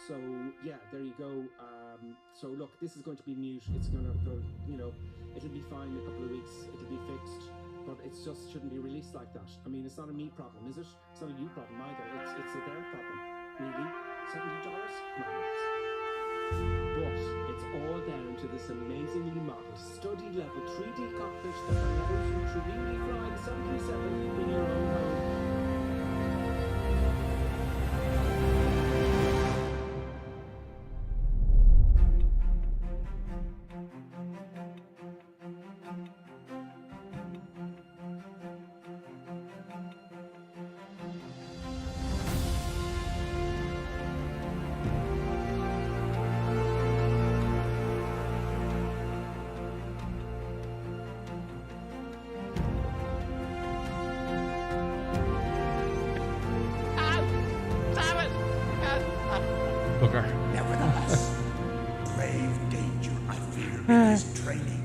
So yeah, there you go. So look, this is going to be mute. It's going to go, you know, it'll be fine in a couple of weeks. It'll be fixed, but it just shouldn't be released like that. I mean, it's not a me problem, is it? It's not a you problem either. It's a their problem. Really, $70? Come on, lads. But it's all down to this amazingly model, study level 3D cockpit that allows you to really fly the 737 in your own home. Nevertheless, grave danger I fear in this training.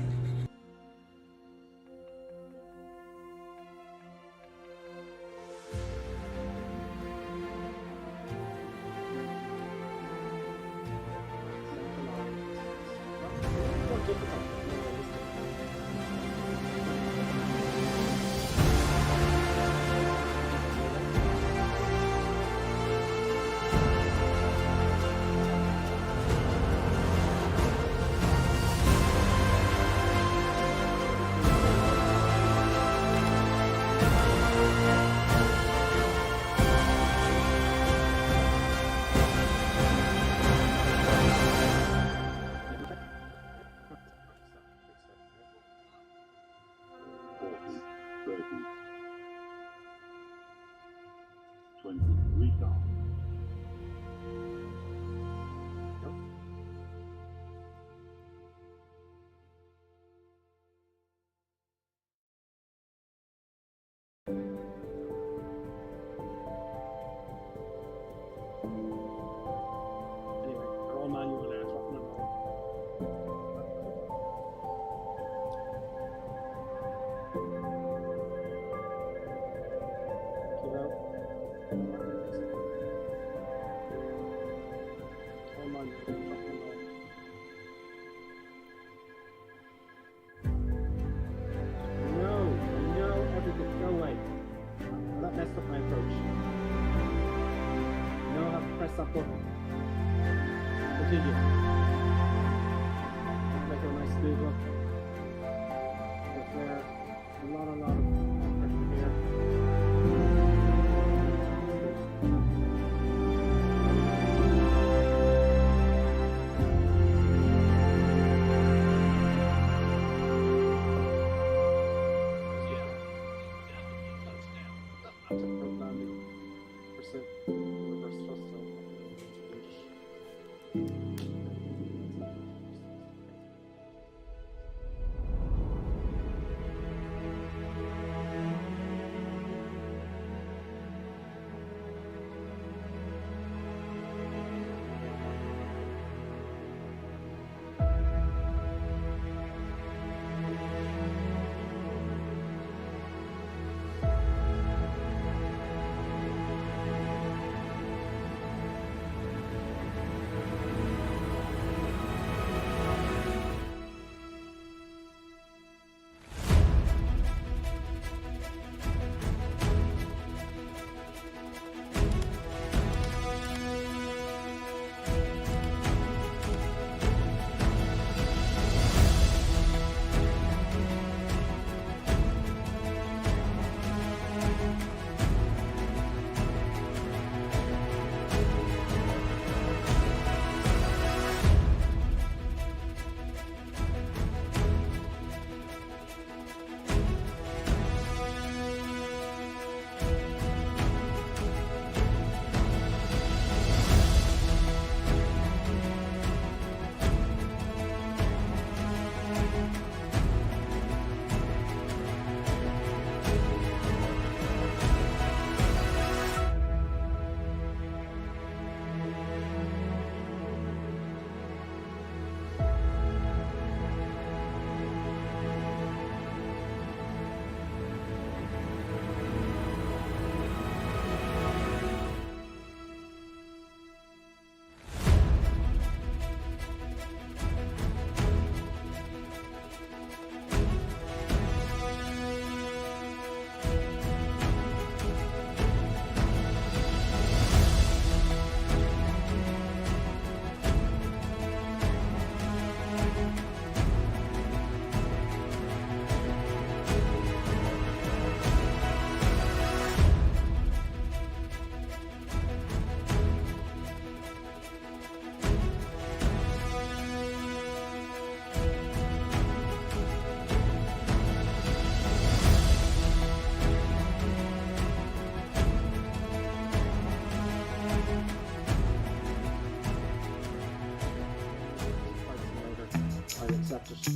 it.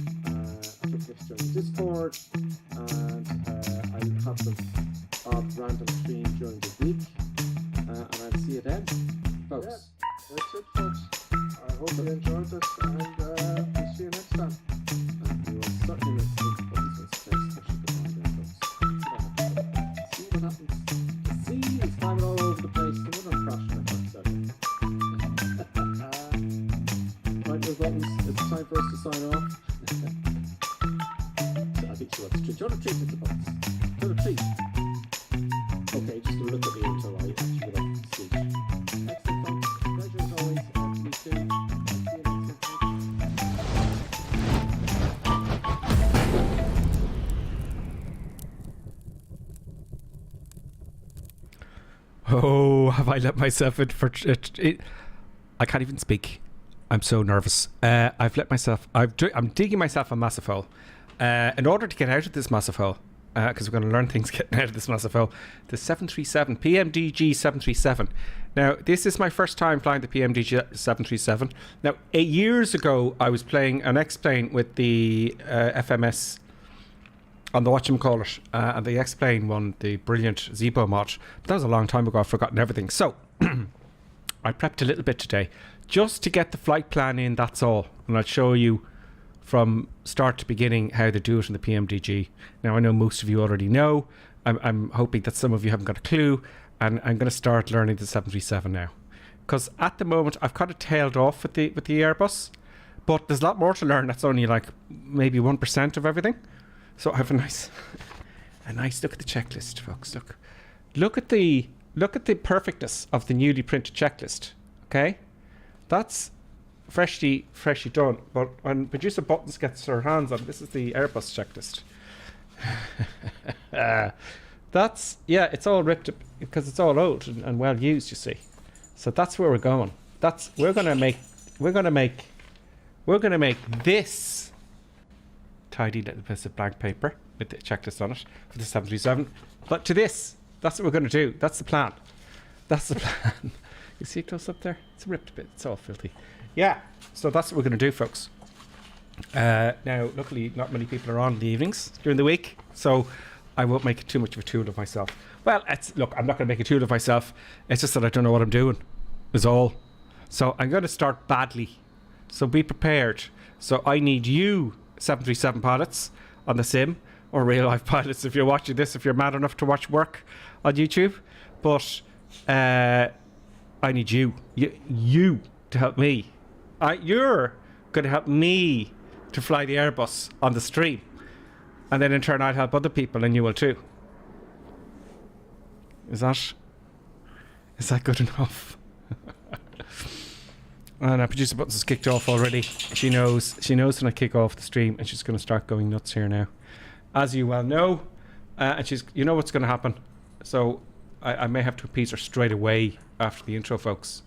I'll put this during Discord, and I'll have some odd random stream during the week, and I'll see you then, folks. Yeah, that's it, folks. I hope you enjoyed this, and we'll see you next time. We will certainly make some buttons and space to shut the there, folks. See what happens. See, it's climbing all over the place. No wonder I'm crashing my buttons out. Right, those buttons. It's time for us to sign off. I think she wants to treat. Do you want to treat with the buttons? Do you want to treat? Okay, just look at me until I actually get off the stage. Excellent, folks. Pleasure as always. You too. See you next time. Oh, have I let myself in for it? I can't even speak. I'm so nervous. I've let myself. I'm digging myself a massive hole. In order to get out of this massive hole, because we're going to learn things getting out of this massive hole. The 737, PMDG 737. Now, this is my first time flying the PMDG 737. Now, 8 years ago, I was playing an X-Plane with the FMS on the whatchamacallit, and the X-Plane won the brilliant Zebo mod. But that was a long time ago. I've forgotten everything. So, I prepped a little bit today, just to get the flight plan in, that's all. And I'll show you from start to beginning how to do it in the PMDG. Now, I know most of you already know. I'm hoping that some of you haven't got a clue, and I'm going to start learning the 737 now. Because at the moment, I've kind of tailed off with the Airbus, but there's a lot more to learn. That's only like maybe 1% of everything. So I have a nice look at the checklist, folks. Look at the perfectness of the newly printed checklist. Okay, that's freshly done. But when producer Buttons gets her hands on, this is the Airbus checklist. It's all ripped up because it's all old and well used, you see. So that's where we're going. We're gonna make this tidy little piece of blank paper with the checklist on it for the 737. But to this, that's what we're going to do. That's the plan. You see it close up there? It's ripped a bit. It's all filthy. Yeah. So that's what we're going to do, folks. Now, luckily, not many people are on in the evenings during the week, so I won't make too much of a tool of myself. Well, look, I'm not going to make a tool of myself. It's just that I don't know what I'm doing, is all. So I'm going to start badly. So be prepared. So I need you, 737 pilots on the sim, or real life pilots if you're watching this, if you're mad enough to watch work on YouTube. But I need you to help me. You're going to help me to fly the Airbus on the stream, and then in turn I'll help other people, and you will too. Is that good enough? And our producer Buttons has kicked off already. She knows when I kick off the stream, and she's going to start going nuts here now, as you well know. And you know what's going to happen. So I may have to appease her straight away after the intro, folks,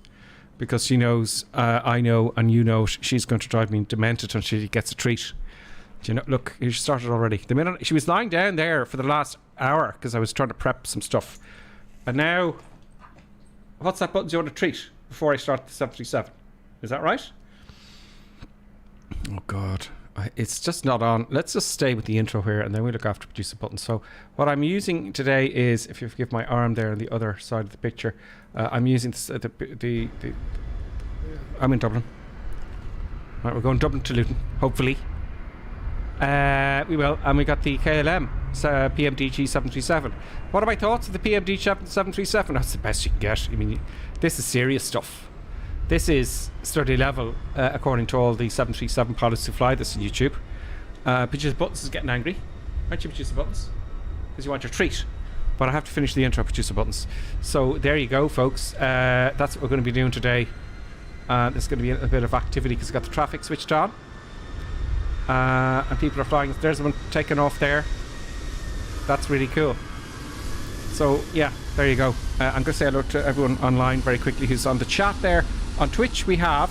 because she knows, I know, and you know, she's going to drive me demented until she gets a treat. Do you know? Look, she started already. The minute she was lying down there for the last hour because I was trying to prep some stuff, and now, what's that button? Do you want a treat before I start the 737? Is that right? Oh God, it's just not on. Let's just stay with the intro here, and then we look after producer Buttons. So what I'm using today is, if you forgive my arm there on the other side of the picture, I'm using the I'm in Dublin. Right, we're going Dublin to Luton, hopefully. We will, and we got the KLM PMDG 737. What are my thoughts of the PMDG 737? That's the best you can get. I mean, this is serious stuff. This is study level, according to all the 737 pilots who fly this on YouTube. Producer Buttons is getting angry. Aren't you, Producer Buttons? Because you want your treat. But I have to finish the intro, Producer Buttons. So there you go, folks. That's what we're going to be doing today. There's going to be a bit of activity because we've got the traffic switched on. And people are flying. There's one taking off there. That's really cool. So yeah, there you go. I'm going to say hello to everyone online very quickly who's on the chat there. On Twitch we have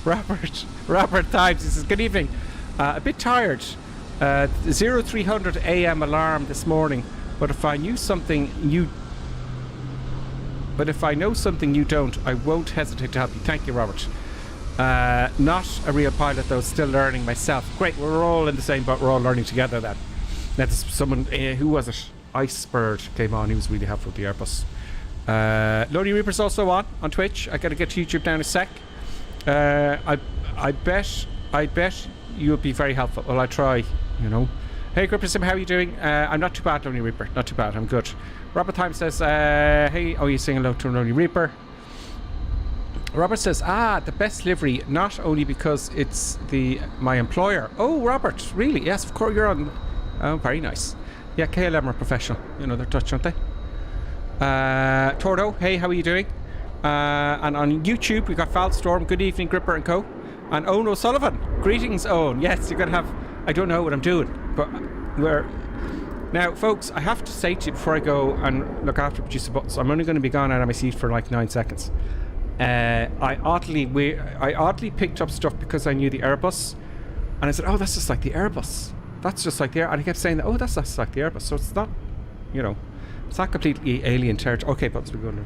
Robert Times. He says, good evening. A bit tired. 0300 AM alarm this morning. But if I know something you don't, I won't hesitate to help you. Thank you, Robert. Not a real pilot though, still learning myself. Great, we're all in the same boat, we're all learning together then. Now there's someone, who was it? Icebird came on, he was really helpful with the Airbus. Lonely Reaper's also on Twitch. I gotta get to YouTube down a sec. I bet you'll be very helpful. Well, I try, you know. Hey Gripper Sim, how are you doing? I'm not too bad, Lonely Reaper. Not too bad, I'm good. Robert Time says, hey, oh, you're saying hello to Lonely Reaper. Robert says, the best livery, not only because it's my employer. Oh, Robert, really? Yes, of course, you're on. Oh, very nice. Yeah, KLM are professional. You know, they're Dutch, aren't they? Tordo, hey, how are you doing? And on YouTube, we got Falstorm, good evening, Gripper and Co. And Owen O'Sullivan, greetings, Owen. Yes, you're going to have, I don't know what I'm doing, but we're... Now, folks, I have to say to you before I go and look after Producer Buttons, I'm only going to be gone out of my seat for like 9 seconds. I oddly picked up stuff because I knew the Airbus, and I said, oh, that's just like the Airbus. That's just like the Airbus. And I kept saying, oh, that's just like the Airbus. So it's not, you know, it's not completely alien territory. Okay, Buttons, we're going to...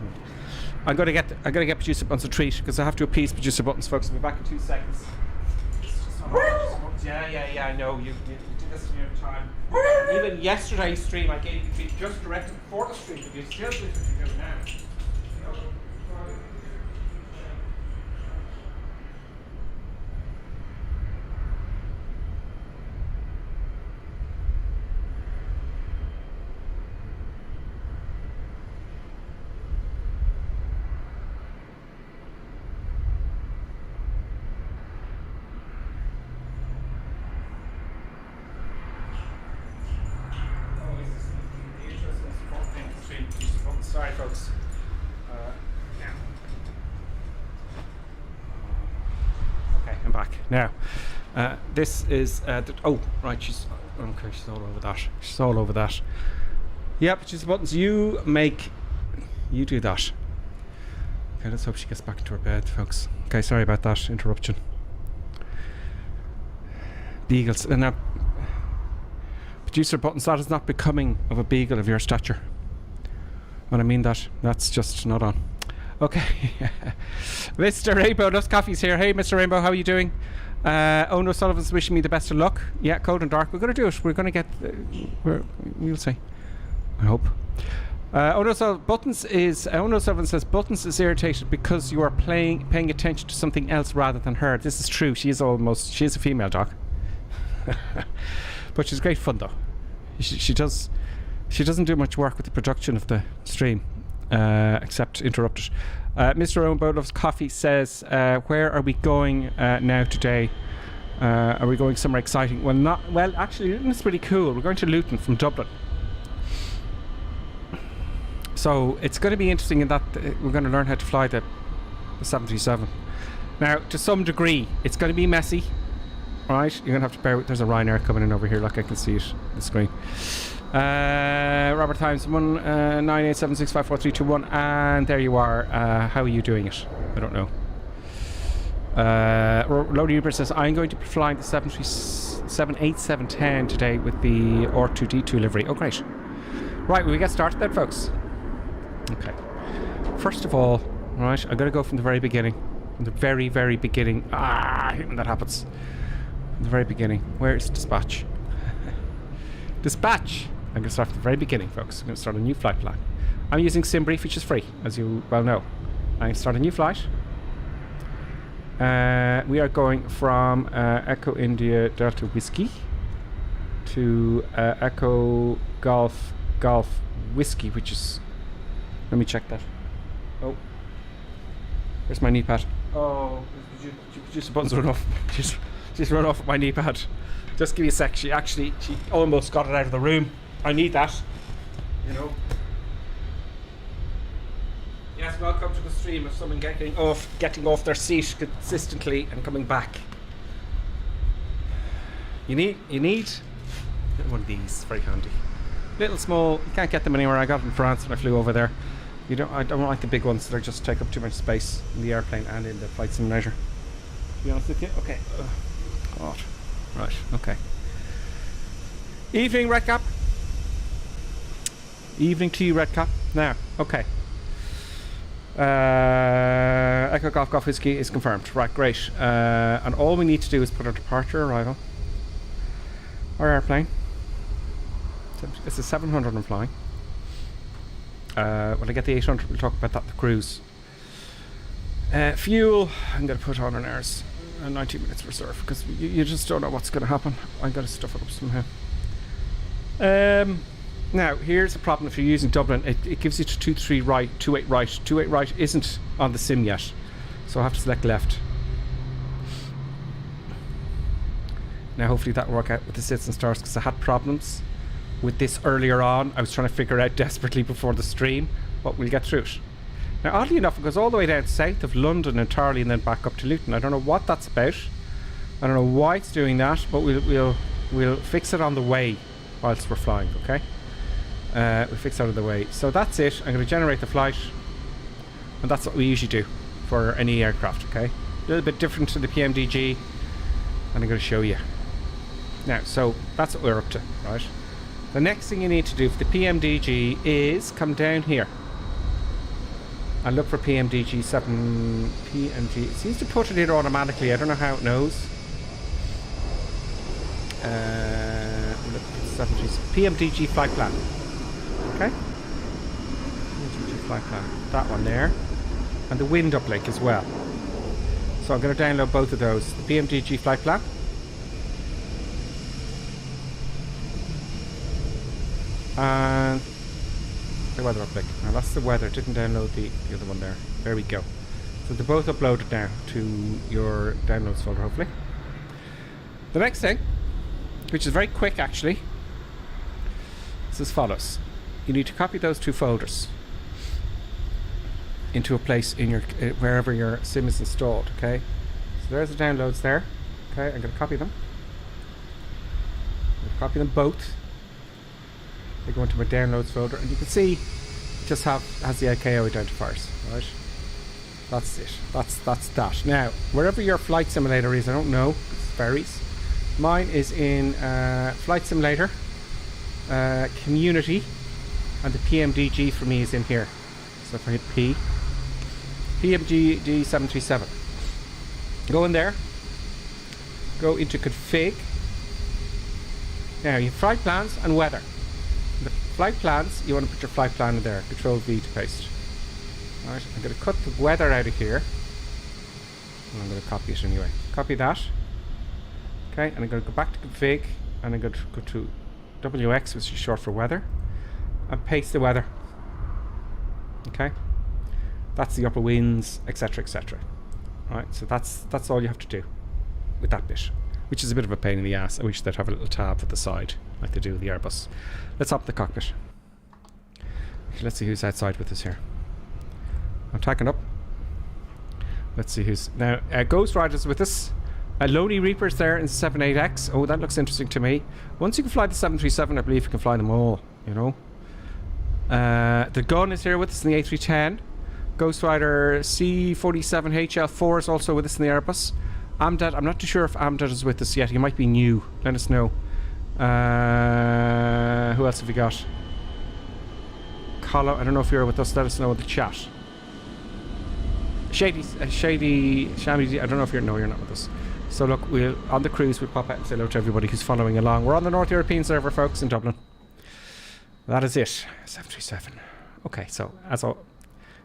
I'm going to get Producer Buttons a treat because I have to appease Producer Buttons, folks. I'll be back in 2 seconds. Yeah, I know. You do this in your time. Even yesterday's stream, I gave you a treat just directly before the stream, but you still do what you're doing now. Sorry, folks. Okay, I'm back now. This is oh right, she's okay. She's all over that. She's all over that. Yep, Producer Buttons. You do that. Okay, let's hope she gets back into her bed, folks. Okay, sorry about that interruption. Beagles, and now, Producer Buttons, that is not becoming of a beagle of your stature. When I mean that's just not on. Okay. Mr. Rainbow Loves Coffee's here. Hey, Mr. Rainbow, how are you doing? Ono Sullivan's wishing me the best of luck. Yeah, cold and dark. We're going to do it. We're going to get... we'll see. I hope. Ono Sullivan says, Buttons is irritated because you are paying attention to something else rather than her. This is true. She is a female dog. But she's great fun, though. She doesn't do much work with the production of the stream, except interrupt it. Mr. Owen Loves Coffee says, where are we going now today? Are we going somewhere exciting? Well, actually, it's pretty cool. We're going to Luton from Dublin. So it's going to be interesting in that we're going to learn how to fly the 737. Now, to some degree, it's going to be messy. Right? You're going to have to bear with... There's a Ryanair coming in over here, like I can see it on the screen. Robert Times 19876543321, and there you are. How are you doing it? I don't know. Lodi Uber says, I'm going to be flying the 787-10 today with the R2D2 livery. Oh, great. Right, will we get started then, folks? Okay. First of all, right, I'm going to go from the very beginning. From the very, very beginning. I hate when that happens. From the very beginning. Where is dispatch? Dispatch! I'm going to start from the very beginning, folks. I'm going to start a new flight plan. I'm using SimBrief, which is free, as you well know. I'm going to start a new flight. We are going from Echo India Delta Whiskey to Echo Golf Whiskey, which is... Let me check that. Oh. Where's my knee pad? Oh, just Buttons run off. Just run off with my knee pad. Just give me a sec. She almost got it out of the room. I need that. You know. Yes, welcome to the stream of someone getting off their seat consistently and coming back. You need one of these. Very handy. Little small. You can't get them anywhere. I got them in France when I flew over there. I don't like the big ones. They just take up too much space in the airplane and in the flight simulator. To be honest with you. Okay. God. Right. Okay. Evening, Redcap. Evening to you, Redcap. Now. Okay. Echo Golf Golf Whiskey is confirmed. Right, great. And all we need to do is put our departure arrival. Our airplane. It's a 700 I'm flying. When I get the 800, we'll talk about that, the cruise. Fuel, I'm going to put on an hours. 90 minutes reserve, because you just don't know what's going to happen. I'm going to stuff it up somehow. Now, here's the problem if you're using Dublin. It gives you to 23 right, 28 right. 28 right isn't on the sim yet, so I have to select left. Now, hopefully that will work out with the sits and starts, because I had problems with this earlier on. I was trying to figure out desperately before the stream, but we'll get through it. Now, oddly enough, it goes all the way down south of London entirely and then back up to Luton. I don't know what that's about. I don't know why it's doing that, but we'll fix it on the way whilst we're flying, okay? We'll fix it on the way. So that's it. I'm going to generate the flight, and that's what we usually do for any aircraft, okay? A little bit different to the PMDG, and I'm going to show you. Now, so that's what we're up to, right? The next thing you need to do for the PMDG is come down here and look for PMDG 7 PMG. It seems to put it in automatically. I don't know how it knows. Look at PMDG flight plan. Okay. PMDG flight plan. That one there, and the wind uplink as well. So I'm going to download both of those. The PMDG flight plan. And the weather uplink. Now that's the weather. Didn't download the other one there. There we go. So they're both uploaded now to your downloads folder, hopefully. The next thing, which is very quick actually, is as follows. You need to copy those two folders into a place in your wherever your sim is installed, okay? So there's the downloads there. Okay, I'm going to copy them. I'm going to copy them both. They go into my downloads folder, and you can see it just has the ICAO identifiers, right? That's it. That's that. Now, wherever your flight simulator is, I don't know, it varies. Mine is in Flight Simulator, Community, and the PMDG for me is in here. So if I hit P, PMDG 737. Go in there, go into Config. Now you have flight plans and weather. The flight plans, you want to put your flight plan in there. Control V to paste. Alright, I'm going to cut the weather out of here. And I'm going to copy it anyway. Copy that. Okay, and I'm going to go back to config, and I'm going to go to WX, which is short for weather, and paste the weather. Okay, that's the upper winds, etc., etc. Alright, so that's all you have to do with that bit, which is a bit of a pain in the ass. I wish they'd have a little tab at the side, like they do with the Airbus. Let's hop the cockpit. Okay, let's see who's outside with us here. I'm tacking up. Let's see who's now. Ghost Rider's with us. Lonely Reaper's there in 78X. Oh, that looks interesting to me. Once you can fly the 737, I believe you can fly them all, you know. The Gun is here with us in the A310. Ghost Rider C47HL4 is also with us in the Airbus. Amdad, I'm not too sure if Amdad is with us yet. He might be new. Let us know. Who else have we got? Colo, I don't know if you're with us. Let us know in the chat. Shady, I don't know if you're... No, you're not with us. So look, we'll on the cruise we'll pop out and say hello to everybody who's following along. We're on the North European server, folks, in Dublin. That is it. 737. Okay, so as all,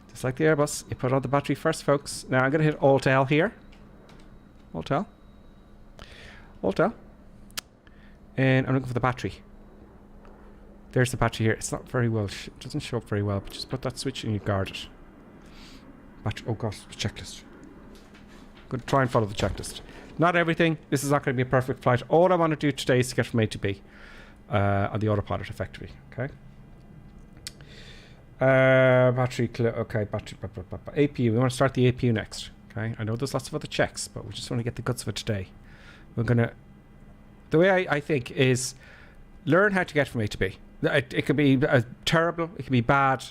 just like the Airbus, you put on the battery first, folks. Now I'm going to hit Alt L here. Alt L. Alt L. And I'm looking for the battery. There's the battery here. It's not very well. It doesn't show up very well, but just put that switch and you guard it. Battery. Oh gosh, checklist. I'm going to try and follow the checklist. Not everything. This is not going to be a perfect flight. All I want to do today is to get from A to B on the autopilot effectively. Okay. Battery. Okay. Battery. APU. We want to start the APU next. Okay. I know there's lots of other checks, but we just want to get the guts of it today. We're going to. The way I think is learn how to get from A to B. It could be terrible. It could be bad.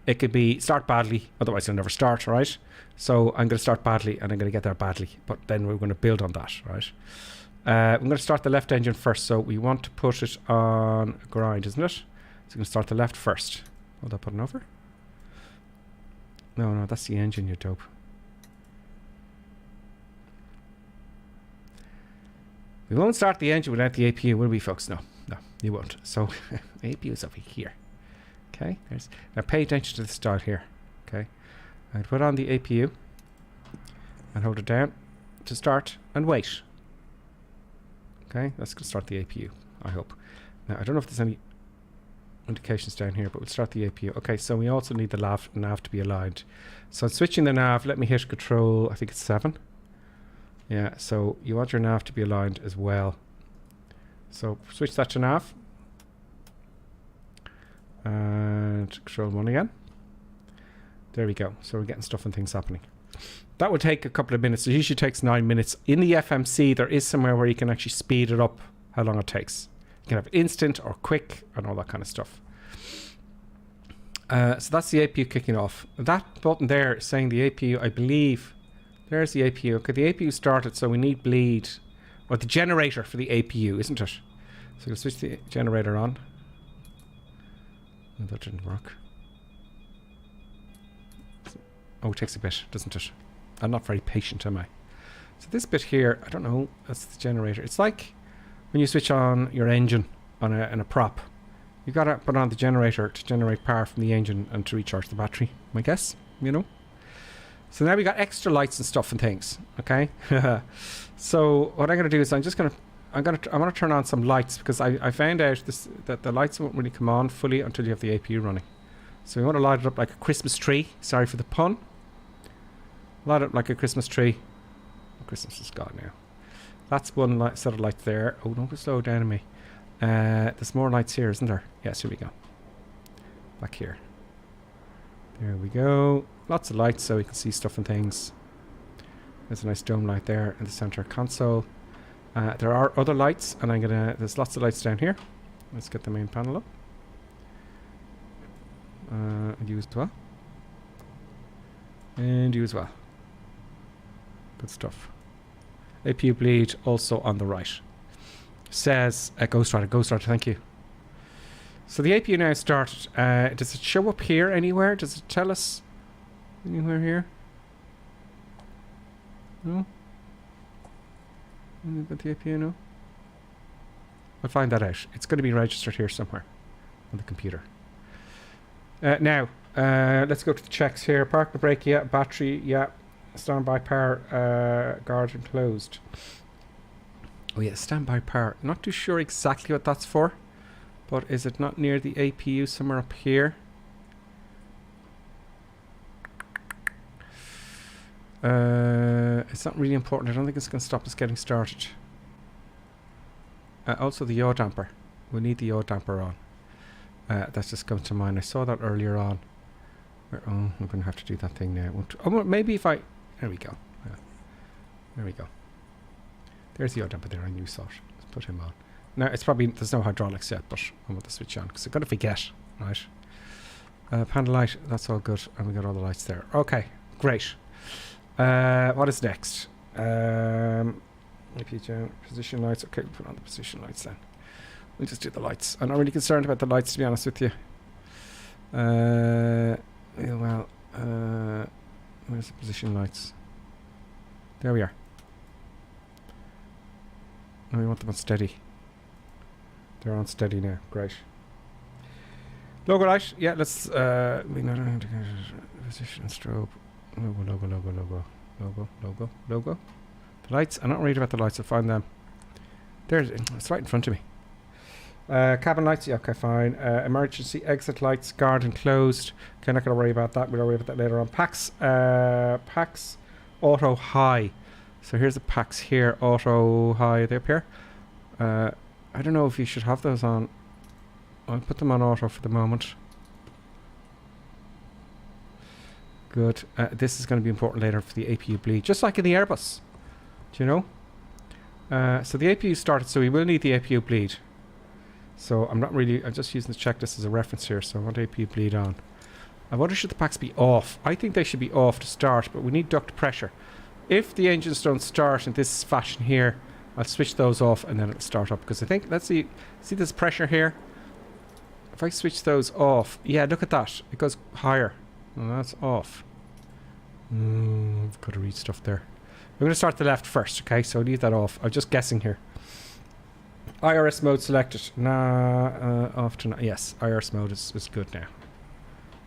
It could be start badly. Otherwise, you'll never start. Right. So I'm going to start badly and I'm going to get there badly, but then we're going to build on that, right? I'm going to start the left engine first, so we want to put it on grind, isn't it? So we're going to start the left first. Hold up, put it over. No, that's the engine, you dope. We won't start the engine without the APU, will we, folks? No, you won't. So, APU is over here. Okay, now pay attention to this dial here. Okay, I'd put on the APU and hold it down to start and wait. Okay, that's going to start the APU, I hope. Now, I don't know if there's any indications down here, but we'll start the APU. Okay, so we also need the nav to be aligned. So I'm switching the nav. Let me hit control, I think it's 7. Yeah, so you want your nav to be aligned as well. So switch that to nav. And control 1 again. There we go. So we're getting stuff and things happening. That would take a couple of minutes. It usually takes 9 minutes. In the FMC, there is somewhere where you can actually speed it up how long it takes. You can have instant or quick and all that kind of stuff. So that's the APU kicking off. That button there is saying the APU, I believe... There's the APU. Okay, the APU started, so we need bleed. Or the generator for the APU, isn't it? So we'll switch the generator on. Oh, that didn't work. Oh, it takes a bit, doesn't it? I'm not very patient, am I? So this bit here, I don't know, that's the generator. It's like when you switch on your engine on a prop. You gotta put on the generator to generate power from the engine and to recharge the battery, I guess, you know? So now we got extra lights and stuff and things, okay? So what I'm going to do is I'm going to turn on some lights because I found out that the lights won't really come on fully until you have the APU running. So we want to light it up like a Christmas tree. Sorry for the pun. Light it up like a Christmas tree. Christmas is gone now. That's one set of lights there. Oh, don't slow down on me. There's more lights here, isn't there? Yes, here we go. Back here. There we go. Lots of lights so we can see stuff and things. There's a nice dome light there in the center console. There are other lights, and there's lots of lights down here. Let's get the main panel up. And you as well. And you as well. Good stuff. APU bleed also on the right. Says Ghostwriter, thank you. So the APU now started. Does it show up here anywhere? Does it tell us anywhere here? No? Got the APU, no? I'll find that out. It's going to be registered here somewhere on the computer. Now, let's go to the checks here. Park and brake, yeah. Battery, yeah. Standby power, guard closed. Oh yeah, standby power. Not too sure exactly what that's for. But is it not near the APU somewhere up here? It's not really important. I don't think it's going to stop us getting started. Also the yaw damper. We need the yaw damper on. That's just come to mind. I saw that earlier on. Oh, I'm going to have to do that thing now. Oh, well, maybe if I... There we go. There we go. There's the yaw damper there. I knew saw it. Let's put him on. Now, it's probably... There's no hydraulics yet, but I want the switch on because I'm going to forget. Right. Panel light. That's all good. And we got all the lights there. Okay. Great. What is next? Position lights. Okay, we'll put on the position lights then. We'll just do the lights. I'm not really concerned about the lights, to be honest with you. Yeah, well, where's the position lights? There we are. No, we want them on steady. They're on steady now. Great. Logo light. Yeah, let's we know position strobe. Logo. The lights. I'm not worried about the lights. I'll find them. There's it's right in front of me. Cabin lights. Yeah, okay, fine. Emergency exit lights. Garden closed. Okay, not gonna worry about that. We'll worry about that later on. Packs. Packs. Auto high. So here's the packs here. Auto high. They appear. I don't know if you should have those on. I'll put them on auto for the moment. Good. This is going to be important later for the APU bleed, just like in the Airbus. Do you know? So the APU started, so we will need the APU bleed. So I'm just using the checklist as a reference here, so I want APU bleed on. I wonder should the packs be off? I think they should be off to start, but we need duct pressure. If the engines don't start in this fashion here, I'll switch those off and then it'll start up. Because I think, let's see this pressure here? If I switch those off, yeah, look at that. It goes higher. Well, that's off. I've got to read stuff there. I'm going to start the left first, okay? So leave that off. I'm just guessing here. IRS mode selected. Off to yes, IRS mode is good now.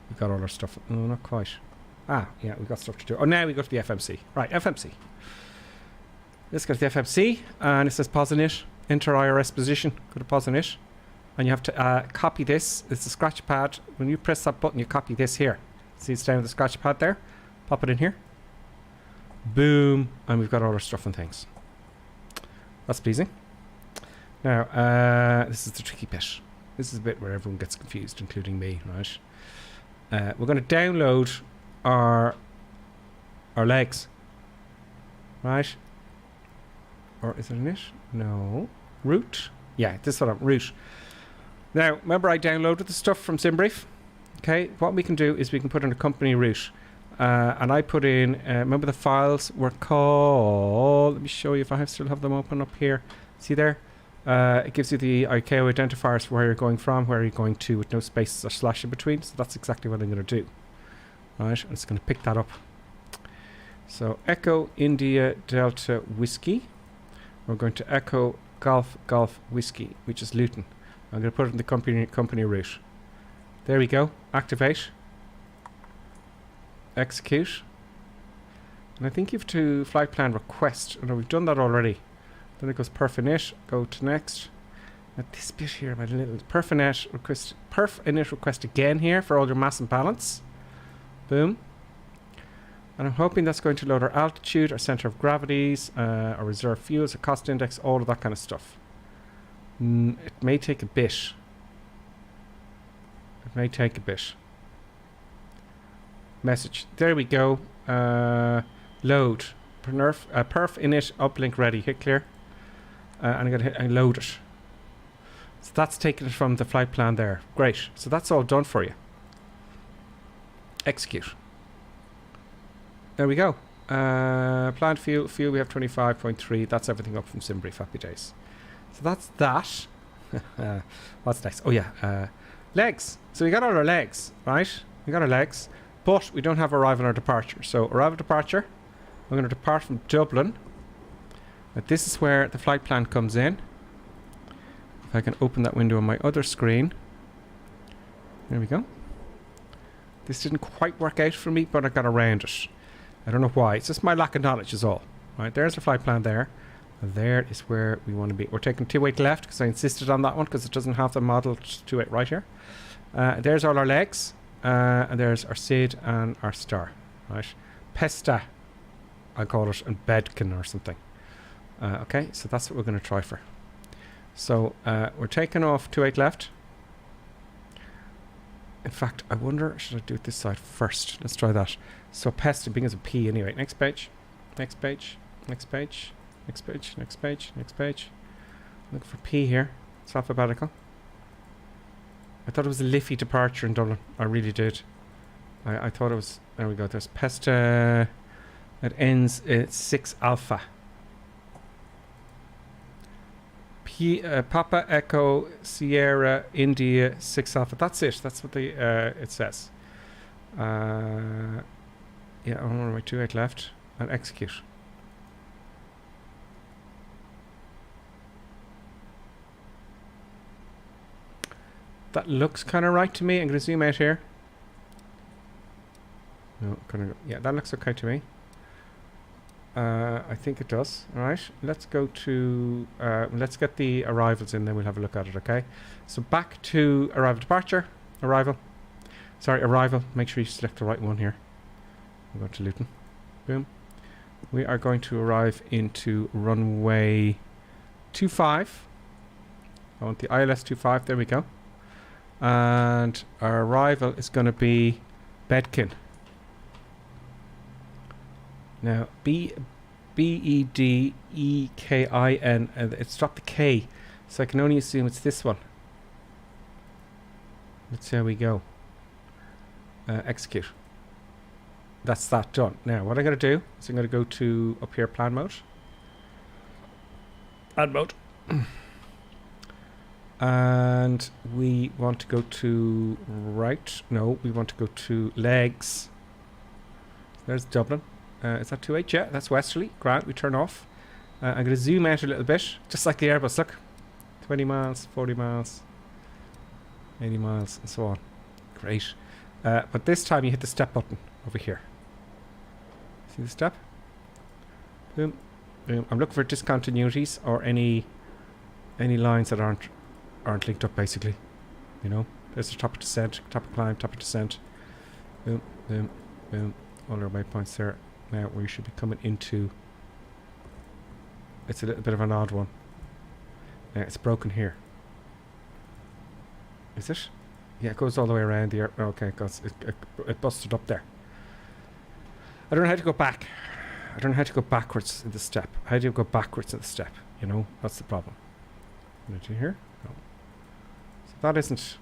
We've got all our stuff. No, not quite. Ah, yeah, we've got stuff to do. Oh, now we go to the FMC. Right, FMC. Let's go to the FMC, and it says pause init. Enter IRS position. Go to pause init. And you have to copy this. It's a scratch pad. When you press that button, you copy this here. See, it's down with the scratch pad there. Pop it in here. Boom. And we've got all our stuff and things. That's pleasing. Now, this is the tricky bit. This is the bit where everyone gets confused, including me, right? We're going to download our legs. Right? Or is it in it? No. Root? Yeah, this one. Root. Now, remember I downloaded the stuff from SimBrief? Okay, what we can do is we can put in a company root. And I put in, remember the files were called, let me show you if I still have them open up here. See there? It gives you the ICAO identifiers for where you're going from, where you're going to, with no spaces or slash in between. So that's exactly what I'm going to do. Right, I'm just going to pick that up. So Echo India Delta Whiskey. We're going to Echo Golf Golf Whiskey, which is Luton. I'm going to put it in the company route. There we go. Activate. Execute. And I think you have to flight plan request. Oh, no, we've done that already. Then it goes perf init. Go to next. Now this bit here, my little perf init request again here for all your mass and balance. Boom. And I'm hoping that's going to load our altitude, our center of gravities, our reserve fuels, our cost index, all of that kind of stuff. It may take a bit. It may take a bit. Message. There we go. Load. Perf init uplink ready. Hit clear. And I'm going to hit and load it. So that's taken it from the flight plan there. Great. So that's all done for you. Execute. There we go. Planned fuel we have 25.3. That's everything up from SimBrief. Happy days. So that's that. What's next? Oh yeah, legs. So we got all our legs, right? We got our legs, but we don't have arrival or departure. So arrival departure. We're going to depart from Dublin. But this is where the flight plan comes in. If I can open that window on my other screen. There we go. This didn't quite work out for me, but I got around it. I don't know why. It's just my lack of knowledge is all. Right, there's the flight plan there. And there is where we want to be. We're taking 28 left because I insisted on that one because it doesn't have the model 28 right here. There's all our legs. And there's our SID and our star. Right. Pesta, I call it, and Bedkin or something. Okay, so that's what we're going to try for. So we're taking off 28 left. In fact, I wonder, should I do it this side first? Let's try that. So Pesta being as a P anyway. Next page. Next page. Next page. Next page. Next page. Next page. Look for P here. It's alphabetical. I thought it was a Liffey departure in Dublin. I really did. I thought it was... There we go. There's Pesta. It ends at 6 alpha. Papa Echo Sierra India 6 alpha. That's it. That's what the it says. Yeah, I'm on my 28 left and execute. That looks kind of right to me. I'm going to zoom out here. No, yeah, that looks okay to me. I think it does. All right, let's go to let's get the arrivals in, then we'll have a look at it. Okay, so back to arrival departure. Arrival. Make sure you select the right one here. We'll go to Luton. Boom. We are going to arrive into runway 25. I want the ILS 25. There we go. And our arrival is going to be Bedkin. Now, B-E-D-E-K-I-N, it's dropped the K, so I can only assume it's this one. Let's see how we go. Execute. That's that done. Now, what I'm going to do is I'm going to go to up here, plan mode. Add mode. And we want to go to right. No, we want to go to legs. There's Dublin. Is that 28? Yeah, that's westerly. Grant, we turn off. I'm going to zoom out a little bit, just like the Airbus. Look, 20 miles, 40 miles, 80 miles, and so on. Great. But this time you hit the step button over here. See the step? Boom, boom. I'm looking for discontinuities or any lines that aren't linked up, basically. You know, there's the top of descent, top of climb, top of descent. Boom, boom, boom. All our waypoints there. Now we should be coming into. It's a little bit of an odd one. It's broken here. Is it? Yeah, it goes all the way around the. Okay, it busted up there. I don't know how to go back. I don't know how to go backwards in the step. How do you go backwards in the step? You know, that's the problem. Can I do here? No. So that isn't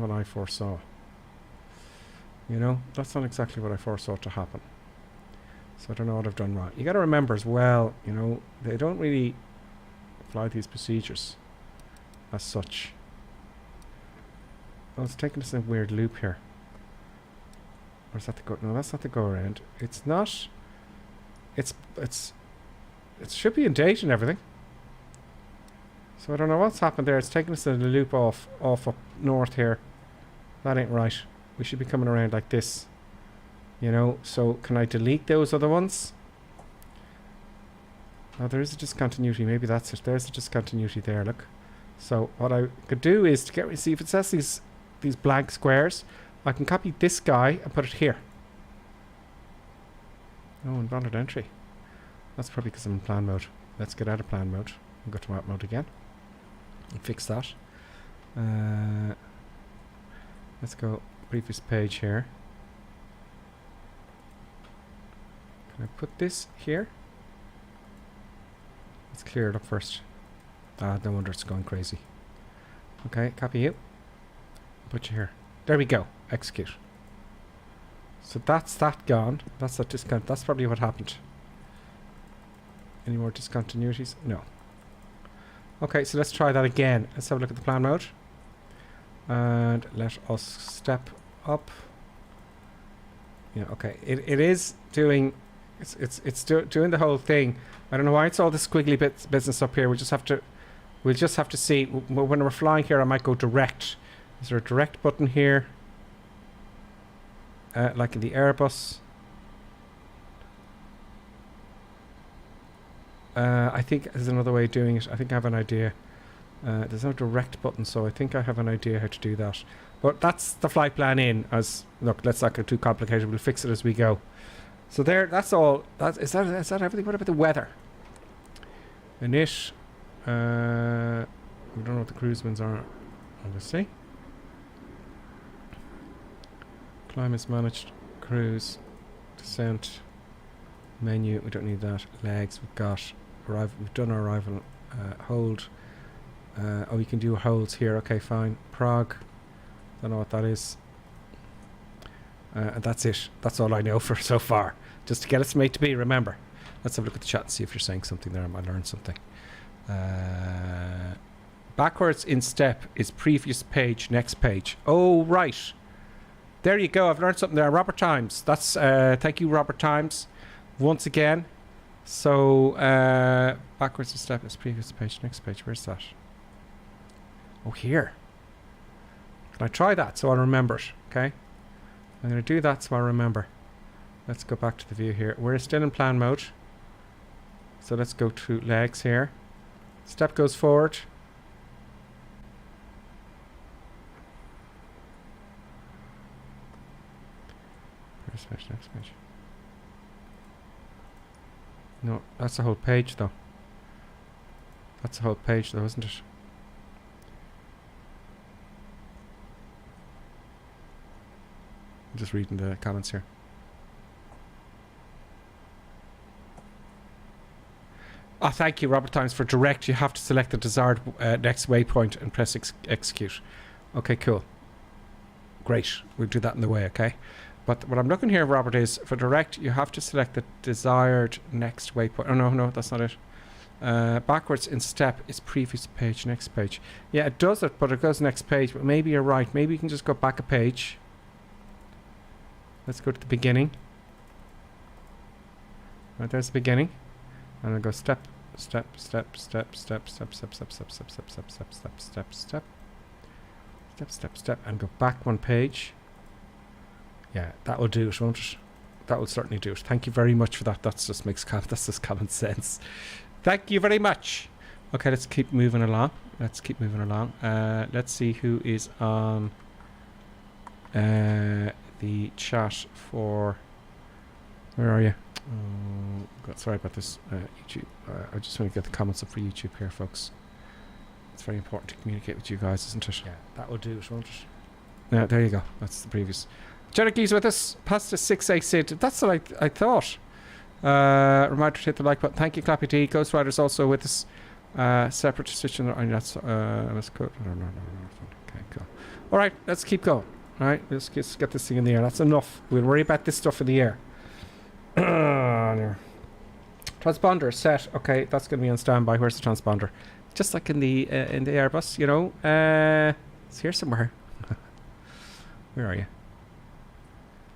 what I foresaw. You know, that's not exactly what I foresaw to happen. So I don't know what I've done wrong. You got to remember as well, you know, they don't really apply these procedures as such. Oh, it's taking us in a weird loop here. Or is that the go? No, that's not the go around. It's not. It should be in date and everything. So I don't know what's happened there. It's taking us in a loop off up north here. That ain't right. We should be coming around like this. You know, so can I delete those other ones? Oh, there is a discontinuity. Maybe that's it. There's a discontinuity there, look. So what I could do is to see if it says these blank squares, I can copy this guy and put it here. Oh, invalid entry. That's probably because I'm in plan mode. Let's get out of plan mode and go to map mode again. And fix that. Let's go previous page here. Can I put this here? Let's clear it up first. Ah, no wonder it's going crazy. Okay, copy you. Put you here. There we go. Execute. So that's that gone. That's that discount. That's probably what happened. Any more discontinuities? No. Okay, so let's try that again. Let's have a look at the plan mode. And let us step up. Yeah, okay. It is doing. It's doing the whole thing. I don't know why it's all this squiggly business up here. We'll just have to see. When we're flying here, I might go direct. Is there a direct button here? Like in the Airbus. I think there's another way of doing it. I think I have an idea. There's no direct button, so I think I have an idea how to do that. But that's the flight plan in. As look, let's not get too complicated. We'll fix it as we go. So there, that's all. Is that everything? What about the weather? Init. We don't know what the cruise winds are. Obviously. Climate's managed. Cruise. Descent. Menu. We don't need that. Legs. We've got. We've done our arrival. Hold. Oh, we can do holds here. Okay, fine. Prague. Don't know what that is. And that's it. That's all I know for so far. Just to get us from A to B, remember. Let's have a look at the chat and see if you're saying something there. I might learn something. Backwards in step is previous page, next page. Oh, right. There you go. I've learned something there. Robert Times. That's thank you, Robert Times. Once again. So backwards in step is previous page, next page. Where's that? Oh, here. Can I try that so I'll remember it? Okay. I'm going to do that so I remember. Let's go back to the view here. We're still in plan mode. So let's go to legs here. Step goes forward. First page, next page. No, that's the whole page though. That's the whole page though, isn't it? I'm just reading the comments here. Oh, thank you, Robert Times, for direct. You have to select the desired next waypoint and press execute. Okay, cool. Great. We'll do that in the way, okay? But what I'm looking here, Robert, is for direct, you have to select the desired next waypoint. Oh, no, that's not it. Backwards in step is previous page, next page. Yeah, it does it, but it goes next page. But maybe you're right. Maybe you can just go back a page. Let's go to the beginning. Right, there's the beginning. And I'll go step, step, step, step, step, step, step, step, step, step, step, step, step, step, step, step. Step, step, step, and go back one page. Yeah, that will do it, won't it? That will certainly do it. Thank you very much for that. That's just common sense. Thank you very much. Okay, let's keep moving along. Let's see who is on the chat for. Where are you? God, sorry about this. YouTube. I just want to get the comments up for YouTube here, folks. It's very important to communicate with you guys, isn't it? Yeah, that will do it, won't it? Yeah, there you go. That's the previous. Jeroky's with us. Past the 6A Sid. That's what I thought. Reminder to hit the like button. Thank you, Clappy D. Ghost Rider's also with us. Separate switch. That's let's go. No. Okay, cool. All right, let's keep going. All right, let's get this thing in the air. That's enough. We'll worry about this stuff in the air. Transponder set. Okay, that's going to be on standby. Where's the transponder? Just like in the Airbus, you know. It's here somewhere. Where are you?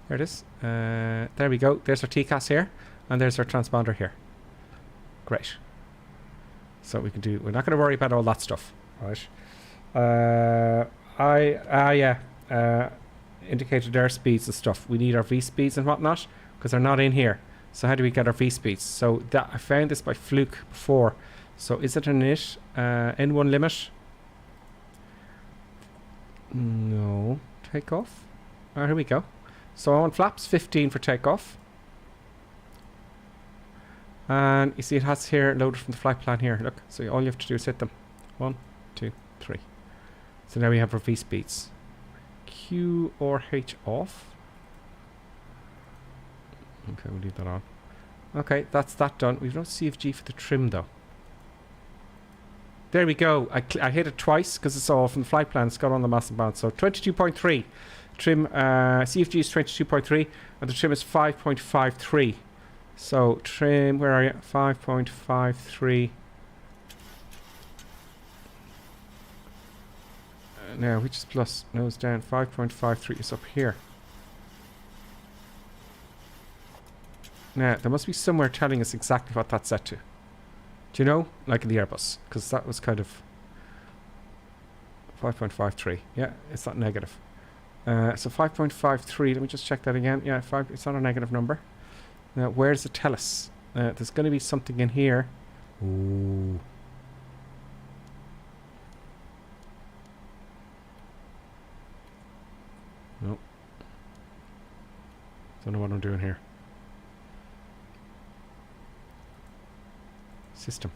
There it is. There we go. There's our TCAS here, and there's our transponder here. Great. So we can do. We're not going to worry about all that stuff, right? Indicated airspeeds and stuff. We need our V speeds and whatnot because they're not in here. So how do we get our V speeds? So that I found this by fluke before. So is it an it? N1 limit? No. Takeoff. Here we go. So on flaps 15 for takeoff. And you see it has here loaded from the flight plan here. Look. So all you have to do is hit them. 1, 2, 3. So now we have our V speeds. Q or H off. Okay, we'll leave that on. Okay, that's that done. We've no CFG for the trim though. There we go. I hit it twice because it's all from the flight plan. It's got on the massive band. So 22.3. Trim, CFG is 22.3 and the trim is 5.53. So trim, where are you? 5.53. Now, which is plus? No, it's down. 5.53 is up here. Now, there must be somewhere telling us exactly what that's set to. Do you know? Like in the Airbus. Because that was kind of 5.53. Yeah, it's not negative. So 5.53. Let me just check that again. Yeah, it's not a negative number. Now, where does it tell us? There's going to be something in here. Ooh. Nope. Don't know what I'm doing here. System.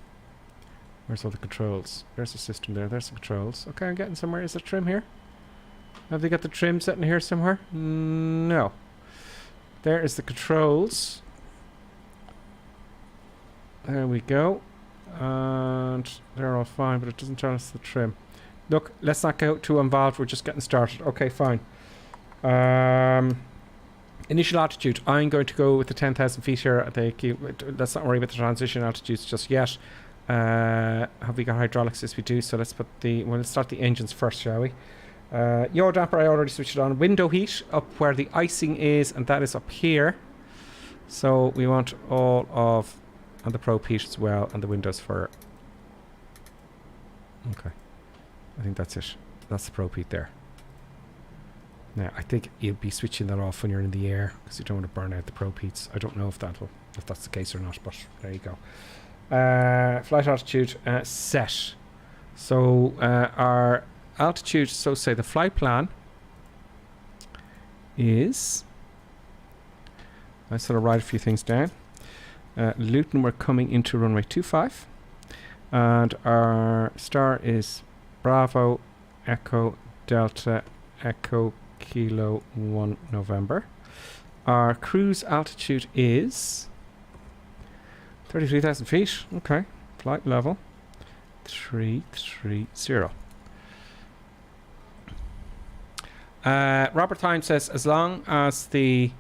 Where's all the controls? There's the system there. There's the controls. Okay, I'm getting somewhere. Is there trim here? Have they got the trim sitting here somewhere? No. There is the controls. There we go. And they're all fine, but it doesn't tell us the trim. Look, let's not get too involved. We're just getting started. Okay, fine. Initial altitude. I'm going to go with the 10,000 feet here. Let's not worry about the transition altitudes just yet. Have we got hydraulics? Yes, we do. So let's let's start the engines first, shall we? Yaw damper, I already switched it on. Window heat up where the icing is, and that is up here. So we want all of and the probe heat as well, and the windows for. Okay, I think that's it. That's the probe heat there. Now I think you'll be switching that off when you're in the air because you don't want to burn out the probe heats. I don't know if that's the case or not, but there you go. Flight altitude set. So our altitude, so say the flight plan is, I sort of write a few things down. Luton, we're coming into runway 25 and our star is Bravo Echo Delta Echo Kilo 1 November. Our cruise altitude is 33,000 feet. Okay, flight level 330. Robert Time says as long as the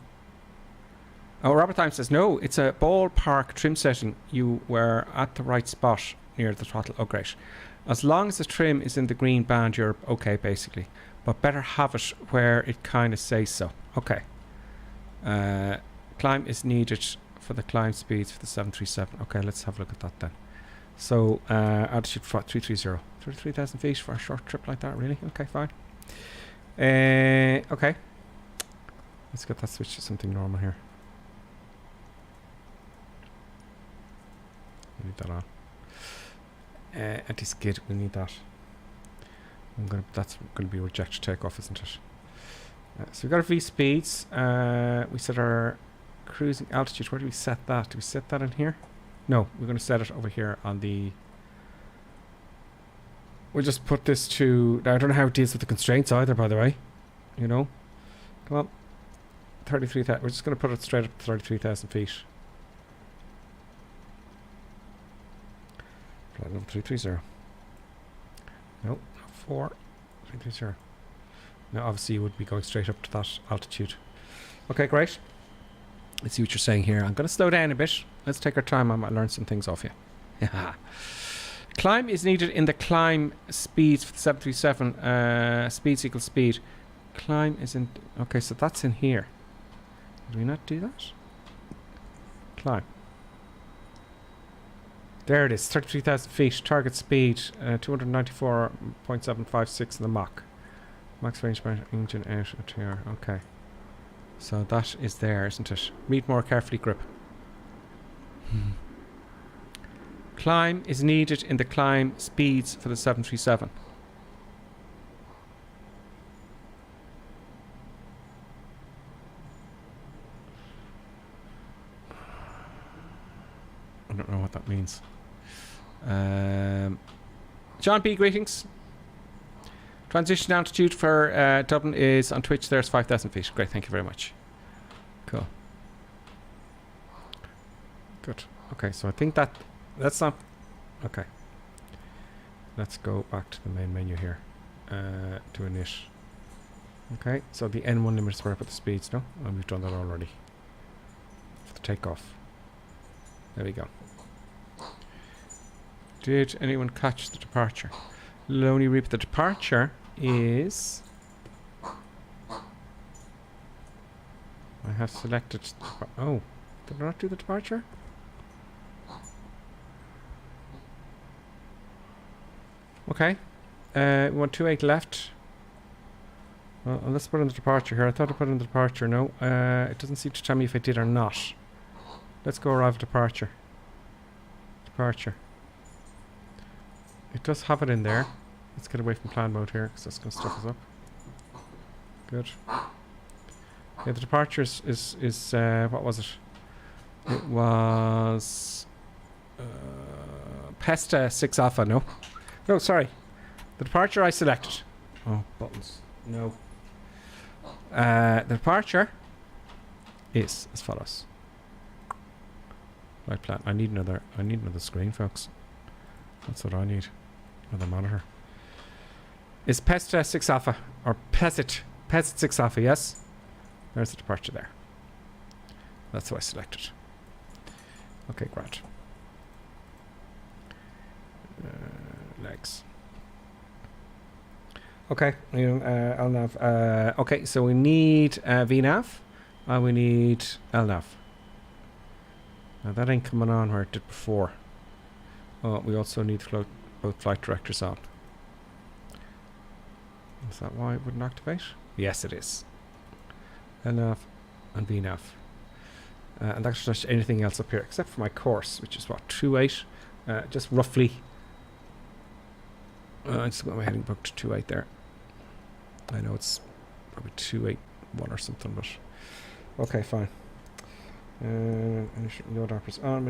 Robert Time says no, it's a ballpark trim setting. You were at the right spot near the throttle. Oh great. As long as the trim is in the green band, you're okay basically, but better have it where it kind of says so. Okay, Climb is needed for the climb speeds for the 737. Okay, let's have a look at that then. So altitude 330, 33,000 feet for a short trip like that. Really? Okay, fine. Okay, let's get that switched to something normal here. We need that on. Anti-skid, we need that. That's going to be rejected takeoff, isn't it? So we've got our V speeds. We set our cruising altitude. Where do we set that? Do we set that in here? No, we're going to set it over here on the... We'll just put this to... I don't know how it deals with the constraints either, by the way. You know? Come on. 33,000. We're just going to put it straight up to 33,000 feet. Flight level 330. No, 4. 330. Now, obviously, you would be going straight up to that altitude. Okay, great. Let's see what you're saying here. I'm going to slow down a bit. Let's take our time. I might learn some things off you. Climb is needed in the climb speeds for the 737. Speeds equals speed. Climb is in... Okay, so that's in here. Did we not do that? Climb. There it is. 33,000 feet. Target speed. 294.756 in the Mach. Max range by engine out at here. Okay. So that is there, isn't it? Read more carefully, grip. Climb is needed in the climb speeds for the 737. I don't know what that means. John B, greetings. Transition altitude for Dublin is on Twitch. There's 5,000 feet. Great, thank you very much. Cool. Good. Okay, so I think that's not... Okay. Let's go back to the main menu here. To init. Okay, so the N1 limit is where I put the speeds, no? Oh, we've done that already. For the takeoff. There we go. Did anyone catch the departure? Lonely Reap. The departure is... I have selected... Oh, did I not do the departure? Okay. We want 28 left. Well, let's put in the departure here. I thought I put in the departure. No. It doesn't seem to tell me if I did or not. Let's go arrive at departure. Departure. It does have it in there. Let's get away from plan mode here, because that's going to stuff us up. Good. Yeah, the departure is what was it? It was Pesta 6 Alpha, no? No, sorry. The departure I selected. Oh, buttons. No. The departure is as follows. Right plan. I need another screen, folks. That's what I need. Another monitor. Is Pesta 6 Alpha or Pesit 6 Alpha, yes? There's the departure there. That's what I selected. Okay, great. Legs. Okay, LNAV. Okay, so we need VNAV and we need LNAV. Now that ain't coming on where it did before. Oh, we also need both flight directors on. Is that why it wouldn't activate? Yes, it is. LNAV and VNAV. And that's just anything else up here except for my course, which is what, 2.8. Just roughly. I just got my heading booked to 2.8 there. I know it's probably 2.81 or something, but okay, fine. Load appers on,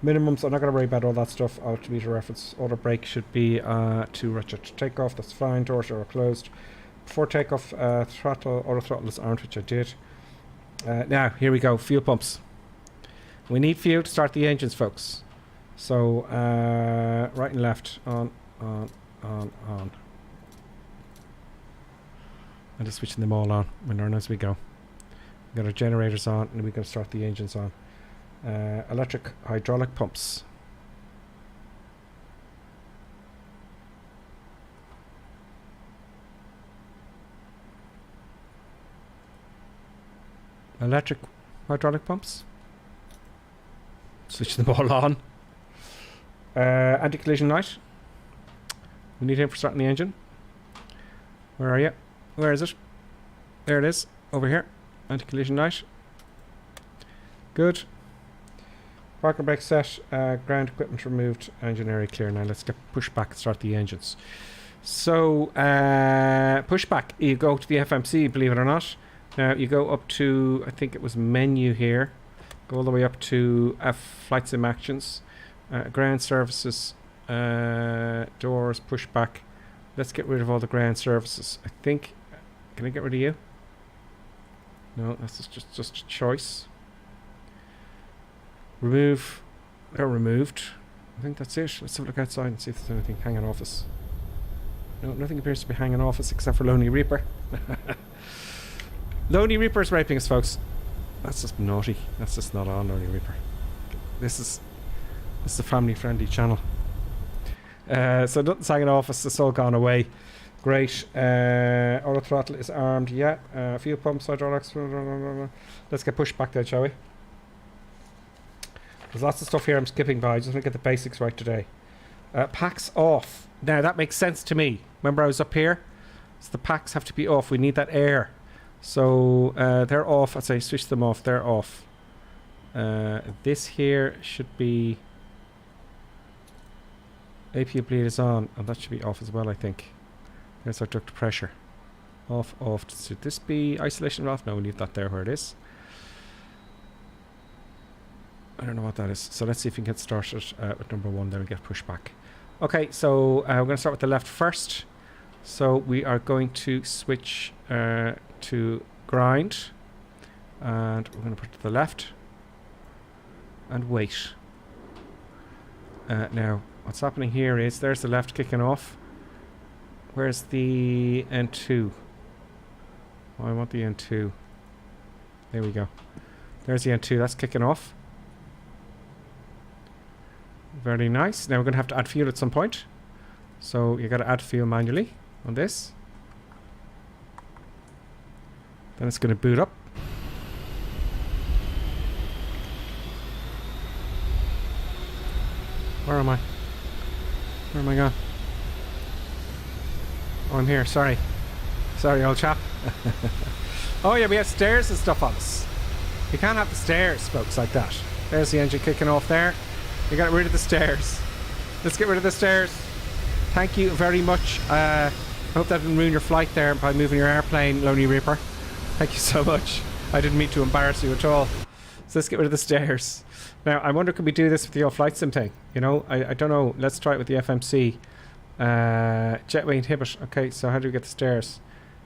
minimums. I'm not going to worry about all that stuff. Altimeter reference. Auto brake should be to ratchet to takeoff. That's fine. Doors are closed. Before takeoff, throttle, auto throttle is armed, which I did. Now, here we go. Fuel pumps. We need fuel to start the engines, folks. So, right and left. On. I'm just switching them all on. We learn as we go. We've got our generators on, and we're going to start the engines on. Electric hydraulic pumps. Electric hydraulic pumps. Switch them all on. Anti-collision light. We need him for starting the engine. Where are you? Where is it? There it is. Over here. Anti-collision light. Good. Parking brake set. Ground equipment removed. Engine area clear. Now let's get push back and start the engines. So, push back. You go to the FMC, believe it or not. Now you go up to, I think it was menu here. Go all the way up to flight sim actions. Ground services. Doors, push back. Let's get rid of all the ground services. I think, can I get rid of you? No, that's just a choice. Remove. They're removed. I think that's it. Let's have a look outside and see if there's anything hanging off us. No, nothing appears to be hanging off us except for Lonely Reaper. Lonely Reaper is raping us, folks. That's just naughty. That's just not on Lonely Reaper. This is a family-friendly channel. So nothing's hanging off us. It's all gone away. Great. Auto throttle is armed. Yeah. Fuel pumps, hydraulics. Let's get pushed back there, shall we? There's lots of stuff here I'm skipping by. I just want to get the basics right today. Packs off. Now that makes sense to me. Remember I was up here? So the packs have to be off. We need that air. So they're off. I'd say switch them off. They're off. This here should be... APU bleed is on. And that should be off as well, I think. There's our duct pressure. Off, off. Should this be isolation off? No, we leave that there where it is. I don't know what that is. So let's see if we can get started with number 1. Then we get pushed back. Okay, so we're going to start with the left first. So we are going to switch to grind. And we're going to put it to the left. And wait. Now, what's happening here is there's the left kicking off. Where's the N2? Oh, I want the N2. There we go. There's the N2. That's kicking off. Very nice. Now we're going to have to add fuel at some point. So you got to add fuel manually on this. Then it's going to boot up. Where am I? Where am I gone? Oh, I'm here. Sorry. Sorry, old chap. Oh yeah, we have stairs and stuff on us. You can't have the stairs, folks, like that. There's the engine kicking off there. You got rid of the stairs. Let's get rid of the stairs. Thank you very much. I hope that didn't ruin your flight there by moving your airplane, Lonely Reaper. Thank you so much. I didn't mean to embarrass you at all. So let's get rid of the stairs. Now, I wonder, could we do this with the old flight sim thing? You know, I don't know. Let's try it with the FMC. Jetway inhibit. Okay, so how do we get the stairs?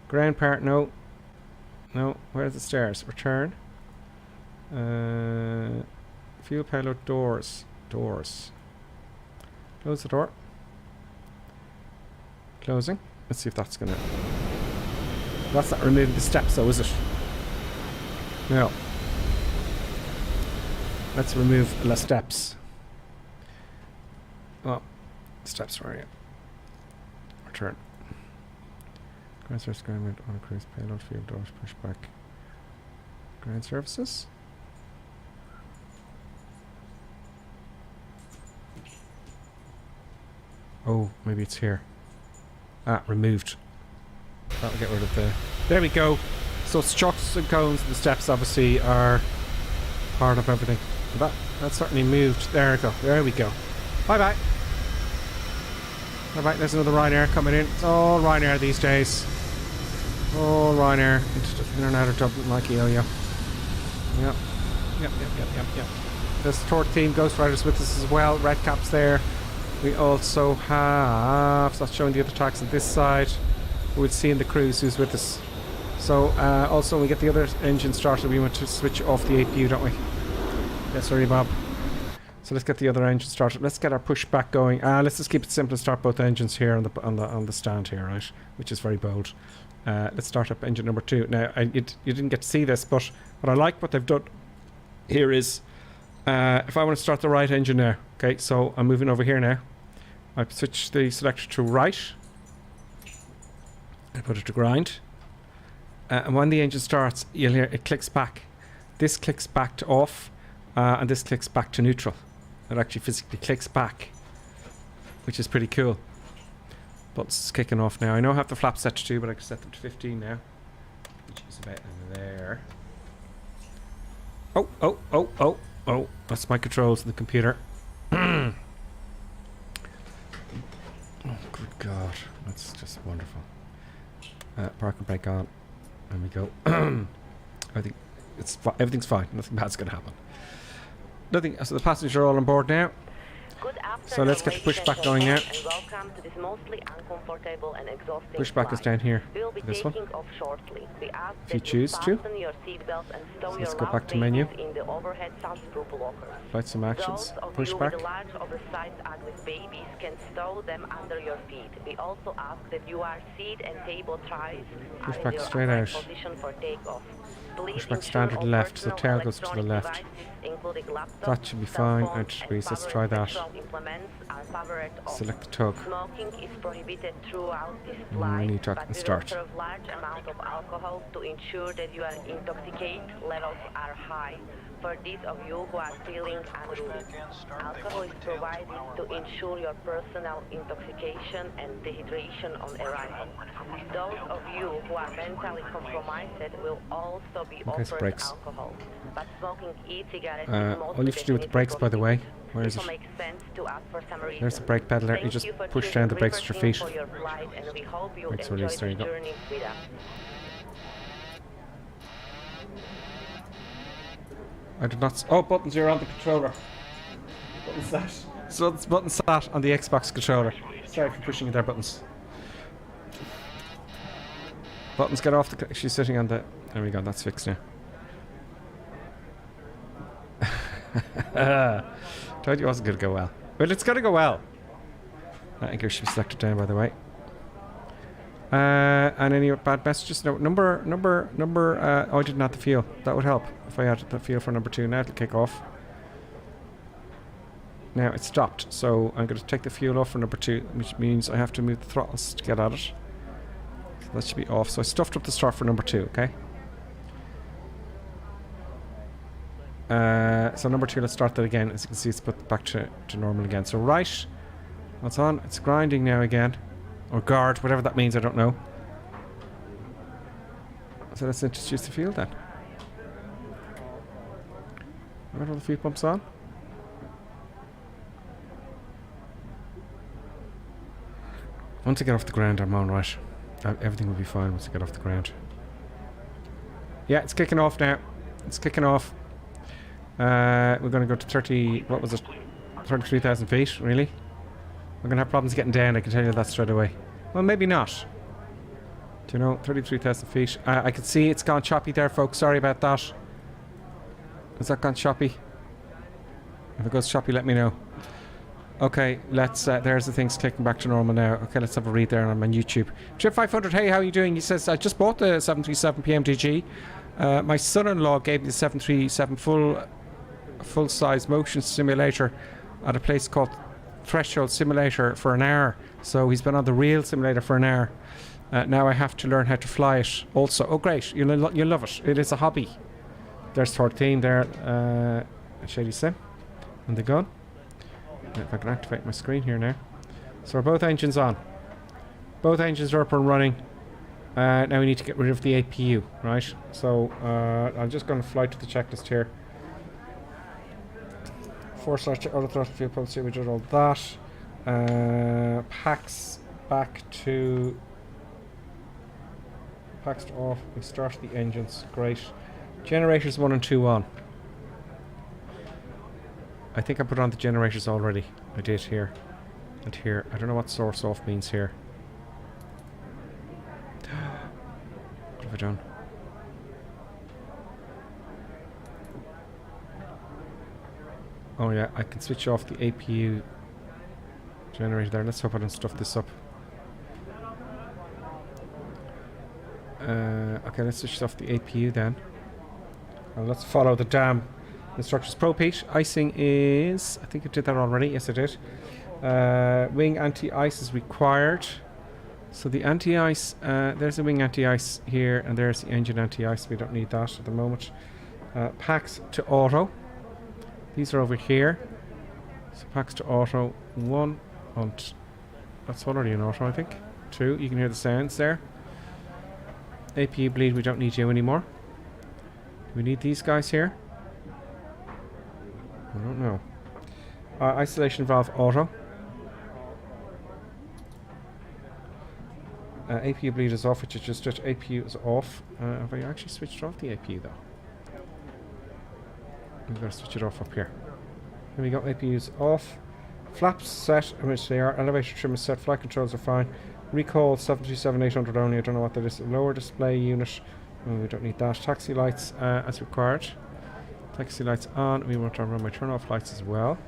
Ground part, no. No, where's the stairs? Return. Fuel payload doors. Doors. Close the door. Closing. Let's see if that's gonna... That's not removing the steps though, is it? No. Let's remove the steps. Oh, steps, where are you? Return. Ground service, ground on cruise payload, fuel doors, push back. Ground services. Oh, maybe it's here. Ah, removed. That'll get rid of the... There we go. So struts and cones and the steps obviously are part of everything. So that's certainly moved. There we go. There we go. Bye bye. Bye bye. There's another Ryanair coming in. It's all Ryanair these days. All Ryanair. In and out of Dublin like yo-yo. Yep. Yep. There's the Tour team Ghost Riders with us as well. Red caps there. We also have, so that's showing the other tracks on this side. We'll see in the cruise who's with us. So also when we get the other engine started, we want to switch off the APU, don't we? Yes, sorry, Bob. So let's get the other engine started. Let's get our push back going. Let's just keep it simple and start both engines here on the stand here, right? Which is very bold. Let's start up engine number 2. Now you didn't get to see this, but what I like what they've done here is if I want to start the right engine now, okay, so I'm moving over here now. I switch the selector to right. I put it to grind. And when the engine starts, you'll hear it clicks back. this clicks back to off, and this clicks back to neutral. It actually physically clicks back, which is pretty cool. Buttons kicking off now. I know I have the flaps set to 2, but I can set them to 15 now, which is about in there. Oh, that's my controls in the computer. Oh, good God. That's just wonderful. Park and brake on. And we go. I think everything's fine. Nothing bad's going to happen. Nothing. So the passengers are all on board now. So let's get the pushback going now. Pushback is down here. This one. If you choose to. So let's go back to menu. Flight some actions. Pushback. Pushback straight out. Pushback standard left, so tail goes to the left. That should be fine. Let's try that. Select the tug. We need to start. For these of you who are feeling unruly, alcohol is provided to ensure your personal intoxication and dehydration on arrival. Those of you who are mentally compromised will also be offered alcohol. But smoking e-cigarettes is all you have to do with the brakes, by the way, where is it? There's the brake pedal there. You just push down the brakes with your feet. Brakes release, there you go. I did not. Oh, buttons are on the controller. Button sat. So it's button sat on the Xbox controller. Sorry for pushing it there, buttons. Buttons, get off the. She's sitting on the. There we go. That's fixed now. Told you it wasn't going to go well. Well, it's going to go well. I think it should be selected down, by the way. And any bad messages? No, number, oh, I didn't have the fuel. That would help if I had the fuel for number 2. Now it'll kick off. Now it's stopped, so I'm going to take the fuel off for number 2, which means I have to move the throttles to get at it. So that should be off. So I stuffed up the start for number 2, okay? So number 2, let's start that again. As you can see, it's put back to normal again. So right, what's on? It's grinding now again. Or guard, whatever that means, I don't know. So let's introduce the fuel then. Are all the fuel pumps on? Once I get off the ground, I'm on right. Everything will be fine once I get off the ground. Yeah, it's kicking off now. It's kicking off. We're going to go to 30, what was it? 33,000 feet, really? We're going to have problems getting down, I can tell you that straight away. Well, maybe not. Do you know, 33,000 feet. I can see it's gone choppy there, folks. Sorry about that. Has that gone choppy? If it goes choppy, let me know. Okay, let's, there's the things clicking back to normal now. Okay, let's have a read there on my YouTube. Trip 500, hey, how are you doing? He says, I just bought the 737 PMDG. My son-in-law gave me the 737 full-size motion simulator at a place called Threshold Simulator for an hour. So he's been on the real simulator for an hour. Now I have to learn how to fly it also. Oh great, you'll love it. It is a hobby. There's 13 there. Shady Sim. And the gun. If I can activate my screen here now. So are both engines on. Both engines are up and running. Now we need to get rid of the APU, right? So I'm just going to fly to the checklist here. 4/auto throttle fuel pump, see we did all that. Packs back to packs to off. We start the engines. Great. Generators 1 and 2 on. I think I put on the generators already. I did here and here. I don't know what source off means here. What have I done? Oh yeah, I can switch off the APU generator there. Let's hope I don't stuff this up. Okay, let's switch off the APU then. Well, let's follow the damn instructions. Propate. Icing is... I think I did that already. Yes, I did. Wing anti-ice is required. So the anti-ice... there's the wing anti-ice here, and there's the engine anti-ice. We don't need that at the moment. Packs to auto. These are over here. So packs to auto. 1 on... that's already an auto, I think. 2, you can hear the sounds there. APU bleed, we don't need you anymore. Do we need these guys here? I don't know. Isolation valve auto. APU bleed is off, which is just APU is off. Have I actually switched off the APU though? We've got to switch it off up here. There we go, APU is off. Flaps set, which they are. Elevator trim is set. Flight controls are fine. Recall 737-800 only. I don't know what that is. Lower display unit. Oh, we don't need that. Taxi lights as required. Taxi lights on. We want to run my turn off lights as well.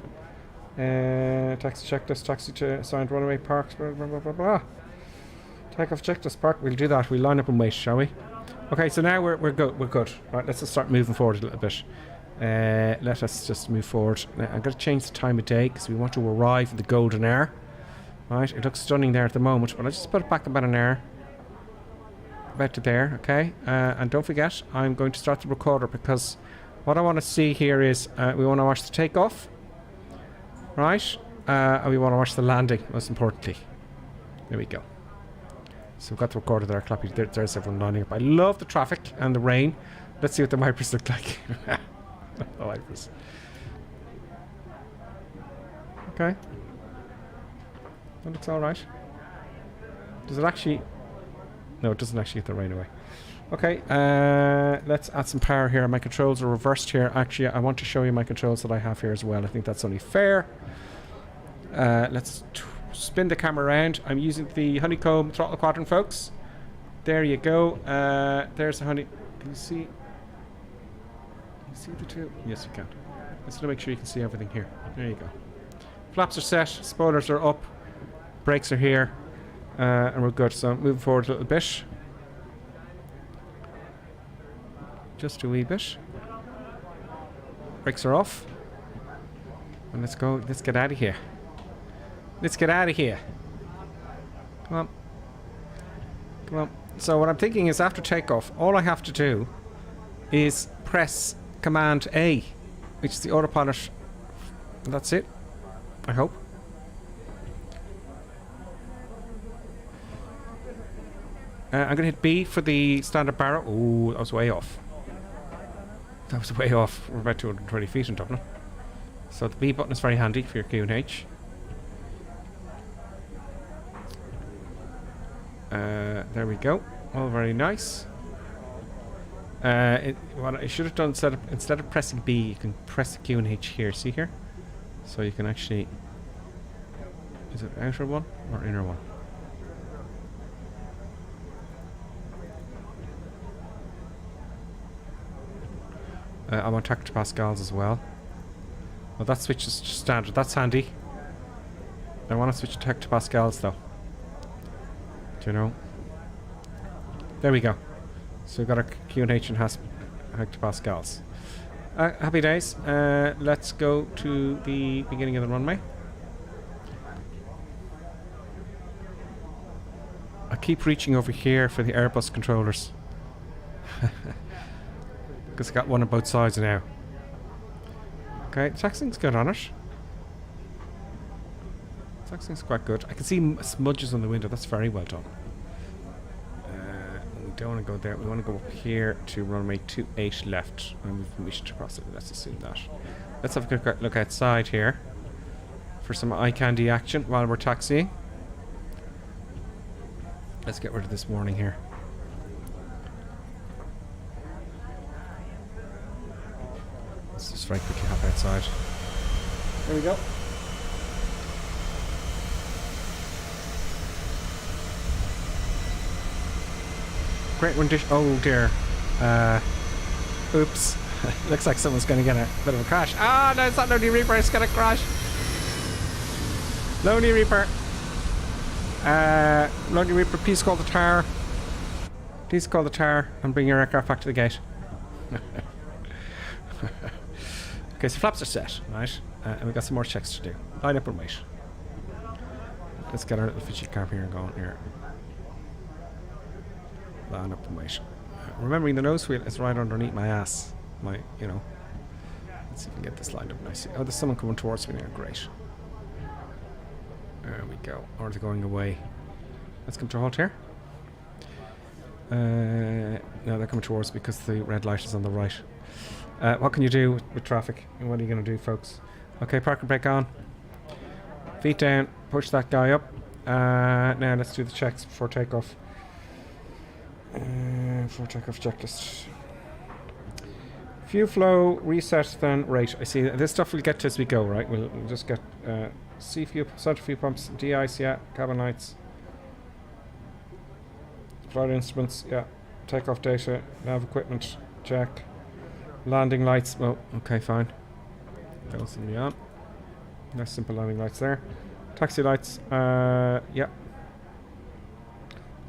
Taxi checklist. Taxi to assigned runway parks. Blah, blah, blah, blah, blah. Takeoff checklist park. We'll do that. We'll line up and wait, shall we? Okay, so now we're good. We're good. Right, let's just start moving forward a little bit. Let us just move forward. Now, I'm going to change the time of day because we want to arrive in the golden hour. Right, it looks stunning there at the moment, but I'll just put it back about an hour. About to there, okay? And don't forget, I'm going to start the recorder because what I want to see here is we want to watch the takeoff. Right? And we want to watch the landing, most importantly. There we go. So we've got the recorder there, Clappy. There's everyone lining up. I love the traffic and the rain. Let's see what the wipers look like. The wipers. Okay. That looks alright. Does it actually... no, it doesn't actually get the rain away. Okay, let's add some power here. My controls are reversed here. Actually, I want to show you my controls that I have here as well. I think that's only fair. Let's spin the camera around. I'm using the honeycomb throttle quadrant, folks. There you go. There's the honey... can you see? Can you see the two? Yes, you can. Let's make sure you can see everything here. There you go. Flaps are set. Spoilers are up. Brakes are here. And we're good. So moving forward a little bit. Just a wee bit. Brakes are off. And let's go. Let's get out of here. Let's get out of here. Come on. Come on. So what I'm thinking is after takeoff, all I have to do is press Command A, which is the autopilot. And that's it. I hope. I'm going to hit B for the standard barrel. Oh, that was way off. That was way off. We're about 220 feet in Dublin. So the B button is very handy for your Q&H. There we go. All very nice. What I should have done instead of pressing B, you can press the Q&H here. See here? So you can actually... is it outer one or inner one? I want hectopascals as well. Well, that switches to standard. That's handy. I want to switch to hectopascals though. Do you know? There we go. So we've got our Q&H and hectopascals. Happy days. Let's go to the beginning of the runway. I keep reaching over here for the Airbus controllers. Because I got one on both sides now. Okay, taxiing's good on it. Taxiing's quite good. I can see smudges on the window. That's very well done. We don't want to go there. We want to go up here to runway 28 left. And we've permission to cross it. Let's assume that. Let's have a quick look outside here for some eye candy action while we're taxiing. Let's get rid of this warning here. Let's just very quickly hop outside. There we go. Great rendition. Oh dear. Oops. Looks like someone's going to get a bit of a crash. Ah, no, it's not Lonely Reaper. It's going to crash. Lonely Reaper. Lonely Reaper, please call the tower. Please call the tower and bring your aircraft back to the gate. Okay, so flaps are set, right? And we've got some more checks to do. Line up and wait. Let's get our little fidget car here and going here. Line up and wait. Remembering the nose wheel is right underneath my ass. my, you know. Let's see if we can get this lined up nicely. Oh, there's someone coming towards me now. Great. There we go. Or they're going away. Let's come to a halt here. No, they're coming towards me because the red light is on the right. What can you do with traffic? And what are you going to do, folks? Okay, park and brake on. Feet down. Push that guy up. Now let's do the checks before takeoff. Before takeoff checklist. Fuel flow, reset, then rate. I see this stuff we'll get to as we go, right? We'll just get C fuel, center fuel pumps, de-ice, yeah, cabin lights, flight instruments, yeah, takeoff data, nav equipment, check, landing lights. Well, okay, fine. Those will be on. Nice simple landing lights there. Taxi lights, yeah.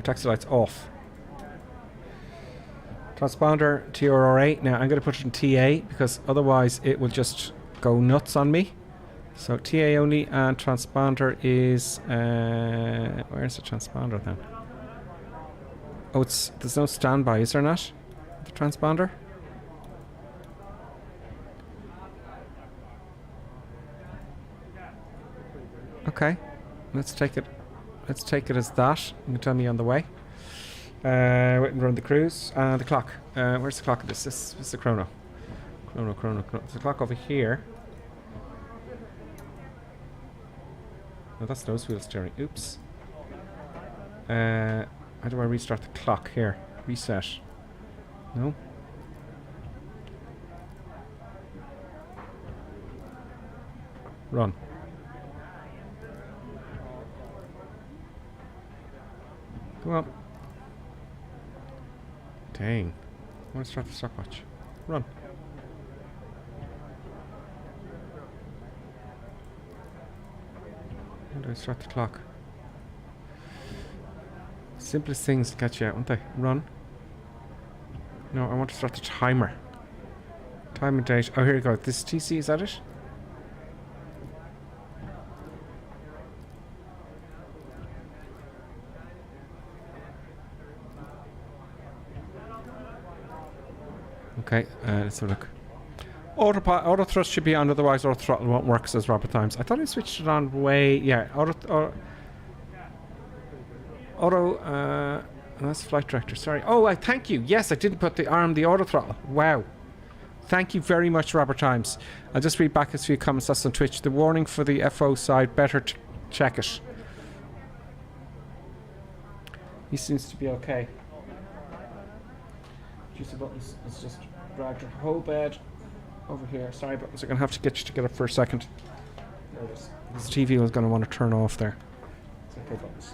Taxi lights off. Transponder TRRA. Now I'm going to put it in TA because otherwise it will just go nuts on me. So TA only, and transponder is where's the transponder then? Oh, there's no standby, is there not? The transponder. Okay, let's take it. Let's take it as that. You can tell me on the way. Waiting around the cruise. The clock. Where's the clock of this? This is the chrono. Chrono. There's a clock over here. No, that's nose wheel steering. Oops. How do I restart the clock here? Reset. No. Run. Come on. Dang. I want to start the stopwatch. Run. How do I start the clock? Simplest things to catch you out, won't they? Run. No, I want to start the timer. Time and date. Oh, here you go. This TC, is that it? Okay, let's have a look. Auto thrust should be on, otherwise auto throttle won't work, says Robert Times. I thought I switched it on way... Yeah, that's flight director, sorry. Oh, thank you. Yes, I didn't put the auto throttle. Wow. Thank you very much, Robert Times. I'll just read back a few comments that's on Twitch. The warning for the FO side, better to check it. He seems to be okay. Juicy buttons. Let's just drag your whole bed over here. Sorry, buttons. I'm going to have to get you together for a second. There it is. This TV is going to want to turn off there. It's okay, buttons.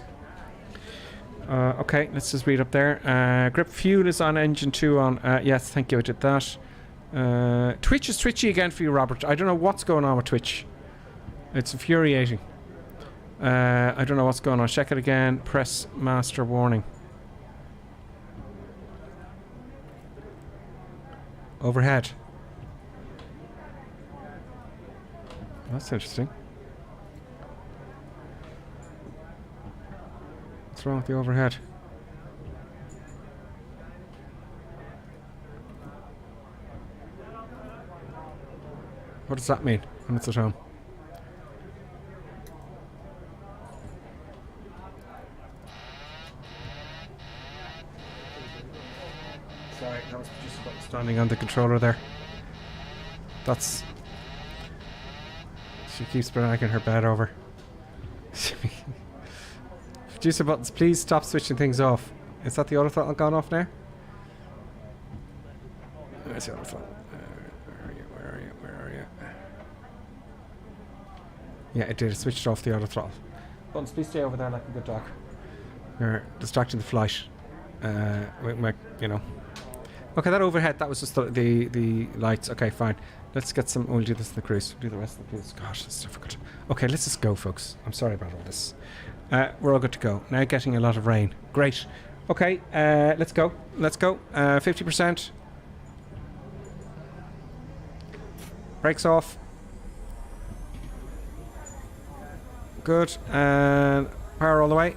Okay, let's just read up there. Grip fuel is on, engine 2 on. Yes, thank you, I did that. Twitch is twitchy again for you, Robert. I don't know what's going on with Twitch. It's infuriating. I don't know what's going on. Check it again. Press master warning. Overhead. That's interesting. What's wrong with the overhead? What does that mean when it's at home? Sorry, that was just about standing on the controller there. That's... She keeps dragging her bed over. Producer buttons, please stop switching things off. Is that the auto throttle gone off now? Where's the auto throttle? Where are you? Yeah, it did. It switched off the auto throttle. Buttons, please stay over there like a good dog. You're distracting the flight. You know. Okay, that overhead, that was just the lights. Okay, fine. Let's get some... We'll do this in the cruise. We'll do the rest of the cruise. Gosh, that's difficult. Okay, let's just go, folks. I'm sorry about all this. We're all good to go. Now getting a lot of rain. Great. Okay, let's go. Let's go. 50%. Brakes off. Good. And power all the way.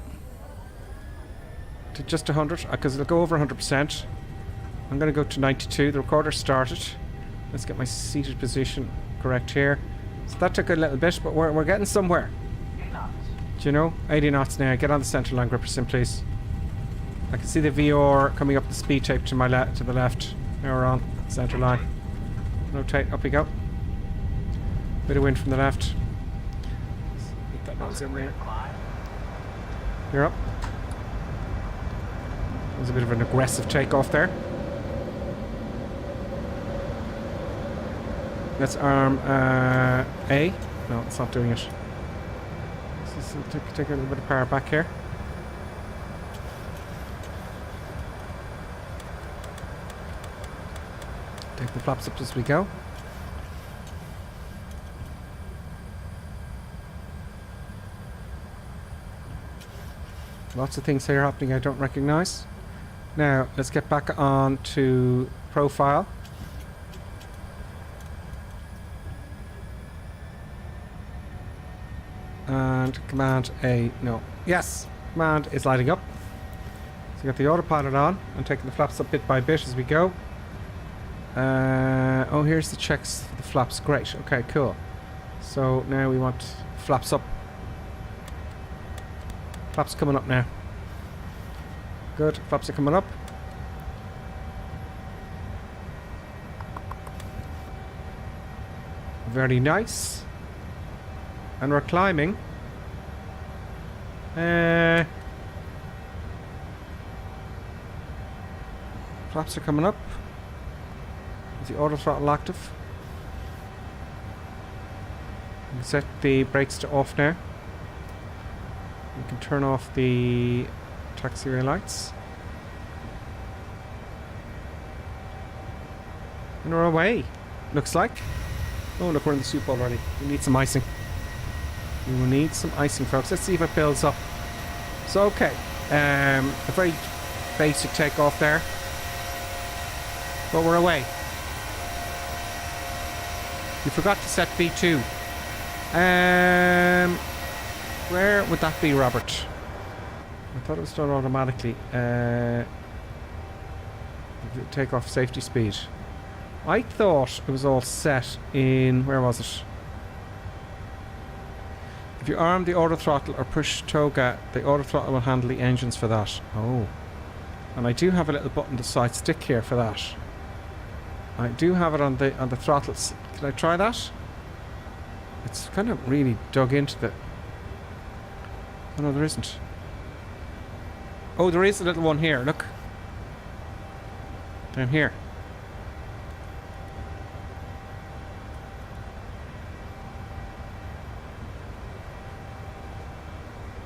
To just 100, because it'll go over 100%. I'm going to go to 92. The recorder started. Let's get my seated position correct here. So that took a little bit, but we're getting somewhere. Do you know? 80 knots now. Get on the centre line gripper sim, please. I can see the VR coming up the speed tape to my to the left. Now we're on centre line. Rotate, up we go. Bit of wind from the left. Keep that nose in there. You're up. There's a bit of an aggressive takeoff there. Let's arm A. No, it's not doing it. Let's just take a little bit of power back here. Take the flaps up as we go. Lots of things here happening I don't recognise. Now, let's get back on to profile. And command A, no. Yes, command is lighting up. So we got the autopilot on and taking the flaps up bit by bit as we go. Oh, here's the checks for the flaps. Great. Okay, cool. So now we want flaps up. Flaps coming up now. Good. Flaps are coming up. Very nice. And we're climbing. Flaps are coming up. Is the auto throttle active? We can set the brakes to off now. We can turn off the taxiway lights. And we're away. Looks like. Oh, look, we're in the soup already. We need some icing. We will need some icing, folks. Let's see if it builds up. So, okay. A very basic takeoff there. But we're away. You forgot to set V2. Where would that be, Robert? I thought it was done automatically. Takeoff safety speed. I thought it was all set in... Where was it? If you arm the auto throttle or push toga, the auto throttle will handle the engines for that. Oh. And I do have a little button to side stick here for that. I do have it on the throttles. Can I try that? It's kind of really dug into the... Oh no, there isn't. Oh, there is a little one here, look. Down here.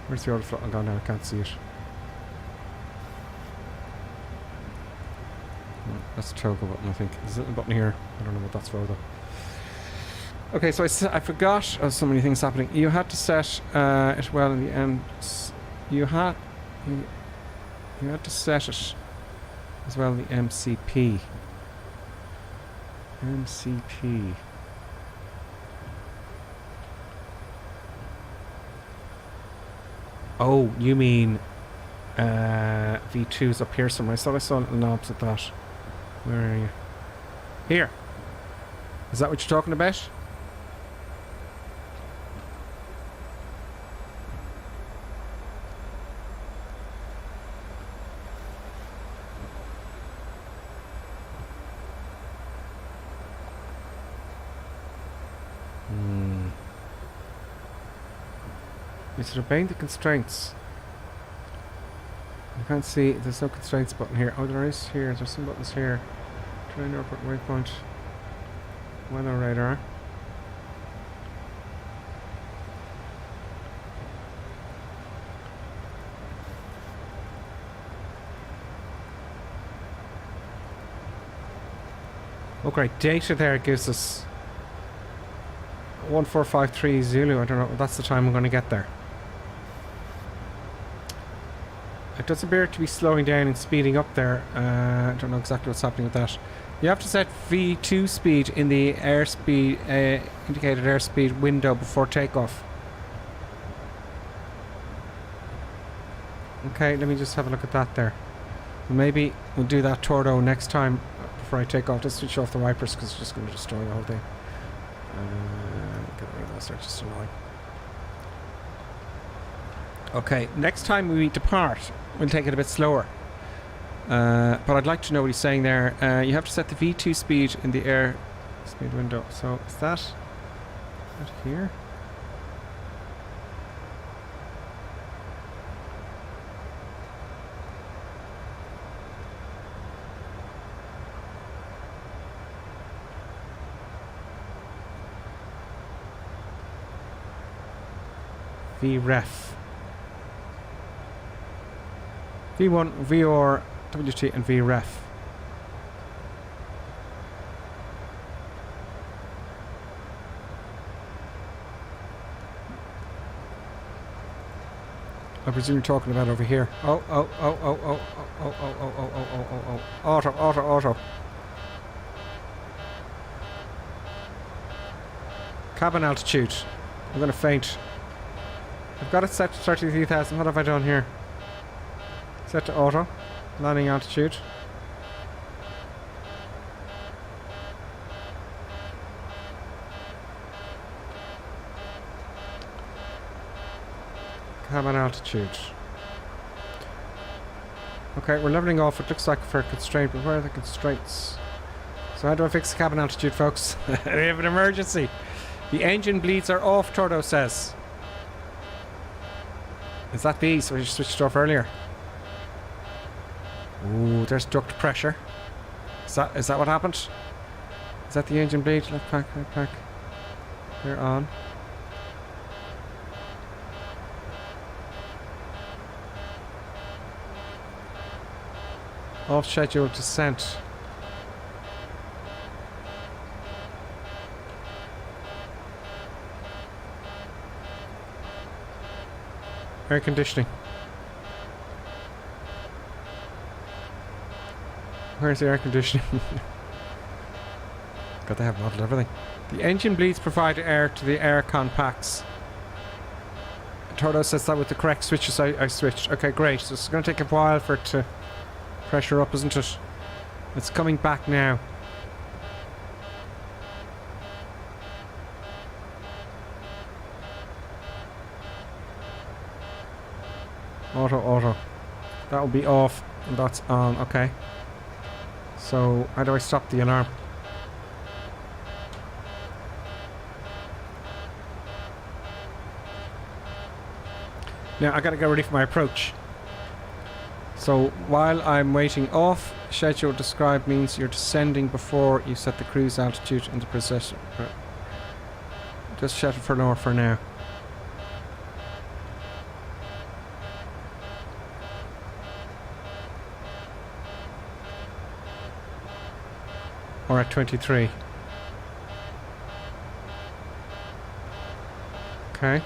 Where's the auto throttle gone now? I can't see it. Oh, that's the toggle button, I think. There's a little button here. I don't know what that's for though. Okay, so I forgot. Oh, so many things happening. You had to set it well in the end. You had to set it as well in the MCP. MCP. Oh, you mean V2's up here somewhere. I thought I saw little knobs at that. Where are you? Here. Is that what you're talking about? Is it obeying the constraints? I can't see. There's no constraints button here. Oh, there is here. There's some buttons here. Train airport waypoint. Weather radar. Oh, great. Data there gives us 1453 Zulu. I don't know. That's the time I'm going to get there. It does appear to be slowing down and speeding up there. I don't know exactly what's happening with that. You have to set V2 speed in the airspeed indicated airspeed window before takeoff. Okay, let me just have a look at that there. Maybe we'll do that Tordo next time before I take off. Just switch off the wipers because it's just going to destroy the whole thing. Get rid of those, they're just annoying. Okay, next time we depart, we'll take it a bit slower. But I'd like to know what he's saying there. You have to set the V2 speed in the air speed window. So is that here? VREF. V1, VR, WT and VREF. I presume you're talking about over here. Oh. Auto. Cabin altitude. I'm going to faint. I've got it set to 33,000. What have I done here? Set to auto. Landing altitude. Cabin altitude. Okay, we're leveling off. It looks like for a constraint, but where are the constraints? So how do I fix the cabin altitude, folks? We have an emergency. The engine bleeds are off, Tordo says. Is that these? Or you switched off earlier? Ooh, there's duct pressure. Is that what happened? Is that the engine bleed? Left pack, right pack. They're on. Off schedule descent. Air conditioning. Where's the air conditioning? Got to have modeled everything. The engine bleeds provide air to the aircon packs. Tordo says that with the correct switches I switched. Okay, great. So it's going to take a while for it to pressure up, isn't it? It's coming back now. Auto. That will be off and that's on. Okay. So how do I stop the alarm? Now I gotta get ready for my approach. So while I'm waiting off, schedule described means you're descending before you set the cruise altitude into position. Just set it for lower for now. Or at 23. Okay.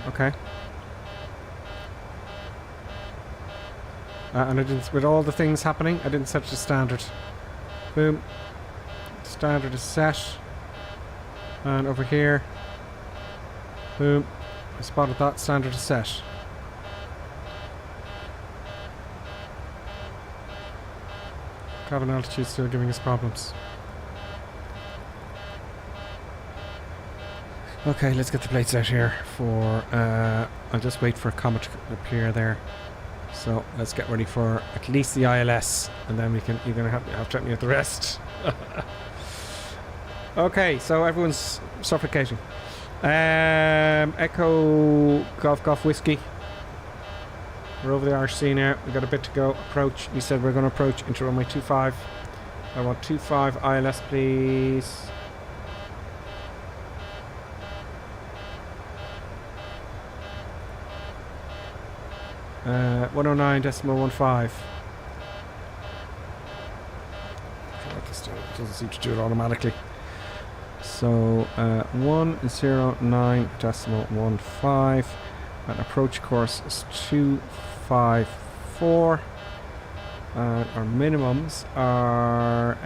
Okay. And I didn't, with all the things happening, I didn't set it to standard. Boom. Standard is set. And over here. Boom. I spotted that. Standard is set. Cabin altitude still giving us problems. Okay, let's get the plates out here for I'll just wait for a comet to appear there. So let's get ready for at least the ILS and then we can either have to help me with the rest. Okay, so everyone's suffocating. Echo Golf Whiskey. We're over the RC now. We've got a bit to go. Approach. We said we're going to approach into runway 25. I want 25 ILS, please. Uh, 109.15. It doesn't seem to do it automatically. So 109.15. And approach course is 254. Our minimums are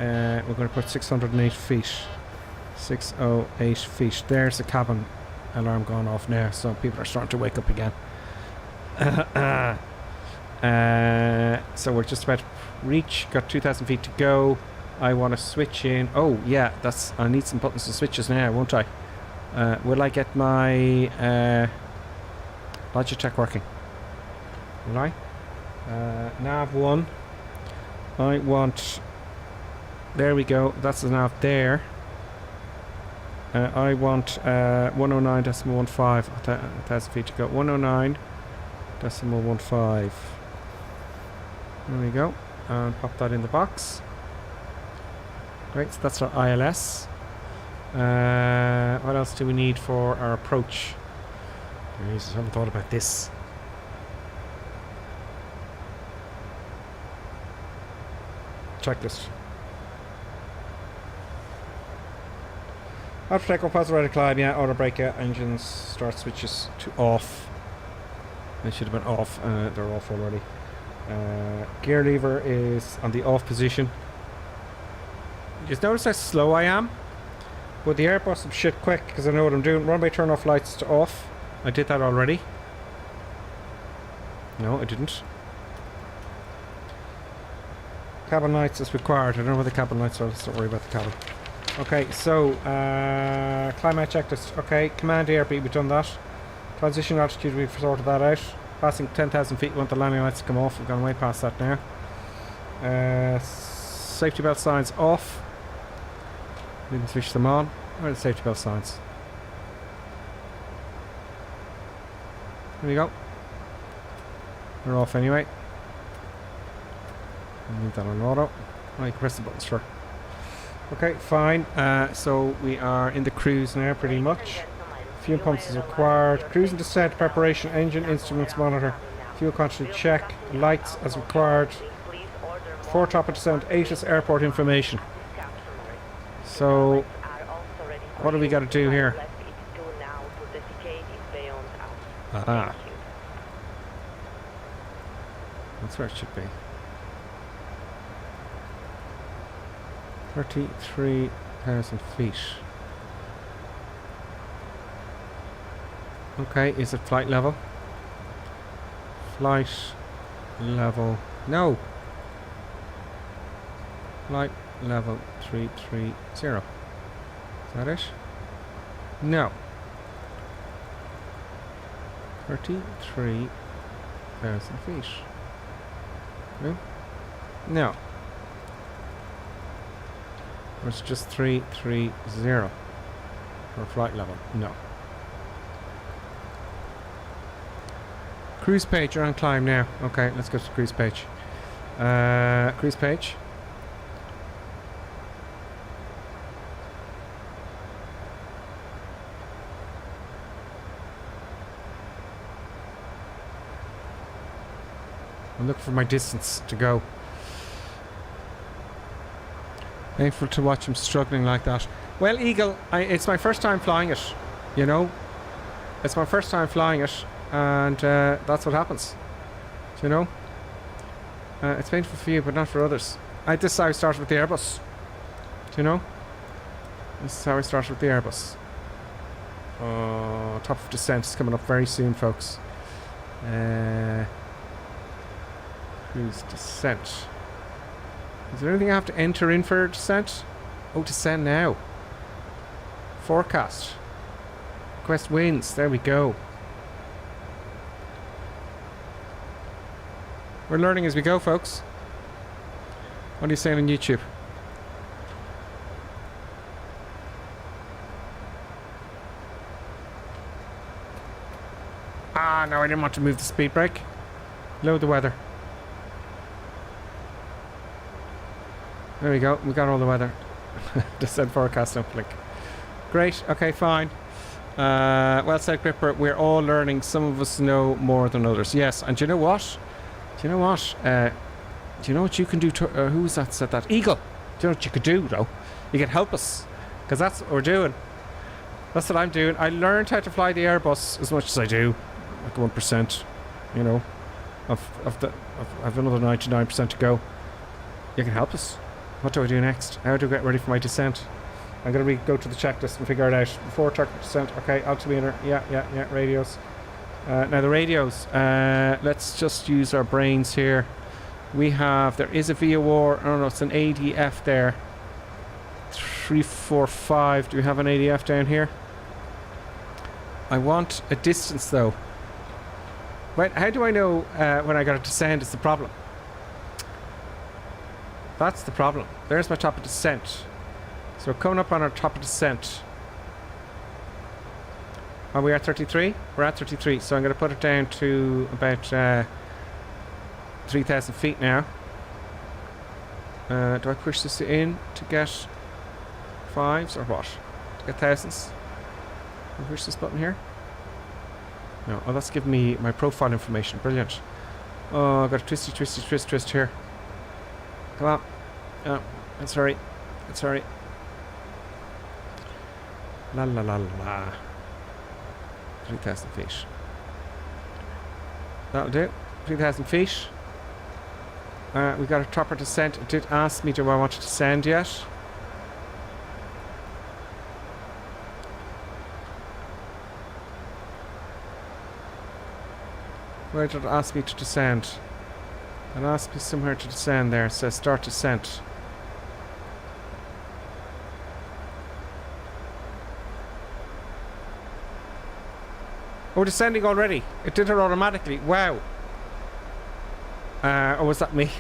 we're going to put 608 feet. 608 feet. There's the cabin alarm going off now, so people are starting to wake up again. So we're just about to reach. Got 2,000 feet to go. I want to switch in. Oh yeah, I need some buttons and switches now, won't I? Will I get my Logitech working? Will I? Nav 1. I want... There we go. That's the nav there. I want 109.15. 1,000 feet to go. 109.15. There we go. And pop that in the box. Great, so that's our ILS. What else do we need for our approach? Jesus, I haven't thought about this. Checklist. After takeoff, pass the right climb, yeah, auto brake, yeah, engines, start switches to off. They should have been off, they're off already. Gear lever is on the off position. Just notice how slow I am, but the Airbus is shit quick because I know what I'm doing. Runway turn off lights to off. I did that already. No, I didn't. Cabin lights is required. I don't know where the cabin lights are. Let's don't worry about the cabin. Okay, so climate checklist. Okay, command airspeed, we've done that. Transition altitude, we've sorted that out. Passing 10,000 feet, we want the landing lights to come off. We've gone way past that now. Safety belt signs off. We can switch them on. Where are the safety belt signs? There we go. They're off anyway. I'll leave that on auto. Oh, you can press the buttons for. Okay, fine. So we are in the cruise now, pretty much. Fuel pumps is required. Cruise and descent preparation. Engine instruments monitor. Fuel quantity check. Lights as required. 4 top of descent. 8 is airport information. So what do we got to do here? Ah, that's where it should be. 33,000 feet. Okay, is it flight level? Flight level. No. Flight level 330. Is that it? No. 33,000 feet. No? No. Or it's just 330 for flight level. No. Cruise page, you're on climb now. Okay, let's go to cruise page. Cruise page. I'm looking for my distance to go. Painful to watch him struggling like that. Well, Eagle, it's my first time flying it, you know. It's my first time flying it, and that's what happens, you know. It's painful for you, but not for others. This is how I started with the Airbus, you know. This is how I started with the Airbus. Top of descent is coming up very soon, folks. Cruise descent. Is there anything I have to enter in for descent? Oh, descend now. Forecast. Request winds. There we go. We're learning as we go, folks. What are you saying on YouTube? Ah, no, I didn't want to move the speed brake. Load the weather. There we go. We got all the weather. Descent forecast uplink. Great. Okay, fine. Well said, Gripper. We're all learning. Some of us know more than others. Yes. And do you know what? Do you know what? Do you know what you can do? Who was that said that? Eagle. Do you know what you could do, though? You can help us. Because that's what we're doing. That's what I'm doing. I learned how to fly the Airbus as much as I do. Like 1%. You know. I've another 99% to go. You can help us. What do I do next? How do I get ready for my descent? I'm going to go to the checklist and figure it out. Before target descent, okay, altimeter, yeah, radios. Now the radios, let's just use our brains here. There is a VOR, I don't know, it's an ADF there. 345, do we have an ADF down here? I want a distance though. Wait, how do I know when I got to descend is the problem? That's the problem. There's my top of descent. So we're coming up on our top of descent. Are we at 33? We're at 33, so I'm going to put it down to about 3,000 feet now. Do I push this in to get fives or what? To get thousands? Can I push this button here? No, oh, that's giving me my profile information. Brilliant. Oh, I've got a twist here. Come on. Oh, that's alright. That's alright. La la la la. 3,000 feet. That'll do. 3,000 feet. We got a topper descent. It did ask me, do I want to descend yet? Where did it ask me to descend? It asked me somewhere to descend there. It says start descent. Oh, descending already. It did it automatically. Wow. Or was that me?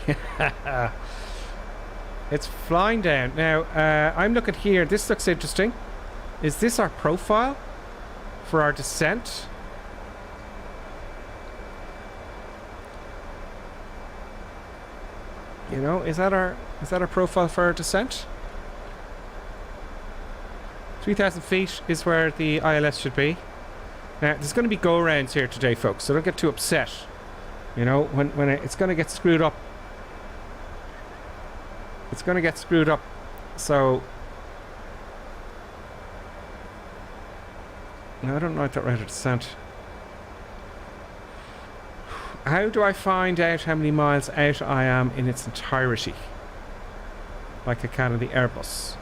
It's flying down. Now, I'm looking here. This looks interesting. Is this our profile for our descent? You know, is that our profile for our descent? 3,000 feet is where the ILS should be. Now, there's going to be go-arounds here today, folks, so don't get too upset. You know, when it's going to get screwed up. It's going to get screwed up, so... No, I don't know if that rate of descent. How do I find out how many miles out I am in its entirety? Like I can of the Airbus.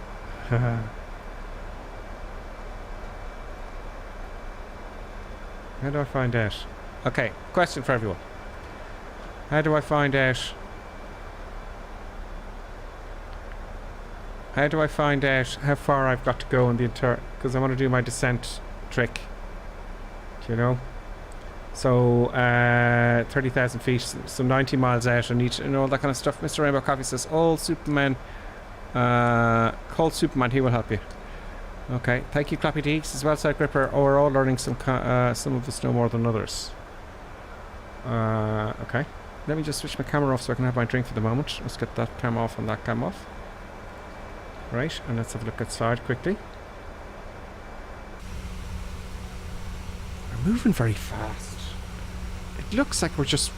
How do I find out? Okay, question for everyone. How do I find out? How do I find out how far I've got to go in the entire... Because I want to do my descent trick. Do you know? So, 30,000 feet, so 90 miles out, and each, and all that kind of stuff. Mr. Rainbow Coffee says, all Superman, call Superman, he will help you. Okay, thank you, Clappy Deeks, as well, Side Gripper. Oh, we're all learning some of us know more than others. Okay, let me just switch my camera off so I can have my drink for the moment. Let's get that cam off and that cam off. Right, and let's have a look outside quickly. We're moving very fast. It looks like we're just...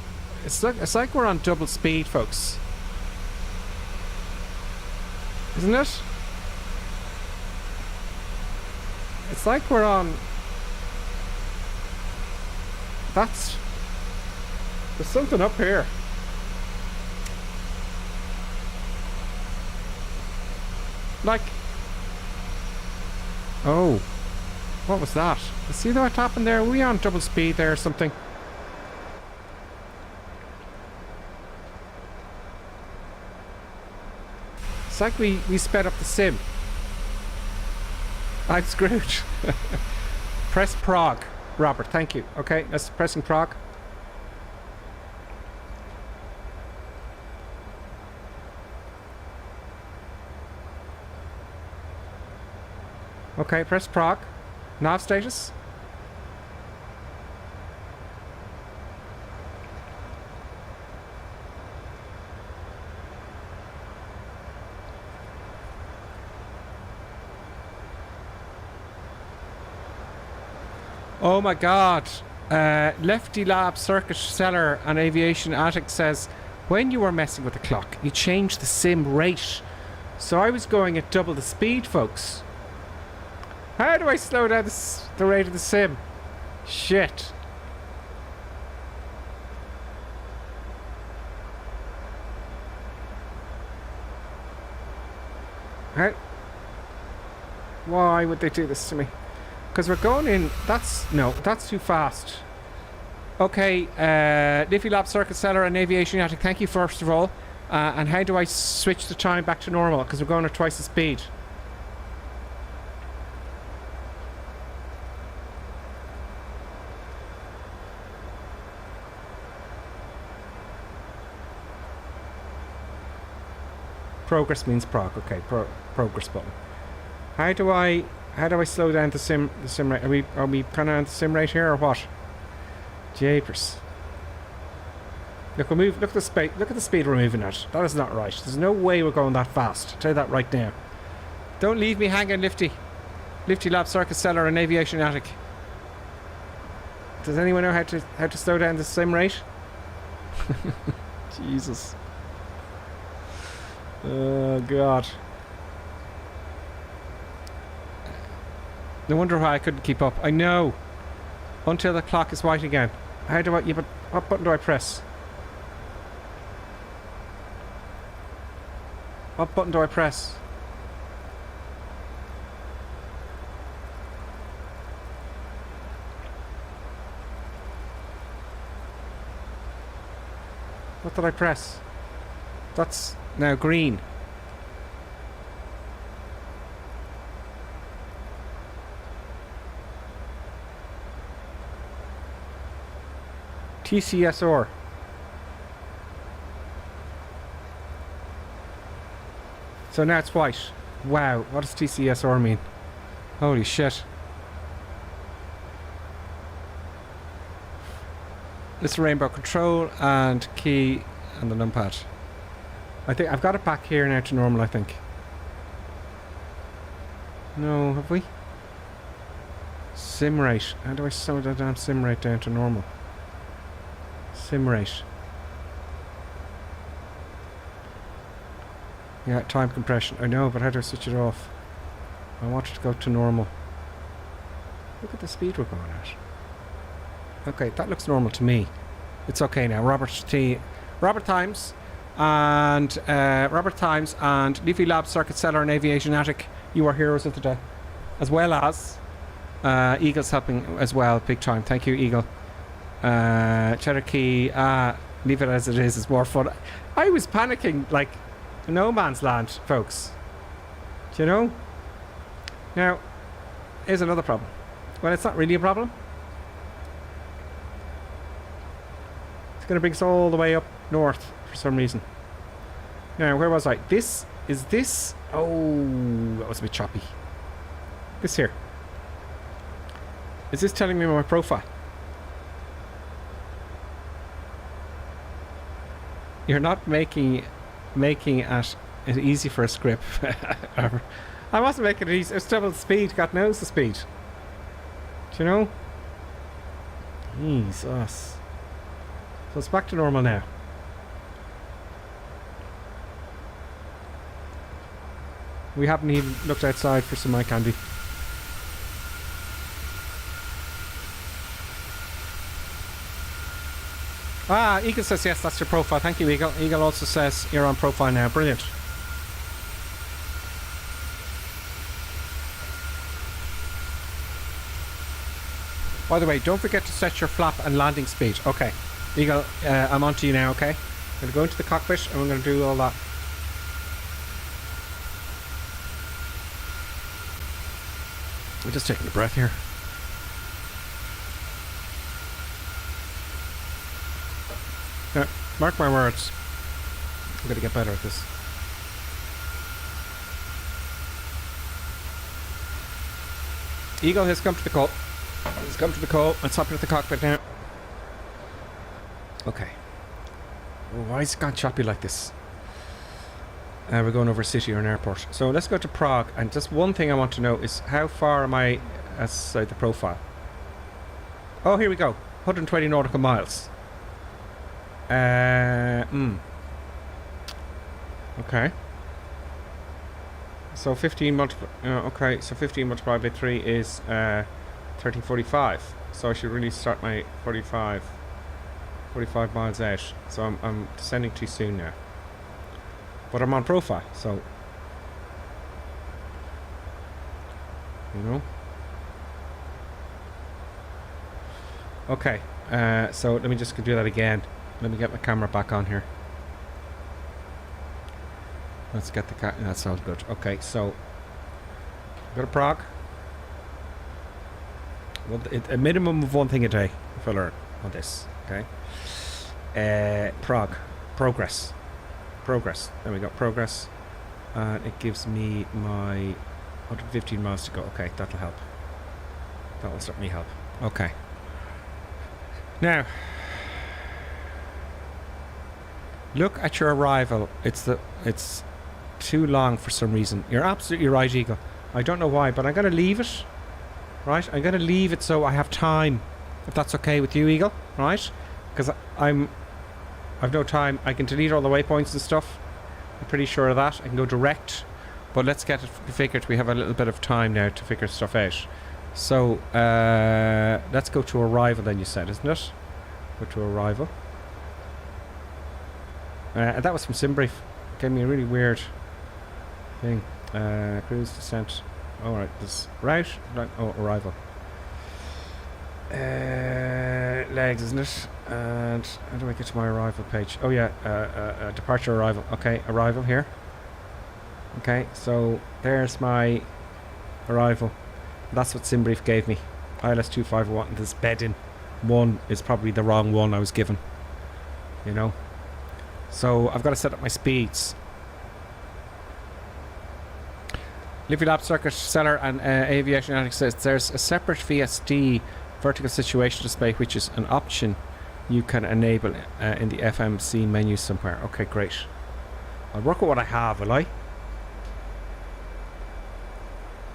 It's like we're on double speed, folks. Isn't it? It's like we're on... That's... There's something up here. Like... Oh. What was that? See what happened there? Are we on double speed there or something? It's like we sped up the sim. I'm screwed. Press prog. Robert, thank you. Okay, let's pressing prog. Okay, press prog. Nav status. Oh my god. Lefty Lab Circuit Seller and Aviation Addict says, when you were messing with the clock, you changed the sim rate. So I was going at double the speed, folks. How do I slow down the rate of the sim? Shit. How? Why would they do this to me? Because we're going in... That's... No, that's too fast. Okay, Liffey Lab Circuit Seller and Aviation Attic, thank you first of all. And how do I switch the time back to normal? Because we're going at twice the speed. Progress means prog. Okay, progress button. How do I slow down the sim rate? Are we kind of on the sim rate here or what? Japers. Look, look at the speed. Look at the speed we're moving at. That is not right. There's no way we're going that fast. I'll tell you that right now. Don't leave me hanging, Lifty. Lifty Lab Circuit Seller and Aviation Attic. Does anyone know how to slow down the sim rate? Jesus. Oh God. No wonder why I couldn't keep up. I know. Until the clock is white again. How do I... Yeah, but what button do I press? What button do I press? What did I press? That's now green. TCSR. So now it's white. Wow, what does TCSR mean? Holy shit. It's rainbow control and key and the numpad. I think I've got it back here now to normal, I think. No, have we? Sim rate. How do I slow that damn sim rate down to normal? Sim rate. Yeah, time compression. I know, but how do I switch it off? I want it to go to normal. Look at the speed we're going at. Okay, that looks normal to me. It's okay now. Robert Times and Leafy Lab Circuit Seller and Aviation Attic, you are heroes of the day. As well as Eagle's helping as well, big time. Thank you, Eagle. Cheddar Key, leave it as it is, it's more fun. I was panicking like no man's land, folks. Do you know? Now, here's another problem. Well, it's not really a problem. It's going to bring us all the way up north for some reason. Now, where was I? This is this. Oh, that was a bit choppy. This here. Is this telling me my profile? You're not making it easy for a script. I wasn't making it easy. It's double the speed. God knows the speed. Do you know? Jesus. So it's back to normal now. We haven't even looked outside for some eye candy. Eagle says yes, that's your profile. Thank you, Eagle. Eagle also says you're on profile now. Brilliant. By the way, don't forget to set your flap and landing speed. Okay. Eagle, I'm on to you now, okay? I'm going to go into the cockpit and we're going to do all that. I'm just taking a breath here. Now, mark my words. I'm going to get better at this. Eagle has come to the call. He's come to the call. Let's hop into the cockpit now. Okay. Oh, why is it gone choppy like this? We're going over a city or an airport. So let's go to Prague. And just one thing I want to know is how far am I outside the profile? Oh, here we go. 120 nautical miles. Okay. So 15 multiplied. Okay, so 15 multiplied by 3 is 1345. So I should really start my 45 miles out. So I'm descending too soon now. But I'm on profile, so you know. Okay. So let me just do that again. Let me get my camera back on here. Let's get the that sounds good. Okay, so go to Prague. Well, a minimum of one thing a day if I learn on this. Okay. Prague. Progress. There we go. Progress. And it gives me my 115 miles to go. Okay, that'll help. That will certainly help. Okay. Now, look at your arrival. It's too long for some reason. You're absolutely right, Eagle. I don't know why, but I'm going to leave it. Right? I'm going to leave it so I have time. If that's okay with you, Eagle. Right? Because I've no time. I can delete all the waypoints and stuff. I'm pretty sure of that. I can go direct. But let's get it figured. We have a little bit of time now to figure stuff out. So, let's go to arrival then, you said, isn't it? Go to arrival. And that was from Simbrief. Gave me a really weird thing. Cruise descent. Alright, this route. Oh, arrival. Legs, isn't it? And how do I get to my arrival page? Oh yeah, departure arrival. Okay, arrival here. Okay, so there's my arrival. That's what Simbrief gave me. ILS 2501, and this bedding one is probably the wrong one I was given. You know? So I've got to set up my speeds. Livy Lab Circuit Seller and Aviation Analytics says there's a separate VSD vertical situation display, which is an option you can enable in the FMC menu somewhere. Okay, great. I'll work with what I have, will I?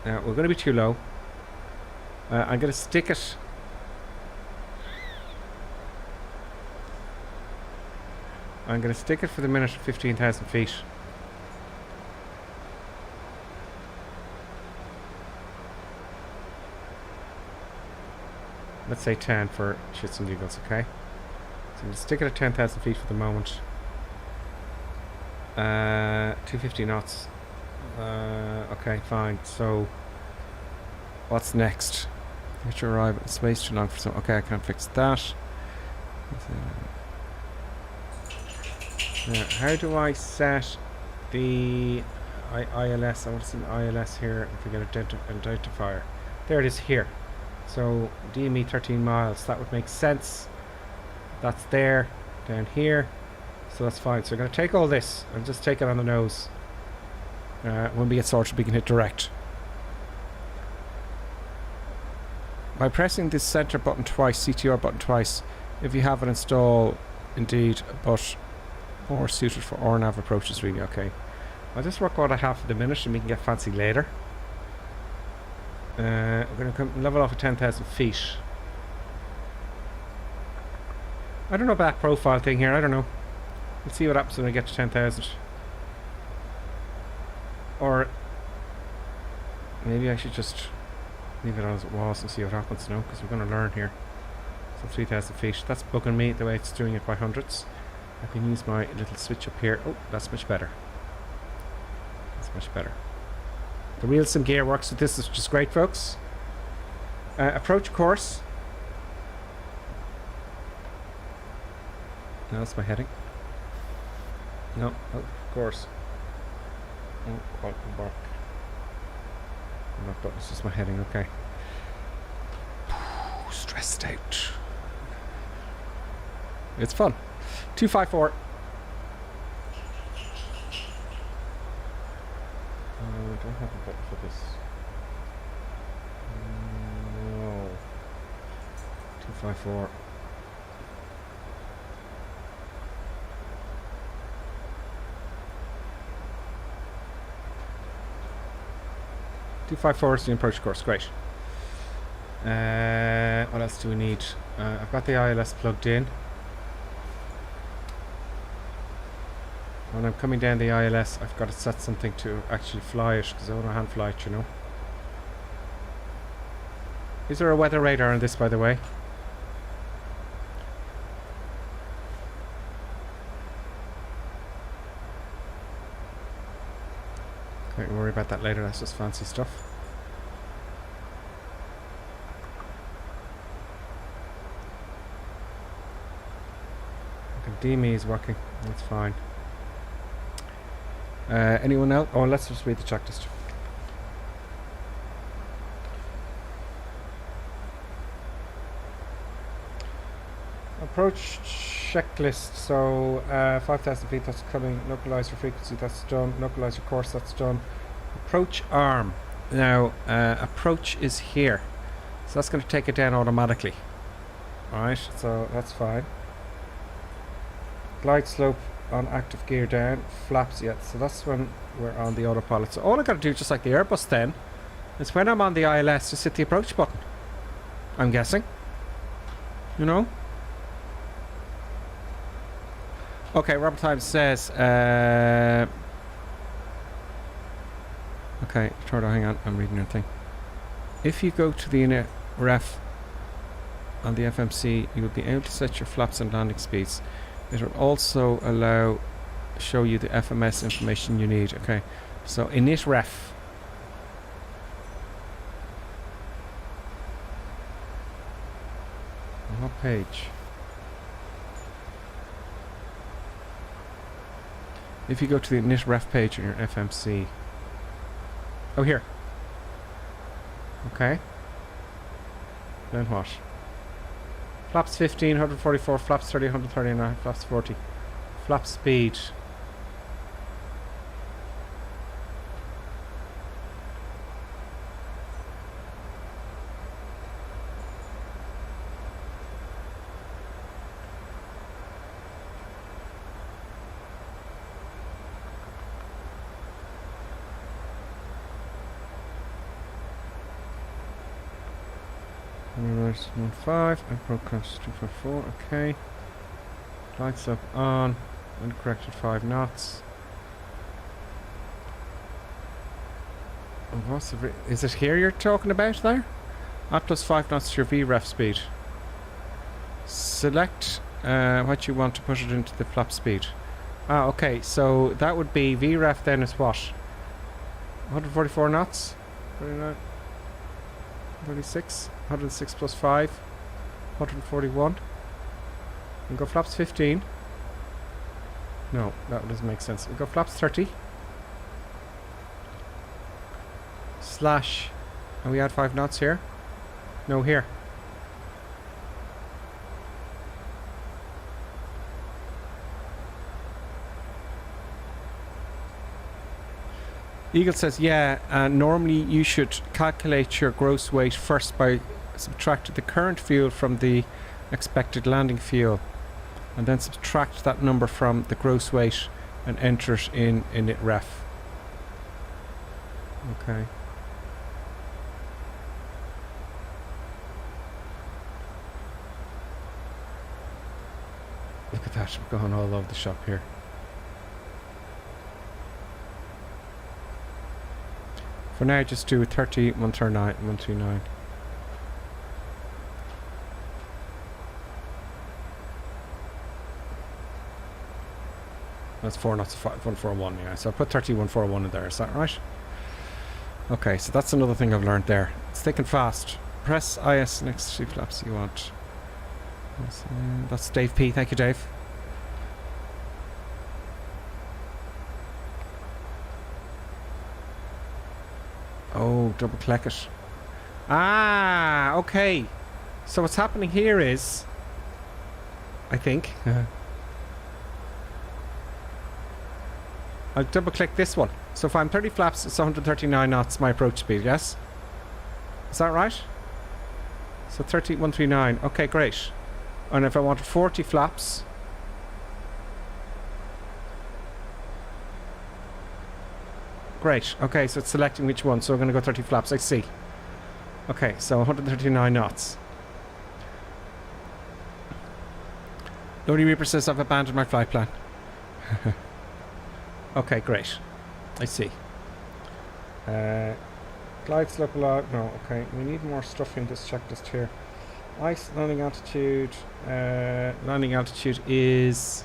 Now, we're going to be too low. I'm going to stick it. I'm going to stick it for the minute at 15,000 feet. Let's say 10 for shits and giggles, okay? So I'm going to stick it at 10,000 feet for the moment. 250 knots. Okay, fine. So, what's next? Get your arrival. It's way too long for some. Okay, I can't fix that. Now, how do I set the ILS? I want to see the ILS here. If we get an identifier, there it is here. So DME 13 miles. That would make sense. That's there, down here. So that's fine. So we're going to take all this and just take it on the nose. When we get sorted, we can hit direct. By pressing this center button twice, CTR button twice, if you have it installed, indeed, but more suited for RNAV approaches, really. Okay. I'll just work what I have for the minute and we can get fancy later. We're going to come level off at 10,000 feet. I don't know about that profile thing here. I don't know. Let's see what happens when I get to 10,000. Or maybe I should just leave it as it was and see what happens now, because we're going to learn here. So 3,000 feet. That's bugging me the way it's doing it by hundreds. I can use my little switch up here. Oh, that's much better. That's much better. The real sim gear works with this, which is great, folks. Approach course. No, that's my heading. No, of course. Oh, quite embark. Not button, it's just my heading, okay. Stressed out. It's fun. 254. I don't have a button for this. No. 254. Is the approach course. Great. What else do we need? I've got the ILS plugged in. When I'm coming down the ILS, I've got to set something to actually fly it, because I want to hand fly it, you know. Is there a weather radar on this, by the way? Don't worry about that later, that's just fancy stuff. DME is working. That's fine. Anyone else? Oh, let's just read the checklist. Approach checklist. So 5,000 feet, that's coming. Localize your frequency, that's done. Localize your course, that's done. Approach arm. Now approach is here, so that's going to take it down automatically. Alright, so that's fine. Glide slope on active gear down. Flaps, yeah, so that's when we're on the autopilot. So all I got to do, just like the Airbus then, is when I'm on the ILS, just hit the approach button. I'm guessing. You know? Okay, Robert Times says, okay, Tordo, hang on, I'm reading your thing. If you go to the inner ref on the FMC, you will be able to set your flaps and landing speeds. It will also show you the FMS information you need. Okay, so init ref. On what page? If you go to the init ref page on your FMC. Oh, here. Okay. Then what? Flaps 15, 144, flaps 30, 139, flaps 40. Flap speed. Reverse 15, and broadcast 254, okay. Lights up on, and corrected 5 knots. And what's the is it here you're talking about there? At plus 5 knots to your VREF speed. Select what you want to put it into the flap speed. Ah, okay, so that would be VREF then is what? 144 knots? 39? 36? 106 plus 5, 141. And go flaps 15. No, that doesn't make sense. We go flaps 30. Slash. And we add 5 knots here. No, here. Eagle says, yeah, normally you should calculate your gross weight first by subtracting the current fuel from the expected landing fuel, and then subtract that number from the gross weight and enter it in init ref. Okay. Look at that, we're going all over the shop here. For now, just do 30, 139, 139. That's 4 knots, 141, yeah. So I put 30, 141 in there, is that right? Okay, so that's another thing I've learned there. It's thick and fast. Press IS next to flaps you want. That's Dave P. Thank you, Dave. Oh, double click it. Ah, okay. So what's happening here is, I think, I'll double click this one. So if I'm 30 flaps, it's 139 knots my approach speed, yes? Is that right? So 30, 139. Okay, great. And if I wanted 40 flaps, great. Okay, so it's selecting which one. So we're going to go 30 flaps. I see. Okay, so 139 knots. Lodi Reaper says I've abandoned my flight plan. Okay, great. I see. Glide slope log. No, okay. We need more stuff in this checklist here. Ice landing altitude. Landing altitude is.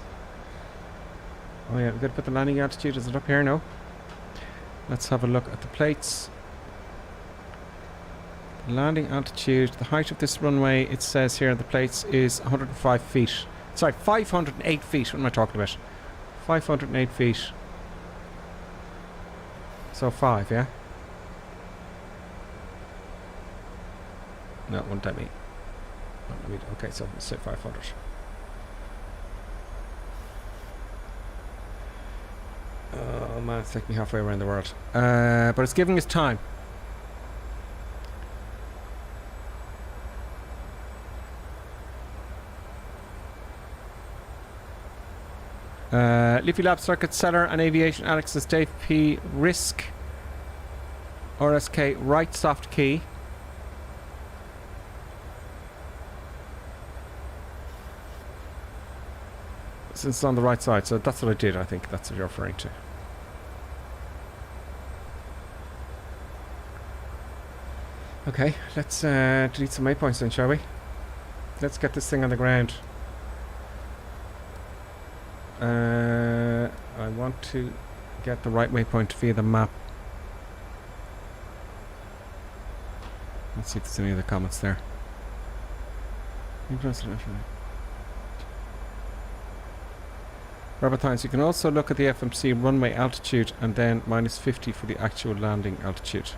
Oh yeah, we've got to put the landing altitude. Is it up here? No. Let's have a look at the plates. Landing altitude, the height of this runway, it says here on the plates, is 105 feet. Sorry, 508 feet. What am I talking about? 508 feet. So 5, yeah? No, wouldn't that be? Okay, so let's say 500. Oh man, it's taking me halfway around the world. But it's giving us time. Liffey Lab Circuit Seller and Aviation Alex's Dave P. Risk RSK right soft key. Since it's on the right side, so that's what I did. I think that's what you're referring to. Okay, let's delete some waypoints then, shall we? Let's get this thing on the ground. I want to get the right waypoint via the map. Let's see if there's any other comments there. Robert Hines, you can also look at the FMC runway altitude and then -50 for the actual landing altitude.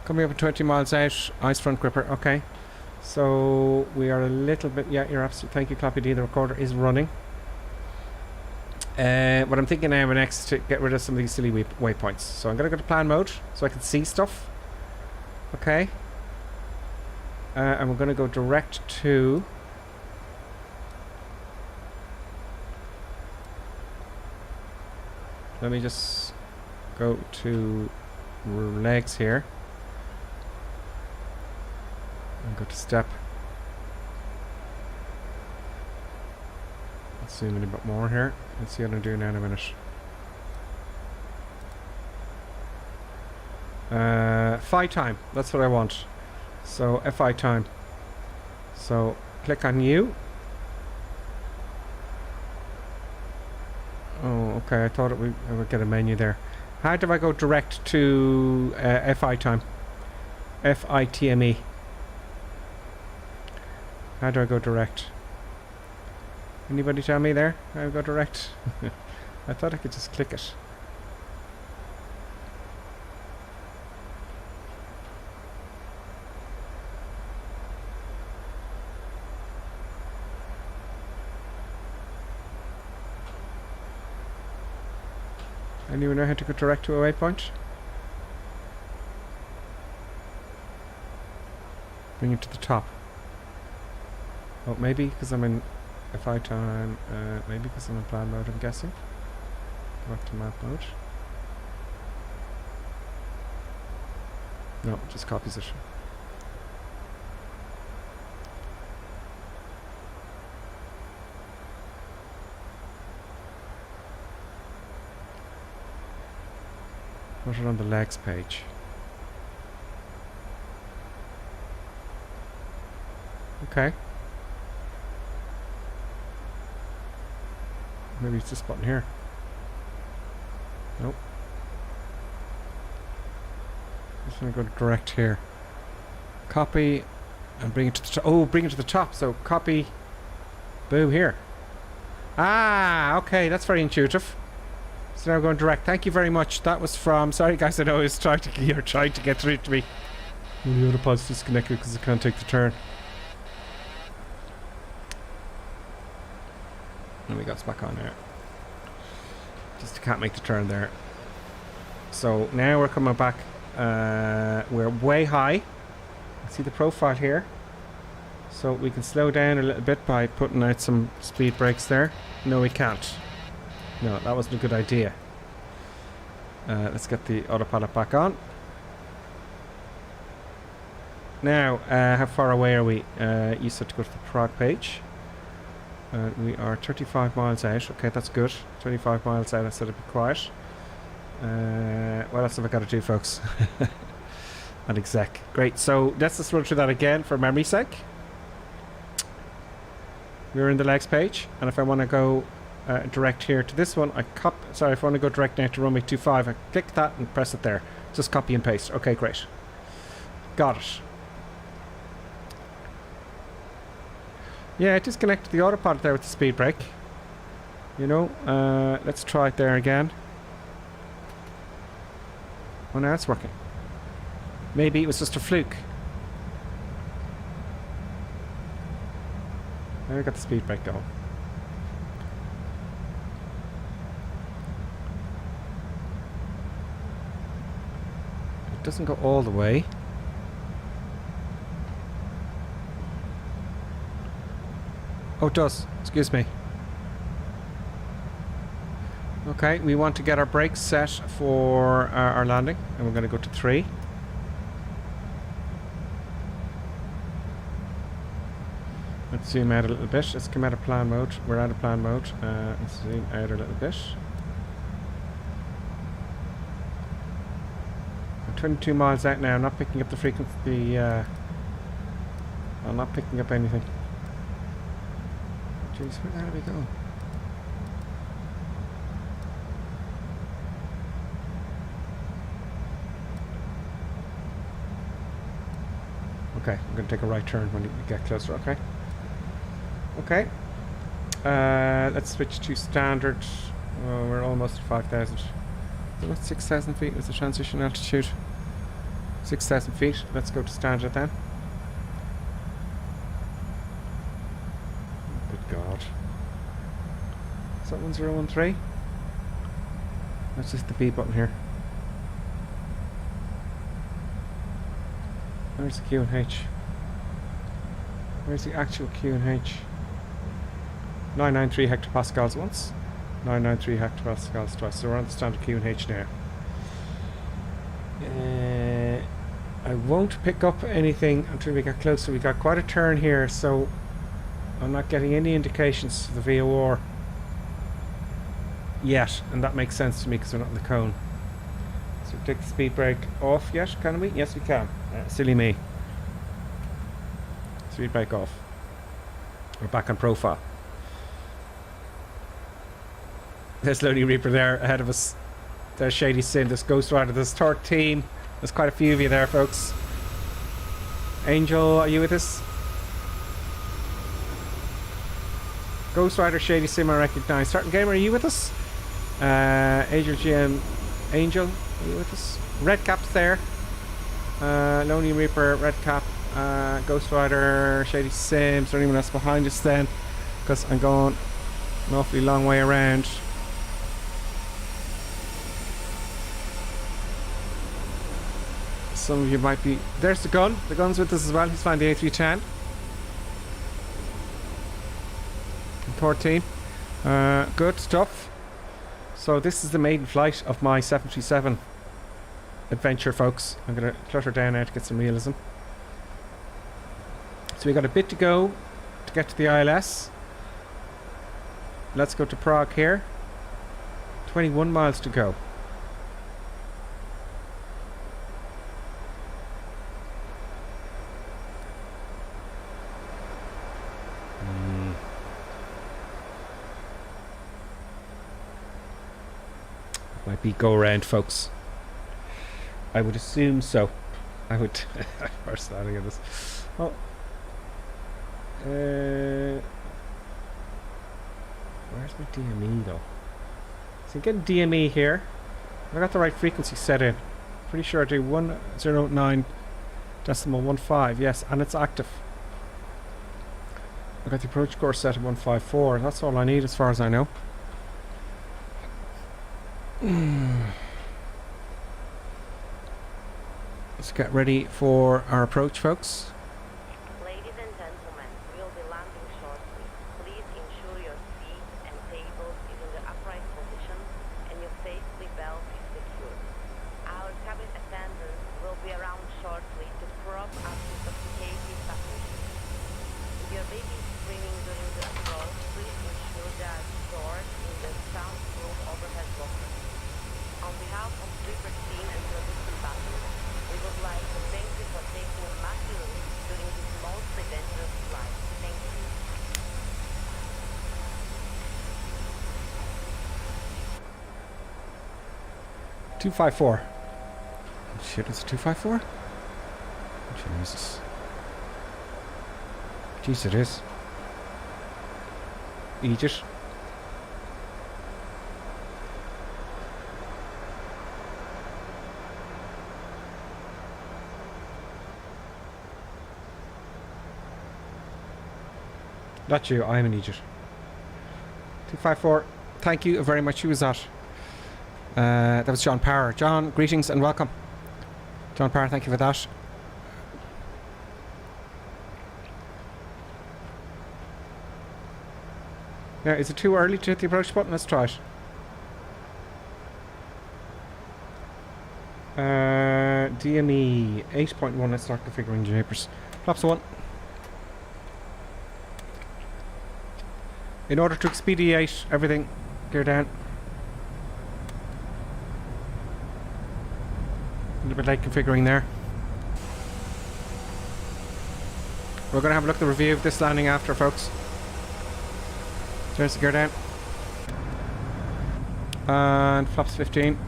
Coming up at 20 miles out, ice front gripper, okay. So we are a little bit, yeah, you're absolutely, thank you Clappy D, the recorder is running. What I'm thinking now next is to get rid of some of these silly waypoints. So I'm going to go to plan mode so I can see stuff. Okay. And we're going to go direct to... Let me just go to legs here. And go to step. Let's zoom in a bit more here. Let's see what I'm doing now in a minute. FI time, that's what I want. So FI time. So click on U. Oh, okay. I thought I would get a menu there. How do I go direct to FI time? FITME. How do I go direct? Anybody tell me there? How do I go direct? I thought I could just click it. Anyone know how to go direct to a waypoint? Bring it to the top. Oh, maybe because I'm in FI time, maybe because I'm in plan mode, I'm guessing. Go back to map mode. No, it just copies it. Put it on the legs page. Okay. Maybe it's this button here. Nope. Just gonna go direct here. Copy and bring it to the top. Oh, bring it to the top. So copy. Boom here. Ah, okay, that's very intuitive. So now we're going direct. Thank you very much. That was from. Sorry, guys. I know I was trying to get through to me. Well, the other pod's disconnected because I can't take the turn. And we got us back on there. Just can't make the turn there. So now we're coming back. We're way high. See the profile here. So we can slow down a little bit by putting out some speed brakes there. No, we can't. No, that wasn't a good idea. Let's get the autopilot back on. Now, how far away are we? You said to go to the prog page. We are 35 miles out. Okay, that's good. 25 miles out. I said it'd be quiet. What else have I got to do, folks? And exec. Great. So let's just run through that again for memory's sake. We're in the legs page, and if I want to go direct here to this one, if I want to go direct now to runway 25, I click that and press it there. Just copy and paste. Okay, great. Got it. Yeah, it disconnected the autopilot there with the speed brake. You know, let's try it there again. Oh, now it's working. Maybe it was just a fluke. Now we got the speed brake going. It doesn't go all the way. Oh, it does. Excuse me. Okay, we want to get our brakes set for our landing, and we're going to go to 3. Let's zoom out a little bit. Let's come out of plan mode. We're out of plan mode. Let's zoom out a little bit. I'm 22 miles out now. I'm not picking up the frequency. I'm not picking up anything. Jeez, where the hell are we going? Okay, I'm going to take a right turn when we get closer, okay? Okay. Let's switch to standard. Oh, we're almost at 5,000. So what's 6,000 feet was the transition altitude? 6,000 feet. Let's go to standard then. Good God. Is that 1013? That's just the B button here. Where's the Q and H? Where's the actual Q and H? 993 hectopascals once, 993 hectopascals twice. So we're on the standard Q and H now. I won't pick up anything until we get closer. We got quite a turn here, so I'm not getting any indications of the VOR yet, and that makes sense to me because we're not in the cone. So take the speed brake off yet, can we? Yes, we can. Silly me. Speed brake off. We're back on profile. There's Lonely Reaper there ahead of us. There's Shady Sin, there's Ghost Rider, there's third team. There's quite a few of you there, folks. Angel, are you with us? Ghost Rider, Shady Sim, I recognise. Certain Gamer, are you with us? Angel GM, Angel, are you with us? Red Cap's there. Lonely Reaper, Red Cap, Ghost Rider, Shady Sim. Is there anyone else behind us then? Because I'm going an awfully long way around. Some of you might be... There's the gun. The gun's with us as well. He's found the A310. Third team. Good stuff. So this is the maiden flight of my 737 adventure, folks. I'm going to clutter down now to get some realism. So we got a bit to go to get to the ILS. Let's go to Prague here. 21 miles to go. Might be go around, folks. I would assume so. I would. First starting at this. Oh. Where's my DME though? So I'm getting DME here. I got the right frequency set in. Pretty sure I do 109.15. Yes, and it's active. I got the approach course set at 154. That's all I need as far as I know. Let's get ready for our approach, folks. Ladies and gentlemen, we will be landing shortly. Please ensure your seat and table is in the upright position and your safety belt is secured. Our cabin attendants will be around shortly to prop up intoxicated passengers. If your baby is screaming during the approach, please ensure they are stored in the soundproof overhead locker. On behalf of Reaper team and production partners, we would like to thank you for taking a massive risk during this most adventurous flight. Thank you. $254. Shit, it's a 254? Jesus. Jeez, it is. Egypt. Not you, I'm an Egypt. 254, thank you very much. Who was that? That was John Power. John, greetings and welcome. John Power, thank you for that. Now, is it too early to hit the approach button? Let's try it. DME 8.1, let's start configuring Junipers. Flaps 1. In order to expedite everything, gear down. A little bit late configuring there. We're going to have a look at the review of this landing after, folks. There's the gear down. And flaps 15.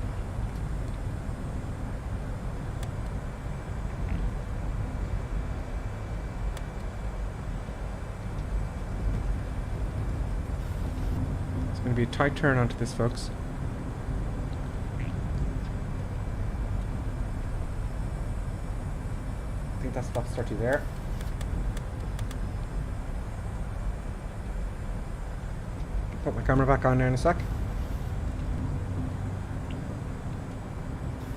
It's going to be a tight turn onto this, folks. I think that's flaps 30 there. Put my camera back on there in a sec.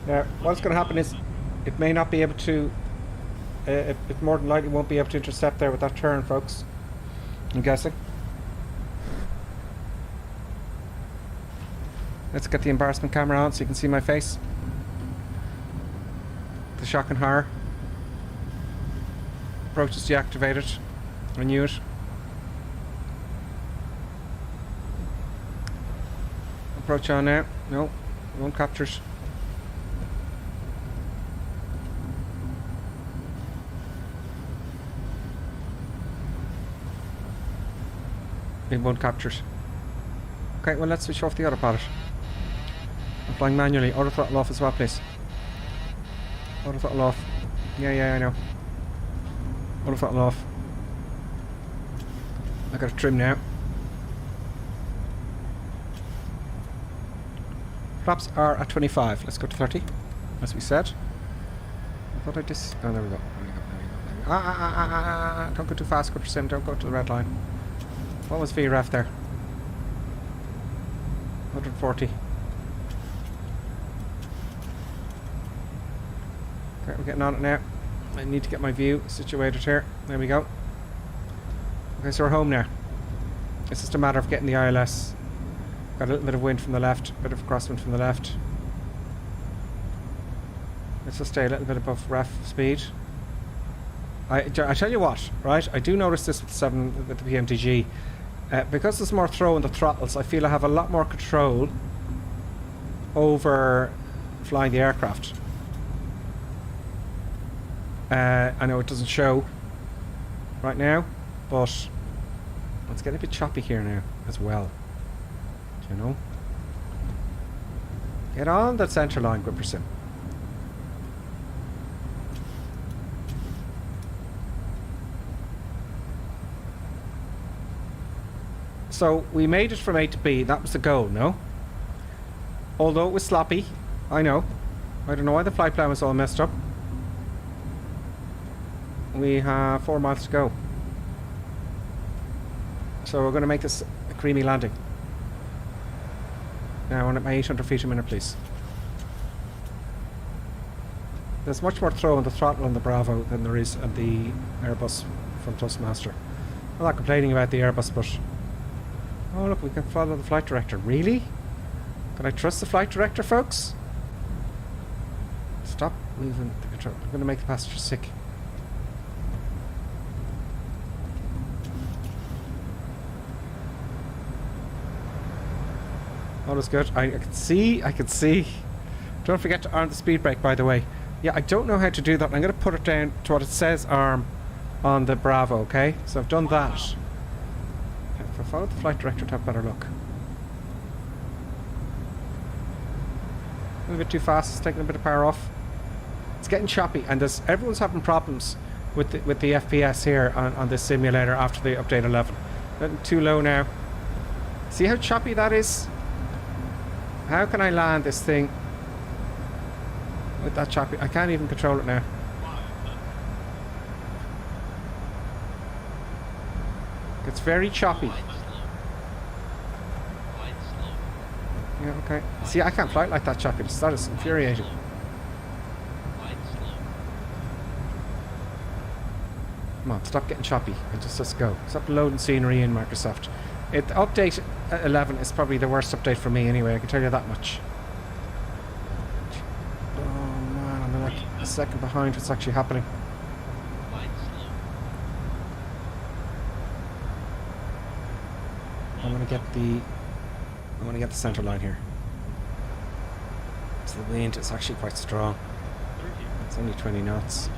Now, what's going to happen is it may not be able to, it more than likely won't be able to intercept there with that turn, folks. I'm guessing. Let's get the embarrassment camera on so you can see my face. The shock and horror. Approach is deactivated. I knew it. Approach on now. No, it won't capture it. It won't capture it. Okay, well let's switch off the autopilot. I'm flying manually. Auto throttle off as well, please. Auto throttle off. Yeah, I know. Auto throttle off. I got to trim now. Flaps are at 25. Let's go to 30, as we said. I thought I just... Oh, there we go. Don't go too fast, go to sim. Don't go to the red line. What was VREF there? 140. Okay, we're getting on it now. I need to get my view situated here. There we go. Okay, so we're home now. It's just a matter of getting the ILS. Got a little bit of wind from the left, a bit of crosswind from the left. Let's just stay a little bit above ref speed. I tell you what, right? I do notice this with the PMDG. Because there's more throw in the throttles, I feel I have a lot more control over flying the aircraft. I know it doesn't show right now, but it's getting a bit choppy here now as well. Do you know? Get on that centre line, Gripperson. So we made it from A to B. That was the goal, no? Although it was sloppy, I know. I don't know why the flight plan was all messed up. We have 4 miles to go. So we're going to make this a creamy landing. Now I want my 800 feet a minute, please. There's much more throw on the throttle on the Bravo than there is on the Airbus from Toastmaster. I'm not complaining about the Airbus, but... Oh look, we can follow the flight director. Really? Can I trust the flight director, folks? Stop moving the control. I'm going to make the passenger sick. All is good. I can see. Don't forget to arm the speed brake, by the way. Yeah, I don't know how to do that. I'm going to put it down to what it says arm on the Bravo, okay? So I've done that. If I follow the flight director to have a better look. A little bit too fast, it's taking a bit of power off. It's getting choppy, and everyone's having problems with the FPS here on this simulator after the update 11. Getting too low now. See how choppy that is? How can I land this thing with that choppy? I can't even control it now. It's very choppy. Yeah, okay. See, I can't fly it like that choppy. That is infuriating. Come on, stop getting choppy and just go. Stop loading scenery in Microsoft. Update 11 is probably the worst update for me anyway, I can tell you that much. Oh man, I'm like a second behind what's actually happening. I'm gonna get the center line here. So the wind is actually quite strong. It's only 20 knots.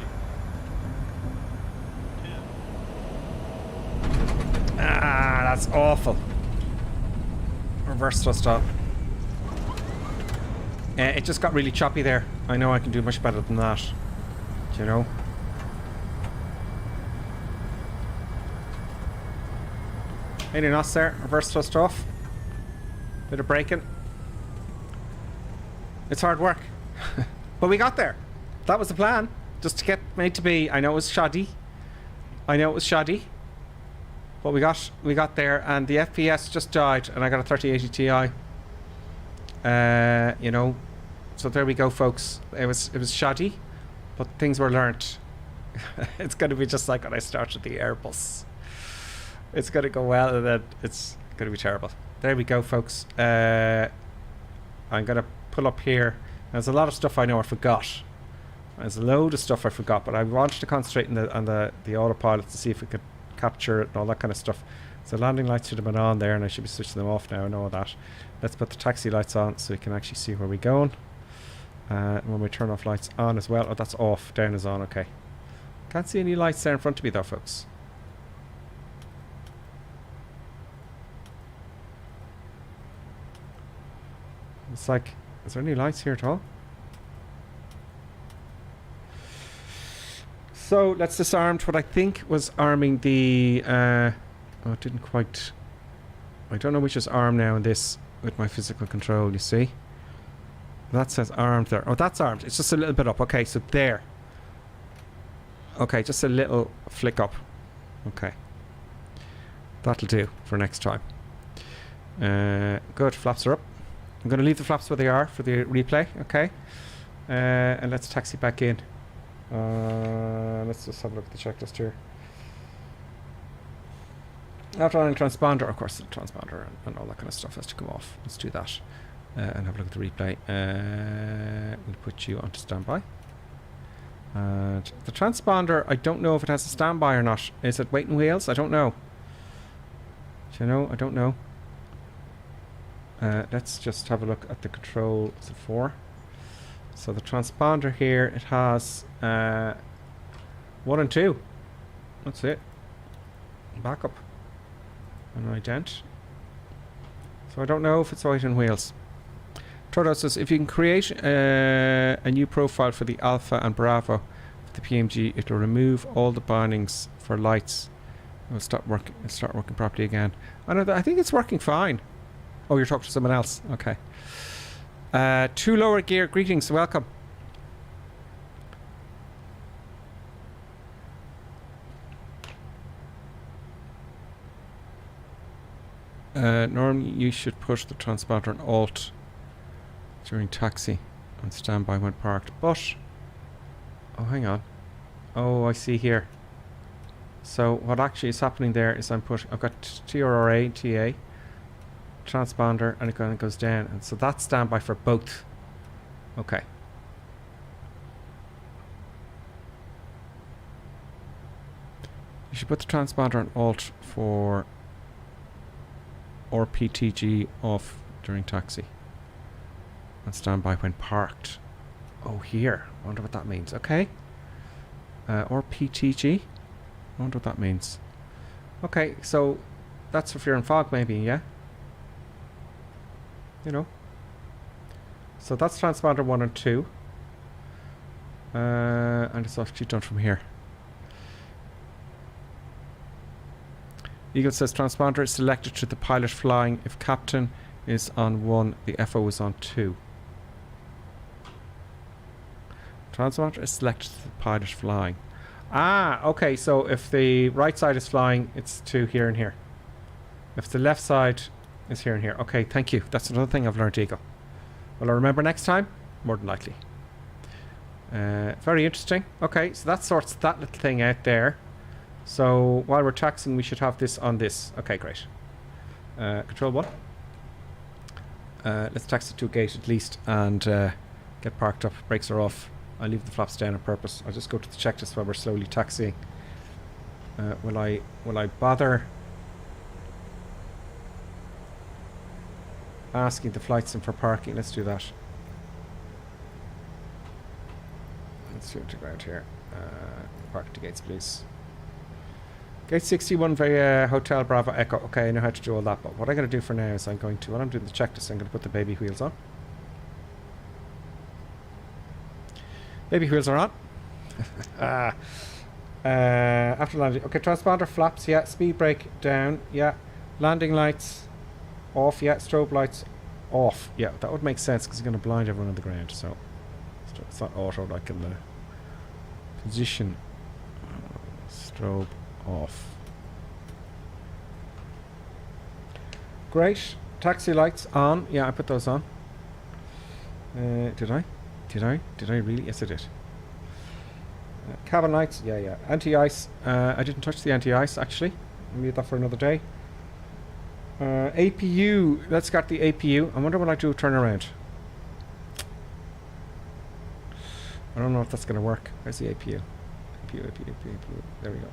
Ah, that's awful. Reverse thrust off. It just got really choppy there. I know I can do much better than that. Do you know? Any knots there? Reverse thrust off. Bit of braking. It's hard work. But we got there. That was the plan. Just to get made to be. I know it was shoddy. But we got there, and the FPS just died, and I got a 3080 Ti. You know, so there we go, folks. It was shoddy, but things were learnt. It's going to be just like when I started the Airbus. It's going to go well, and then it's going to be terrible. There we go, folks. I'm going to pull up here. There's a lot of stuff I know I forgot. There's a load of stuff I forgot, but I wanted to concentrate on the autopilot to see if we could capture it and all that kind of stuff. So landing lights should have been on there, and I should be switching them off now. I know that. Let's put the taxi lights on so we can actually see where we're going. When we turn off lights on as well. Oh, that's off. Down is on. Okay. Can't see any lights there in front of me though, folks. It's like, is there any lights here at all? So let's disarm what I think was arming the oh, it didn't quite, I don't know which is armed now in this with my physical control, you see. That says armed there. Oh, that's armed. It's just a little bit up. Okay, so there. Okay, just a little flick up. Okay. That'll do for next time. Good, flaps are up. I'm going to leave the flaps where they are for the replay, okay? And let's taxi back in. Let's just have a look at the checklist here. After running transponder, of course, the transponder and all that kind of stuff has to come off. Let's do that and have a look at the replay. We'll put you onto standby. And the transponder, I don't know if it has a standby or not. Is it waiting wheels? I don't know. Do you know? I don't know. Let's just have a look at the control. Is it 4? So the transponder here, it has 1 and 2. That's it. Backup. And ident. So I don't know if it's waiting wheels. Tordo says if you can create a new profile for the Alpha and Bravo for the PMG, it will remove all the bindings for lights. It'll start working properly again. I think it's working fine. Oh, you're talking to someone else. Okay. 2 lower gear greetings. Welcome. Normally you should push the transponder on alt during taxi and standby when parked. But oh, hang on. Oh, I see here. So what actually is happening there is I've got TRRA, TA, transponder, and it kind of goes down, and so that's standby for both. Okay. You should put the transponder on alt for or PTG off during taxi and standby when parked. Oh, here. I wonder what that means. Okay. Or PTG. I wonder what that means. Okay, so that's for fear and fog maybe, yeah? You know. So that's transponder 1 and 2. And it's actually done from here. Eagle says transponder is selected to the pilot flying. If captain is on 1, the FO is on 2. Transponder is selected to the pilot flying. Ah, okay, so if the right side is flying, it's 2 here and here. If the left side is here and here. Okay, thank you. That's another thing I've learned, Eagle. Will I remember next time? More than likely. Very interesting. Okay, so that sorts that little thing out there. So while we're taxing, we should have this on this. Okay, great. Control 1. Let's taxi to a gate at least and get parked up. Brakes are off. I'll leave the flaps down on purpose. I'll just go to the checklist while we're slowly taxiing. Will I bother asking the flights in for parking? Let's do that. Let's do it to ground here. Park at the gates, please. Gate 61 via Hotel Bravo Echo. Okay, I know how to do all that, but what I'm going to do for now is while I'm doing the checklist, I'm going to put the baby wheels on. Baby wheels are on. After landing. Okay, transponder flaps, yeah. Speed brake down, yeah. Landing lights off, yeah. Strobe lights off. Yeah, that would make sense because you're going to blind everyone on the ground, so it's not auto like in the position. Strobe off. Great. Taxi lights on. Yeah, I put those on. Did I? Did I really? Yes, I did. Cabin lights. Yeah. Anti-ice. I didn't touch the anti-ice actually. I'll leave that for another day. APU. Let's start the APU. I wonder what I do turn around. I don't know if that's going to work. Where's the APU? APU. There we go.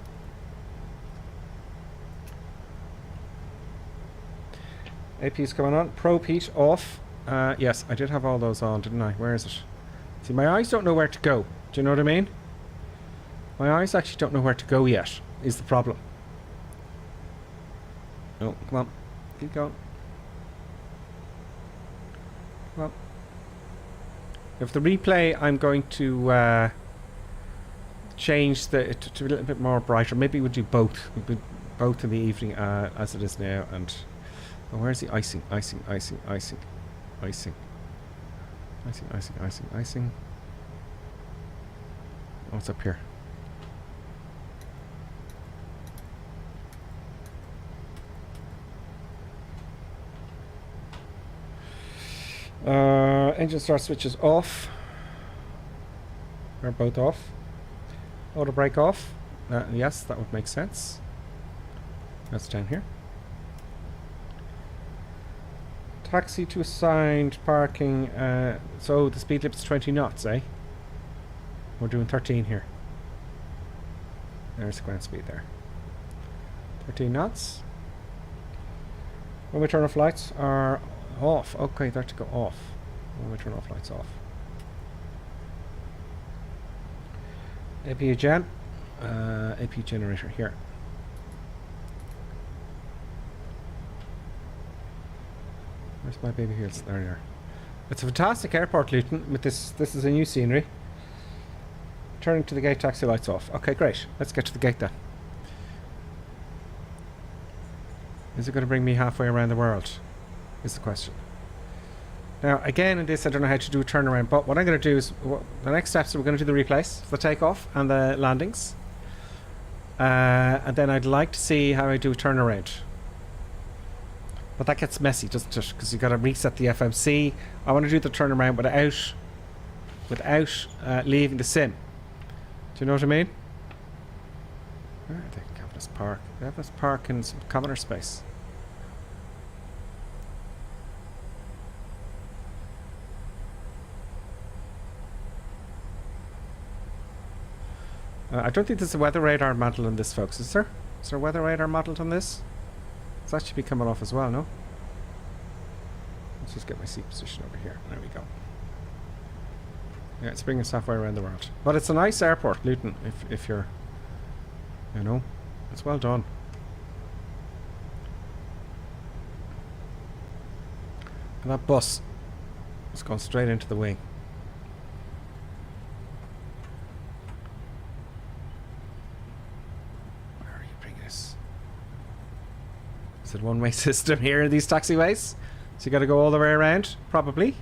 APU's coming on. Probe heat off. Yes, I did have all those on, didn't I? Where is it? See, my eyes don't know where to go. Do you know what I mean? My eyes actually don't know where to go yet, is the problem. Oh, come on. Keep going. Come on. If the replay, I'm going to change to a little bit more brighter. Maybe we'll do both. We'll do both in the evening as it is now. And oh, where's the icing? Icing. Oh, it's up here. Engine start switches off. They're both off. Auto brake off. Yes, that would make sense. That's down here. Taxi to assigned parking. So the speed limit's 20 knots, eh? We're doing 13 here. There's the ground speed there. 13 knots. When we turn off lights are off. Okay, they're to go off. When we turn off lights off. APU gen. APU generator here. Where's my baby wheels? There they are. It's a fantastic airport, Luton. With this is a new scenery. Turning to the gate, taxi lights off. Okay, great. Let's get to the gate then. Is it going to bring me halfway around the world? Is the question. Now, again, in this, I don't know how to do a turnaround, but what I'm going to do is the next steps. We're going to do the replays for the takeoff and the landings, and then I'd like to see how I do a turnaround. But that gets messy, doesn't it? Because you've got to reset the FMC. I want to do the turnaround without leaving the sim. Do you know what I mean? Where are they? Cavanaugh's Park. They have this park in some commoner space. I don't think there's a weather radar model on this, folks. Is there? Is there a weather radar model on this? It's actually be coming off as well, no? Let's just get my seat position over here. There we go. Yeah, it's bringing us halfway around the world. But it's a nice airport, Luton, if you're... You know, it's well done. And that bus has gone straight into the wing. Where are you bringing us? it a one-way system here in these taxiways? So you got to go all the way around, probably.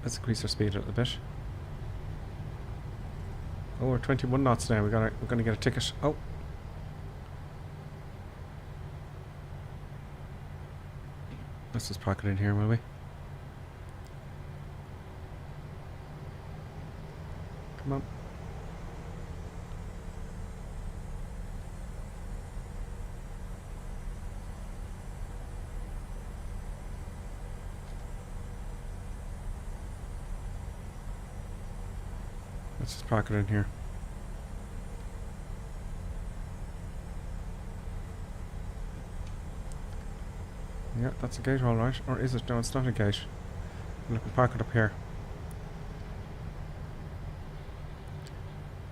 Let's increase our speed a little bit. Oh, we're 21 knots now. We're gonna get a ticket. Oh. Let's just park it in here, will we? Come on. Let's just park it in here. Yeah, that's a gate, all right. Or is it? No, it's not a gate. Look, we'll park it up here.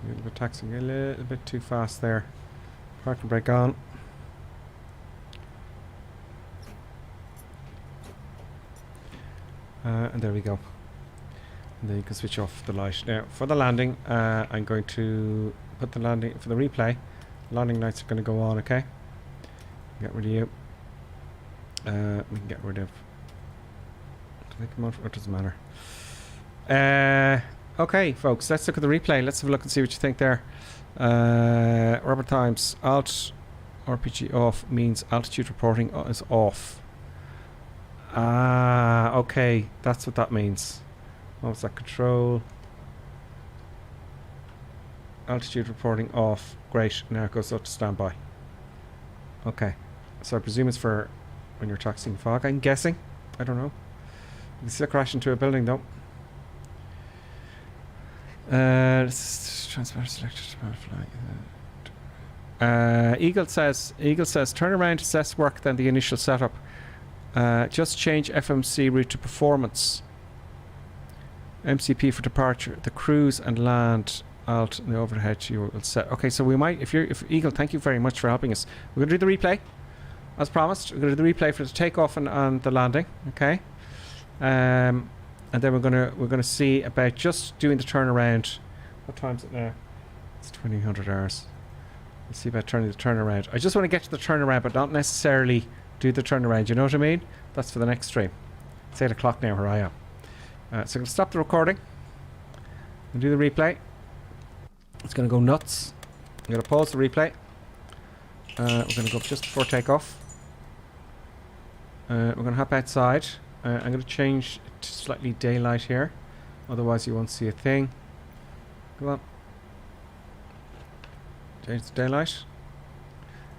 A little bit taxing a little bit too fast there. Parking brake on. And there we go. And then you can switch off the light. Now, for the landing, I'm going to put the landing, for the replay, landing lights are going to go on, okay? Get rid of you. We can get rid of... Do they come out? Or it doesn't matter. Okay, folks, let's look at the replay. Let's have a look and see what you think there. Robert Times, Alt RPG off means altitude reporting is off. Ah, okay, that's what that means. What was that? Control. Altitude reporting off. Great, now it goes up to standby. Okay, so I presume it's for when you're taxiing fog, I'm guessing. I don't know. You can still crash into a building though. Let's transfer selected flag. Eagle says turn around, assess work, then the initial setup. Just change FMC route to performance. MCP for departure. The cruise and land alt in the overhead you will set. Okay, so we might, if Eagle, thank you very much for helping us. We're going to do the replay as promised. We're going to do the replay for the takeoff and the landing. Okay, and then we're gonna see about just doing the turnaround. What time is it now? It's 2000 hours. Let's see about turning the turnaround. I just want to get to the turnaround, but not necessarily do the turnaround. You know what I mean? That's for the next stream. It's 8 o'clock now where I am. So I'm going to stop the recording and do the replay. It's going to go nuts. I'm going to pause the replay. We're going to go up just before takeoff. We're going to hop outside. I'm going to change to slightly daylight here. Otherwise you won't see a thing. Come on. Change to daylight.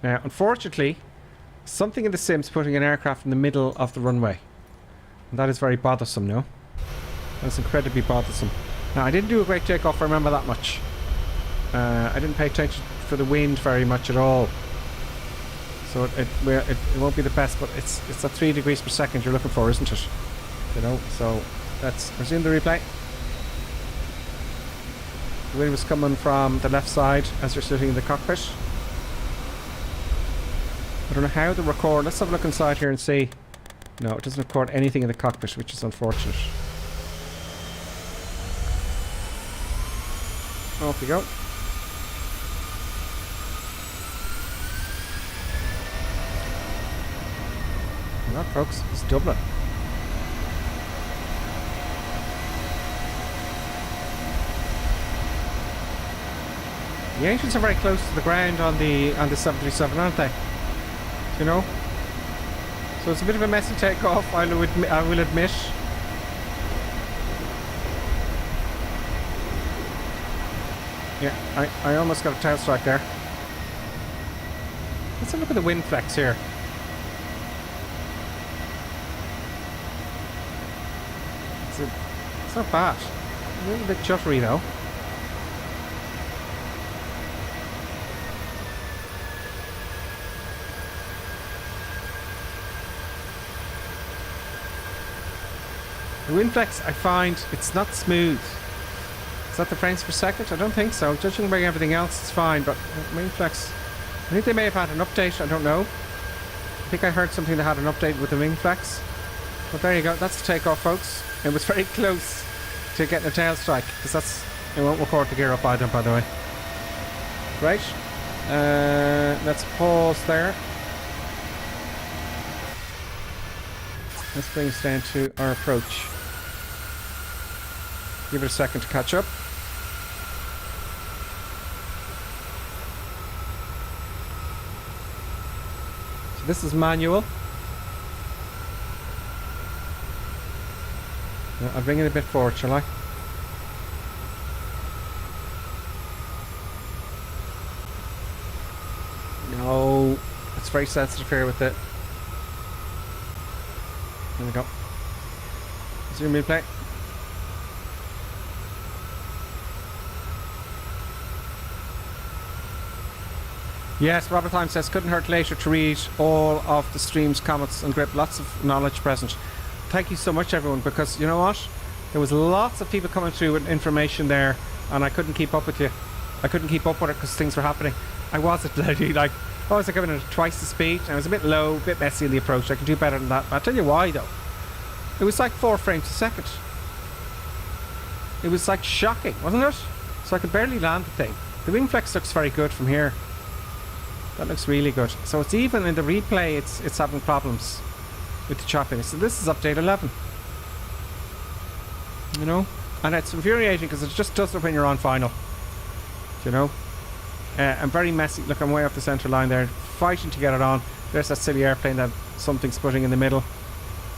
Now, unfortunately, something in the sim's putting an aircraft in the middle of the runway. And that is very bothersome, no? That's incredibly bothersome. Now, I didn't do a great takeoff, I remember that much. I didn't pay attention for the wind very much at all. So it won't be the best, but it's at 3 degrees per second you're looking for, isn't it? You know, so let's resume the replay. The wind was coming from the left side as you're sitting in the cockpit. I don't know how the record... Let's have a look inside here and see. No, it doesn't record anything in the cockpit, which is unfortunate. Off we go. And that, folks, is Dublin. The engines are very close to the ground on the 737, aren't they? You know? So it's a bit of a messy takeoff, I will admit. Yeah, I almost got a tail strike there. Let's have a look at the wind flex here. It's not bad. A little bit juttery though. The wind flex, I find, it's not smooth. Is that the frames per second? I don't think so. Judging by everything else, it's fine, but wind flex... I think they may have had an update, I don't know. I think I heard something that had an update with the wing flex. But there you go, that's the takeoff, folks. It was very close to getting a tail strike, because that's... It won't record the gear up either, by the way. Right. Let's pause there. Let's bring us down to our approach. Give it a second to catch up. So this is manual. I'll bring it a bit forward, shall I? No, it's very sensitive here with it. There we go. Zoom replay. Yes, Robert Time says, couldn't hurt later to read all of the stream's comments and grip. Lots of knowledge present. Thank you so much, everyone, because you know what? There was lots of people coming through with information there, and I couldn't keep up with you. I couldn't keep up with it because things were happening. I wasn't literally like, I was like going at twice the speed, and I was a bit low, a bit messy in the approach. I could do better than that. I'll tell you why, though. It was like 4 frames a second. It was like shocking, wasn't it? So I could barely land the thing. The wing flex looks very good from here. That looks really good. So it's even in the replay, it's having problems with the chopping. So this is update 11. You know? And it's infuriating because it just does it when you're on final. You know? And very messy. Look, I'm way off the centre line there. Fighting to get it on. There's that silly airplane that something's putting in the middle.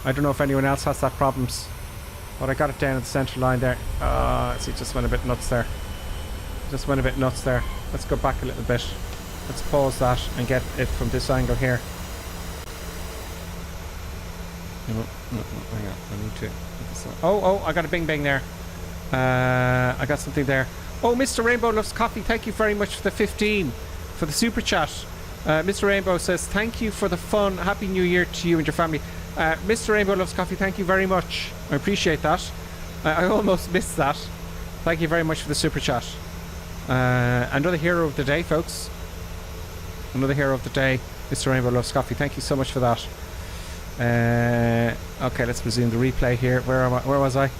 I don't know if anyone else has that problems. But I got it down at the centre line there. See, it just went a bit nuts there. Just went a bit nuts there. Let's go back a little bit. Let's pause that and get it from this angle here. No, hang on. I need to. Oh, I got a bing bang there. I got something there. Oh, Mr. Rainbow Loves Coffee, thank you very much for the 15 for the super chat. Mr. Rainbow says, thank you for the fun. Happy New Year to you and your family. Mr. Rainbow Loves Coffee, thank you very much. I appreciate that. I almost missed that. Thank you very much for the super chat. Another hero of the day, folks. Another hero of the day, Mr. Rainbow Loves Coffee. Thank you so much for that. Okay, let's resume the replay here. Where was I?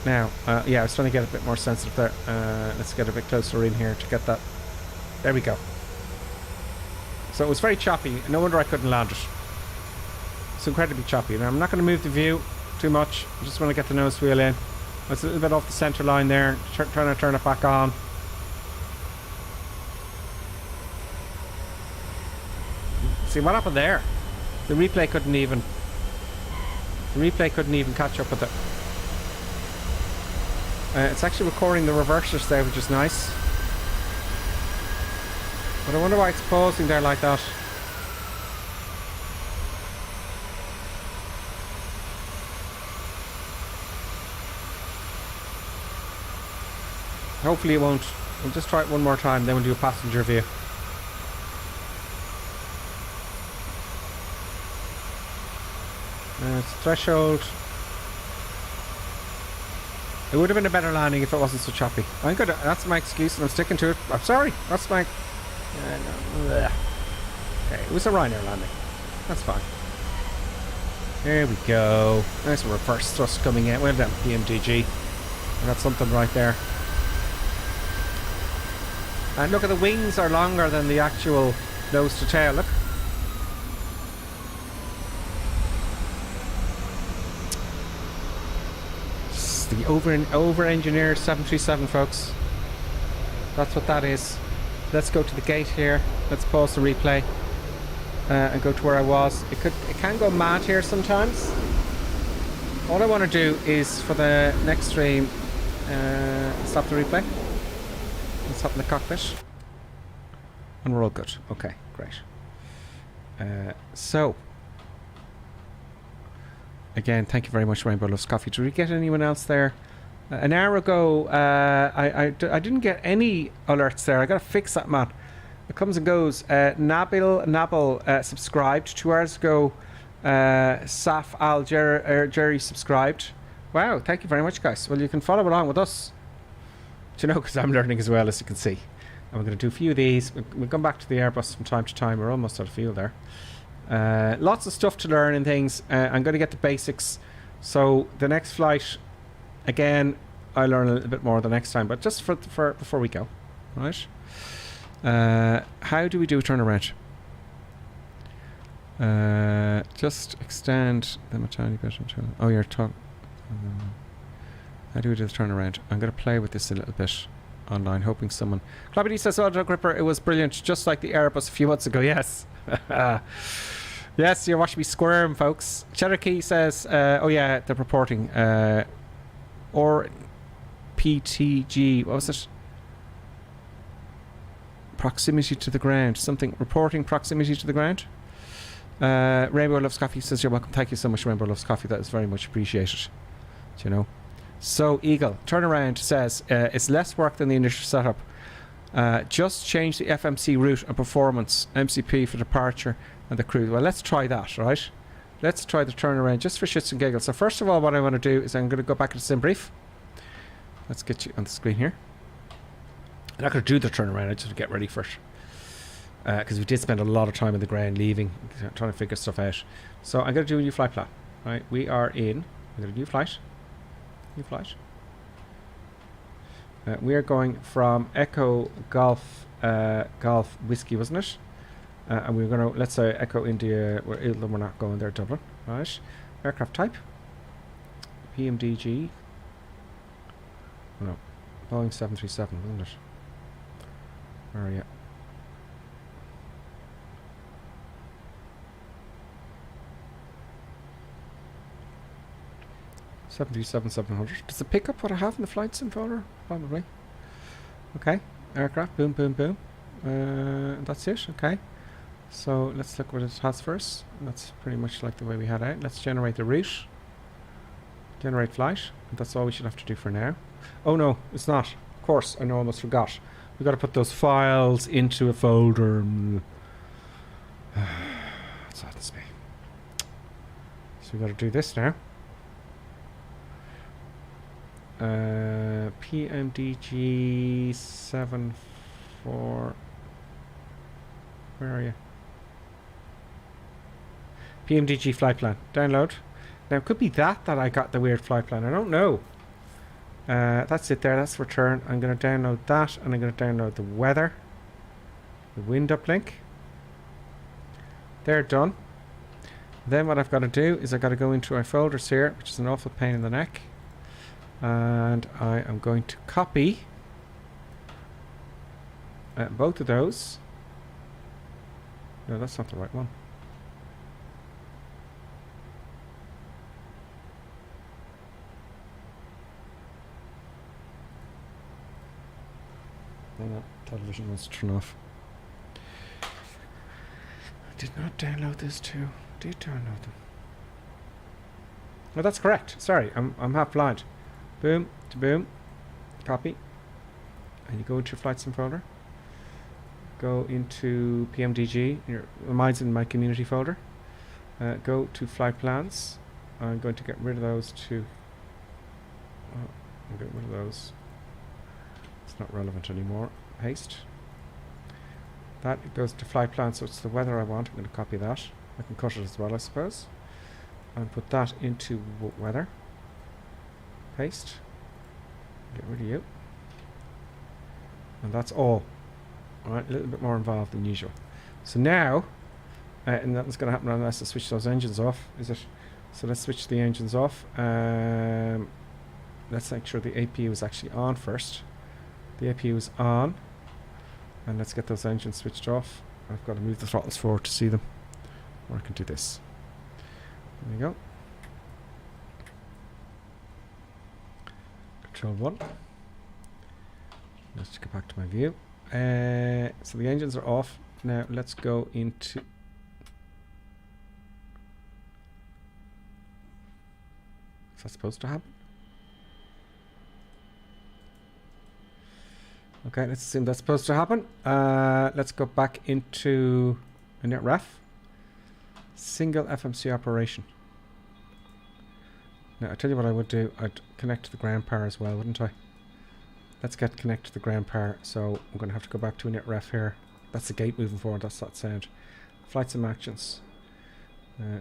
Now, yeah, I was trying to get a bit more sensitive there. Let's get a bit closer in here to get that. There we go. So it was very choppy. No wonder I couldn't land it. It's incredibly choppy. Now, I'm not going to move the view too much. I just want to get the nose wheel in. It's a little bit off the centre line there. Trying to turn it back on. See what happened there? The replay couldn't even catch up with it. It's actually recording the reversers there, which is nice. But I wonder why it's pausing there like that. Hopefully it won't. We'll just try it one more time, then we'll do a passenger view. It's threshold. It would have been a better landing if it wasn't so choppy. I'm good. That's my excuse, and I'm sticking to it. I'm sorry. That's my. Okay, it was a Ryanair landing. That's fine. There we go. Nice reverse thrust coming out. Well done, PMDG. I got something right there. And look at the wings are longer than the actual nose to tail. Look. The over-engineered 737, folks. That's what that is. Let's go to the gate here. Let's pause the replay and go to where I was. It can go mad here sometimes. All I want to do is for the next stream stop the replay. Let's hop in the cockpit, and we're all good. Okay, great. So. Again, thank you very much, Rainbow Loves Coffee. Did we get anyone else there? An hour ago, I didn't get any alerts there. I got to fix that, man. It comes and goes. Nabil subscribed 2 hours ago. Saf Al Jerry subscribed. Wow, thank you very much, guys. Well, you can follow along with us. Do you know, because I'm learning as well, as you can see. And we're going to do a few of these. We'll come back to the Airbus from time to time. We're almost out of field there. Lots of stuff to learn and things. I'm going to get the basics. So the next flight, again, I'll learn a little bit more the next time. But just for before we go, right? How do we do a turnaround? Just extend the maternity bit until... Oh, you're talking... how do we do the turnaround? I'm going to play with this a little bit online, hoping someone... Clappity says, oh, Doug Ripper, it was brilliant, just like the Airbus a few months ago. Yes. Yes, you're watching me squirm, folks. Cherokee says, oh yeah, the reporting. Or PTG, what was it? Proximity to the ground. Something, reporting proximity to the ground. Rainbow Loves Coffee says, you're welcome. Thank you so much, Rainbow Loves Coffee. That is very much appreciated. Do you know? So, Eagle, turnaround says, it's less work than the initial setup. Just change the FMC route and performance, MCP for departure and the crew. Well, let's try that, right? Let's try the turnaround just for shits and giggles. So first of all, what I want to do is I'm going to go back to the sim brief. Let's get you on the screen here. I'm not going to do the turnaround, I just want to get ready for it. Because we did spend a lot of time on the ground leaving, trying to figure stuff out. So I'm going to do a new flight plan. Right, we are in, I'm going to do new flight. New flight. We are going from Echo Golf Golf Whiskey, wasn't it? And we're going to, let's say, Echo India. We're not going there, Dublin. Right. Aircraft type. PMDG. No. Boeing 737, wasn't it? Where are you? $737-700. Does it pick up what I have in the flight sim folder? Probably. Okay. Aircraft. Boom, boom, boom. That's it. Okay. So let's look what it has first. That's pretty much like the way we had out. Let's generate the route. Generate flight. That's all we should have to do for now. Oh no, it's not. Of course, I almost forgot. We've got to put those files into a folder. That's how this be. So we've got to do this now. PMDG 74. Where are you? PMDG flight plan. Download. Now it could be that I got the weird flight plan. I don't know. That's it there. That's return. I'm going to download that, and I'm going to download the weather. The wind uplink. They're done. Then what I've got to do is I've got to go into my folders here, which is an awful pain in the neck. And I am going to copy both of those. No, that's not the right one. No, television wants to turn off. I did not download this too. Did download them. Oh, that's correct. Sorry, I'm half blind. Boom to boom. Copy. And you go into your flight sim folder. Go into PMDG. Mine's in my community folder. Go to flight plans. I'm going to get rid of those two. Oh, I'm getting rid of those. It's not relevant anymore. Paste. That goes to flight plan, so it's the weather I want. I'm going to copy that. I can cut it as well, I suppose. And put that into weather. Paste. Get rid of you. And that's all. Alright, a little bit more involved than usual. So now, and nothing's going to happen unless I switch those engines off, is it? So let's switch the engines off. Let's make sure the APU is actually on first. The APU is on. And let's get those engines switched off. I've got to move the throttles forward to see them. Or I can do this. There we go. Control 1. Let's go back to my view. So the engines are off. Now let's go into... Is that supposed to happen? Okay, let's assume that's supposed to happen. Let's go back into init ref. Single FMC operation. Now, I tell you what I would do. I'd connect to the ground power as well, wouldn't I? Let's get connect to the ground power. So I'm going to have to go back to init ref here. That's the gate moving forward. That's that sound. Flights and actions.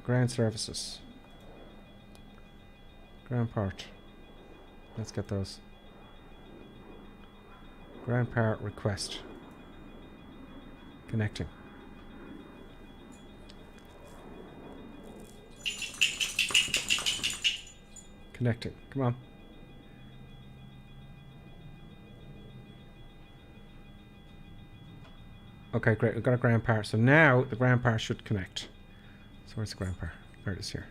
Ground services. Ground part. Let's get those. Ground power request. Connecting. Connecting. Come on. Okay, great. We've got a ground power. So now the ground power should connect. So where's the ground power? There it is here.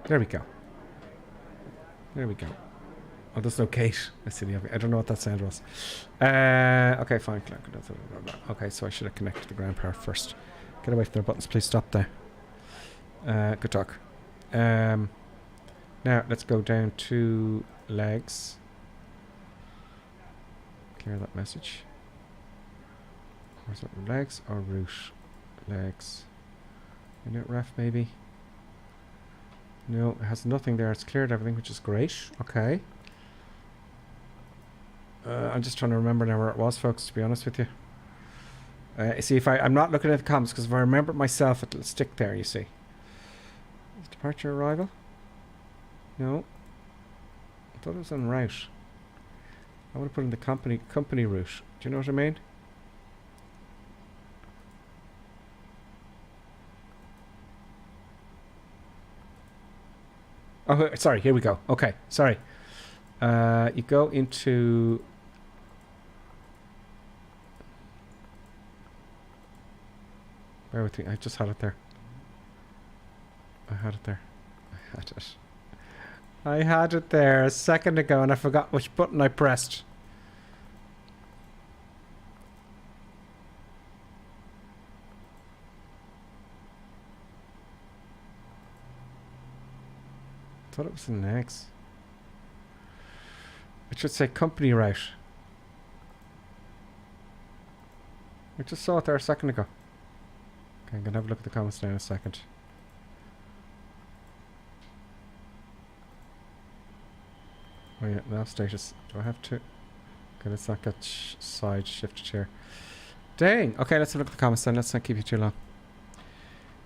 There we go. There we go. Oh, there's no gate. I don't know what that sound was. Okay, fine. Okay, so I should have connected the ground power first. Get away from their buttons. Please stop there. Good talk. Now, let's go down to legs. Clear that message. Where's it? Legs or route? Legs. Unit ref, maybe? No, it has nothing there. It's cleared everything, which is great. Okay. I'm just trying to remember now where it was, folks, to be honest with you. See, if I'm not looking at the comments, because if I remember it myself, it'll stick there, you see. Is departure arrival? No. I thought it was en route. I want to put in the company route. Do you know what I mean? Oh, sorry. Here we go. Okay, sorry. You go into... Bear with me. I just had it there. I had it there. I had it. I had it there a second ago and I forgot which button I pressed. I thought it was an X. It should say company route. I just saw it there a second ago. Okay, I'm going to have a look at the comments now in a second. Oh yeah, nav status. Do I have to? Okay, let's not get side shifted here. Dang! Okay, let's have a look at the comments then. Let's not keep you too long.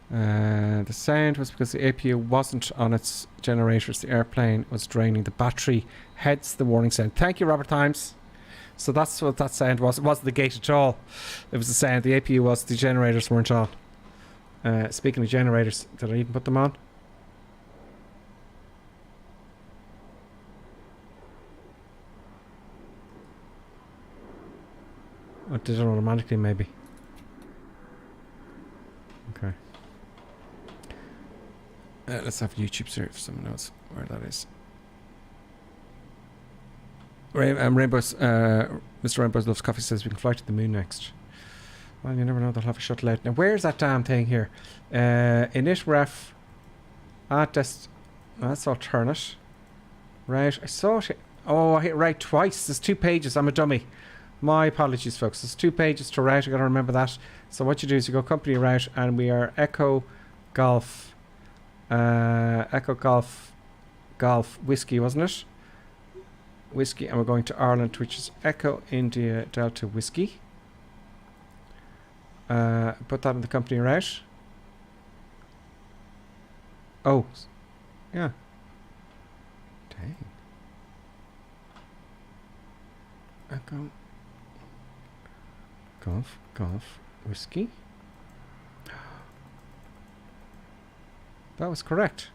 The sound was because the APU wasn't on its generators. The airplane was draining the battery. Hence the warning sound. Thank you, Robert Times. So that's what that sound was. It wasn't the gate at all. It was the sound. The APU was. The generators weren't on. Speaking of generators, did I even put them on? Or did it automatically, maybe? Okay. Let's have YouTube search if someone knows where that is. Rainbow's, Mr. Rainbow's Loves Coffee says we can fly to the moon next. Well, you never know, they'll have a shuttle out. Now, where's that damn thing here? Init ref. Test. That's alternate. Right, I saw it. Oh, I hit right twice. There's 2 pages. I'm a dummy. My apologies, folks. There's 2 pages to route. I gotta remember that. So what you do is you go company route, and we are Echo Golf. Echo Golf Whiskey, wasn't it? Whiskey, and we're going to Ireland, which is Echo India Delta Whiskey. Put that in the company route. Oh, yeah. Dang. Echo Golf Whiskey. That was correct.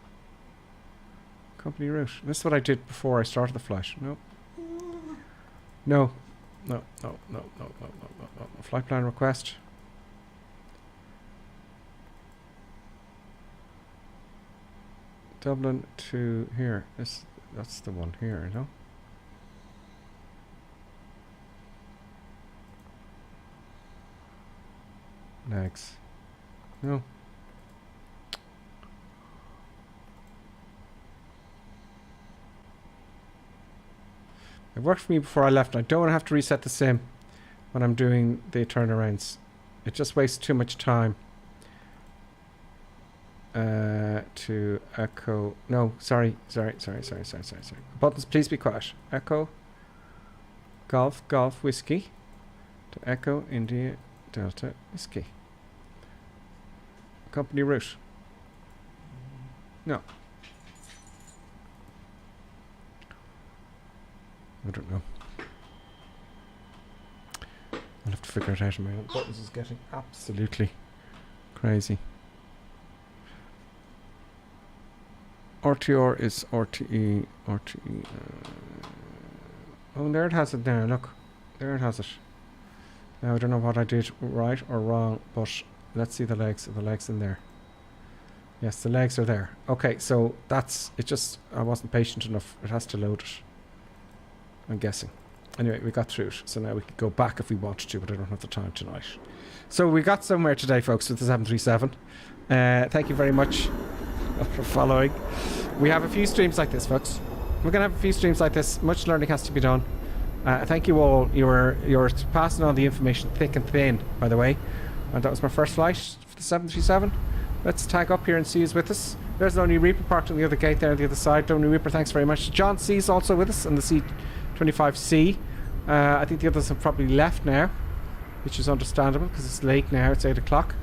Company route. This is what I did before I started the flight. No. No. No. No. No. No. No. No. No. Flight plan request. Dublin to here. That's the one here, you know. Legs. No. It worked for me before I left. I don't want to have to reset the sim when I'm doing the turnarounds. It just wastes too much time. To echo. No, sorry. Buttons, please be quiet. Echo. Golf Whiskey. To Echo India Delta Whiskey. Company route. No. I don't know. I'll have to figure it out. My buttons is getting absolutely crazy. RTR is RTE. RTE. Oh, there it has it now. Look. There it has it. Now, I don't know what I did right or wrong, but let's see the legs. Are the legs in there? Yes, the legs are there. Okay, so that's it. Just I wasn't patient enough. It has to load it, I'm guessing. Anyway, we got through it. So now we can go back if we wanted to, but I don't have the time tonight. So we got somewhere today, folks, with the 737. Thank you very much for following. We have a few streams like this, folks. We're going to have a few streams like this. Much learning has to be done. Thank you all. You're passing on the information thick and thin, by the way. And that was my first flight for the 737. Let's tag up here and see who's with us. There's Lonely Reaper parked on the other gate there on the other side. Lonely Reaper, thanks very much. John C's also with us on the C25C. I think the others have probably left now, which is understandable because it's late now. It's 8 o'clock.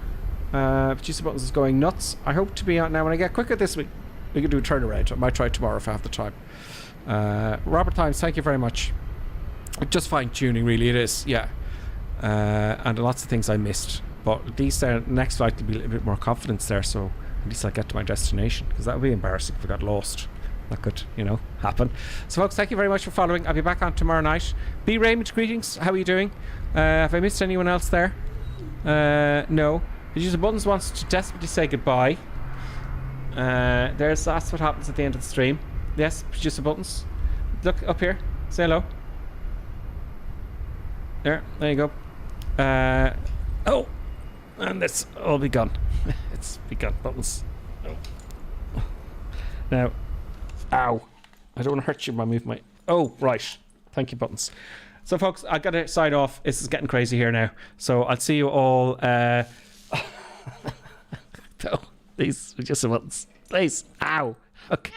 Producer Buttons is going nuts. I hope to be out now when I get quicker this week. We can do a turnaround. I might try tomorrow if I have the time. Robert Times, thank you very much. Just fine-tuning, really, it is, yeah. And lots of things I missed. But at least next flight will be a little bit more confidence there, so at least I'll get to my destination. Because that would be embarrassing if I got lost. That could, happen. So, folks, thank you very much for following. I'll be back on tomorrow night. B. Raymond, greetings. How are you doing? Have I missed anyone else there? No. Producer Buttons wants to desperately say goodbye. That's what happens at the end of the stream. Yes, Producer Buttons. Look up here. Say hello. There you go. Oh, and it's all begun. It's begun, Buttons. Oh. Now, ow! I don't want to hurt you by moving my. Oh, right. Thank you, Buttons. So, folks, I got to sign off. This is getting crazy here now. So I'll see you all. No, please, just Buttons. Please, ow. Okay.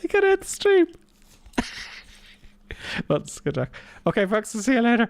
I gotta end the stream. Well, good luck. Okay, folks, I'll see you later.